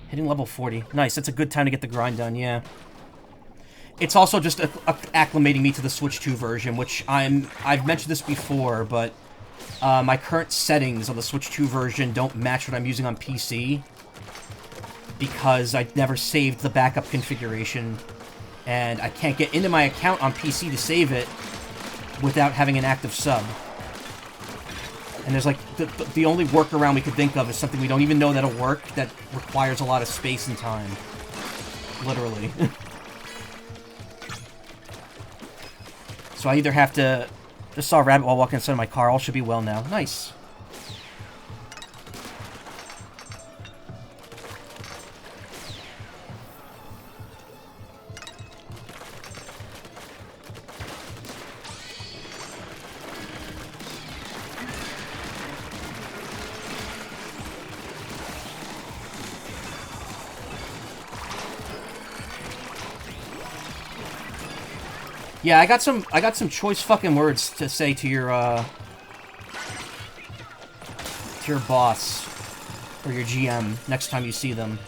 Hitting level 40. Nice, that's a good time to get the grind done, yeah. It's also just acclimating me to the Switch 2 version, which I've mentioned this before, but My current settings on the Switch 2 version don't match what I'm using on PC because I never saved the backup configuration, and I can't get into my account on PC to save it without having an active sub. And there's like, the only workaround we could think of is something we don't even know that'll work, that requires a lot of space and time. Literally. So I either have to... Just saw a rabbit while walking inside my car. All should be well now. Nice. Yeah, I got some choice fucking words to say to your boss or your GM next time you see them.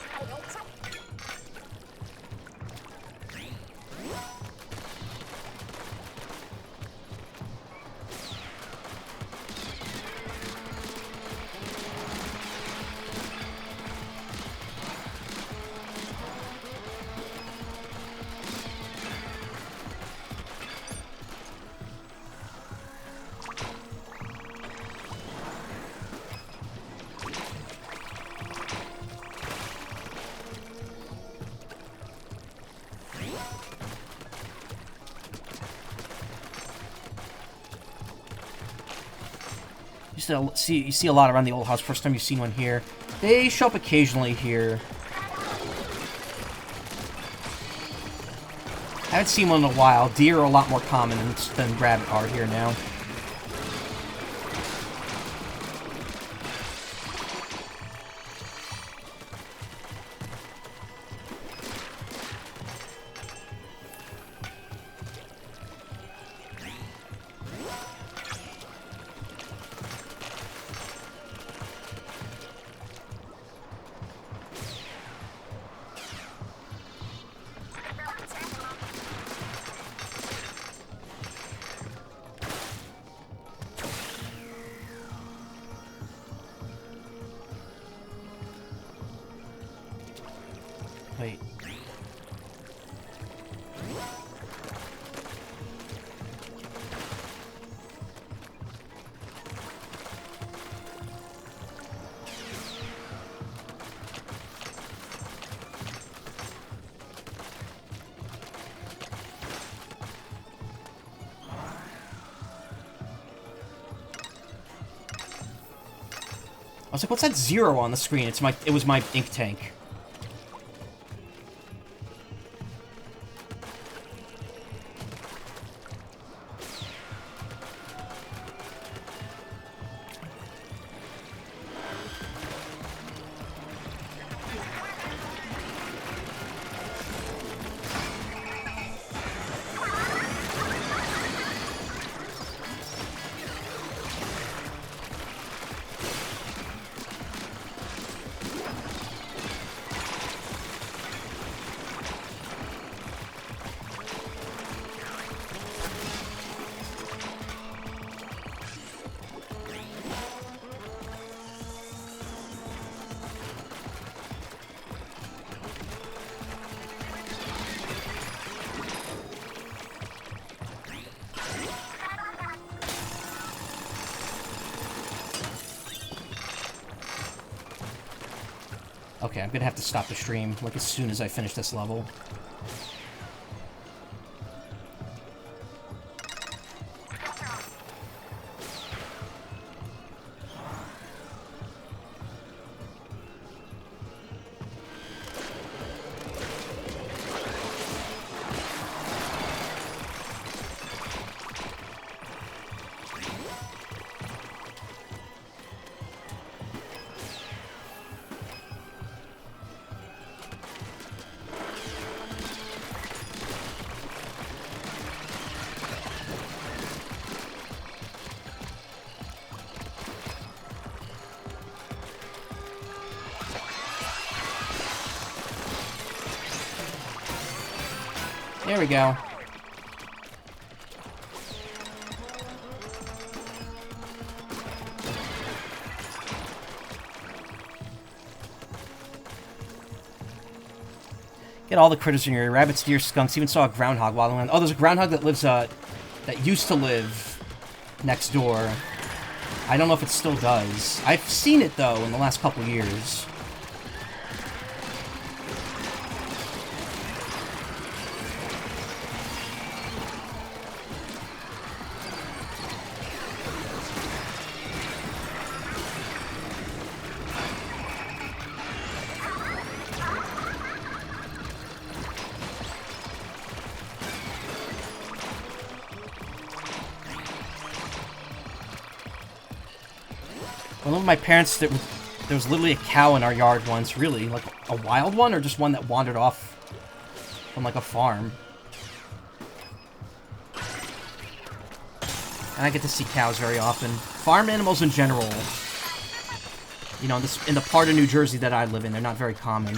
You see a lot around the old house. First time you've seen one here. They show up occasionally here. I haven't seen one in a while. Deer are a lot more common than rabbit are here now. Wait. I was like, what's that 0 on the screen? It was my ink tank. Okay, I'm gonna have to stop the stream, like, as soon as I finish this level. There we go. Get all the critters in your area. Rabbits, deer, skunks. Even saw a groundhog waddling around. Oh, there's a groundhog that lives, that used to live next door. I don't know if it still does. I've seen it, though, in the last couple years. One of my parents, there was literally a cow in our yard once, really. Like, a wild one, or just one that wandered off from, like, a farm. And I get to see cows very often. Farm animals in general, you know, in the part of New Jersey that I live in, they're not very common.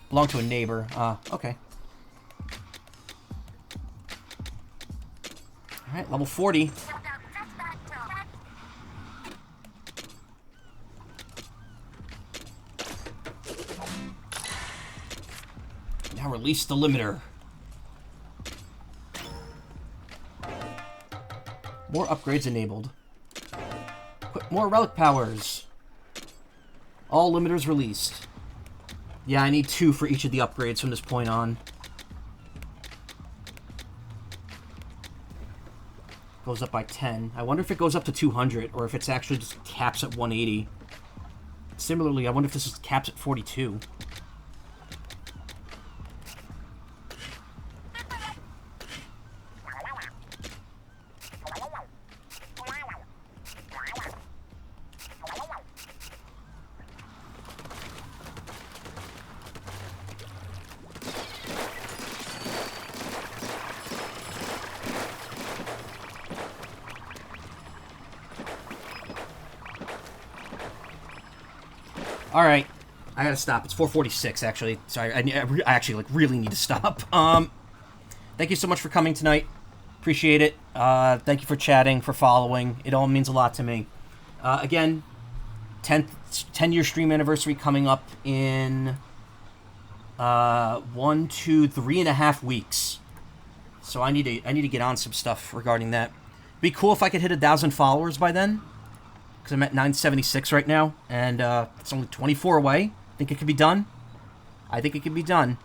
Belong to a neighbor. Okay. Alright, level 40. Now release the limiter. More upgrades enabled. More relic powers. All limiters released. Yeah, I need 2 for each of the upgrades from this point on. Goes up by 10. I wonder if it goes up to 200, or if it's actually just caps at 180. Similarly, I wonder if this is caps at 42. Alright, I gotta stop. It's 4:46, actually. Sorry, I actually, like, really need to stop. Thank you so much for coming tonight. Appreciate it. Thank you for chatting, for following. It all means a lot to me. Again, 10-year stream anniversary coming up in 1, 2, 3.5 weeks. So I need to get on some stuff regarding that. It'd be cool if I could hit 1,000 followers by then. Because I'm at 976 right now, and it's only 24 away. Think it could be done? I think it could be done.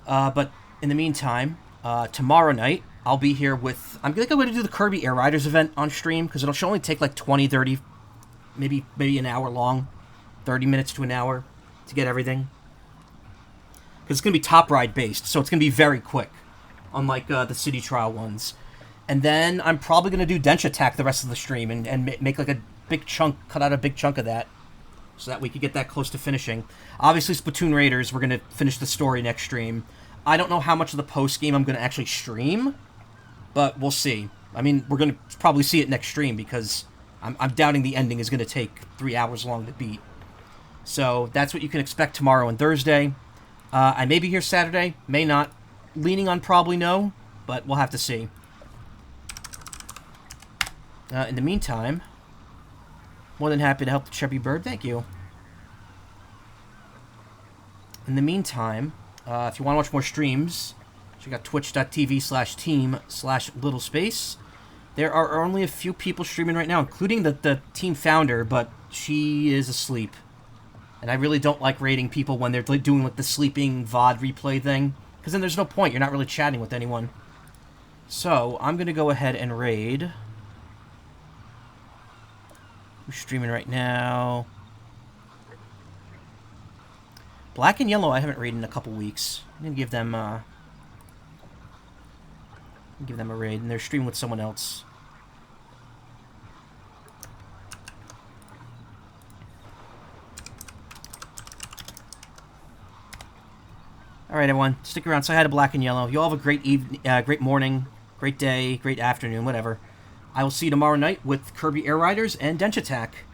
But in the meantime, tomorrow night, I'll be here with... I'm going to do the Kirby Air Riders event on stream, because it'll only take like 20, 30, maybe an hour long. 30 minutes to an hour to get everything. Because it's going to be top ride based, so it's going to be very quick, unlike the city trial ones. And then I'm probably going to do Dench Attack the rest of the stream and make like a big chunk, cut out a big chunk of that, so that we could get that close to finishing. Obviously, Splatoon Raiders, we're going to finish the story next stream. I don't know how much of the post-game I'm going to actually stream, but we'll see. I mean, we're going to probably see it next stream, because I'm doubting the ending is going to take 3 hours long to beat. So that's what you can expect tomorrow and Thursday. I may be here Saturday, may not. Leaning on probably no, but we'll have to see. In the meantime, more than happy to help the chubby bird. Thank you. In the meantime, if you want to watch more streams, check out twitch.tv/team/littlespace. There are only a few people streaming right now, including the team founder, but she is asleep. And I really don't like raiding people when they're doing like the sleeping VOD replay thing, because then there's no point. You're not really chatting with anyone. So I'm going to go ahead and raid... Who's streaming right now? Black and Yellow I haven't raided in a couple weeks. I'm going to give them a raid, and they're streaming with someone else. Alright everyone, stick around. Say hi to Black and Yellow. You all have a great evening, great morning, great day, great afternoon, whatever. I will see you tomorrow night with Kirby Air Riders and Dench Attack.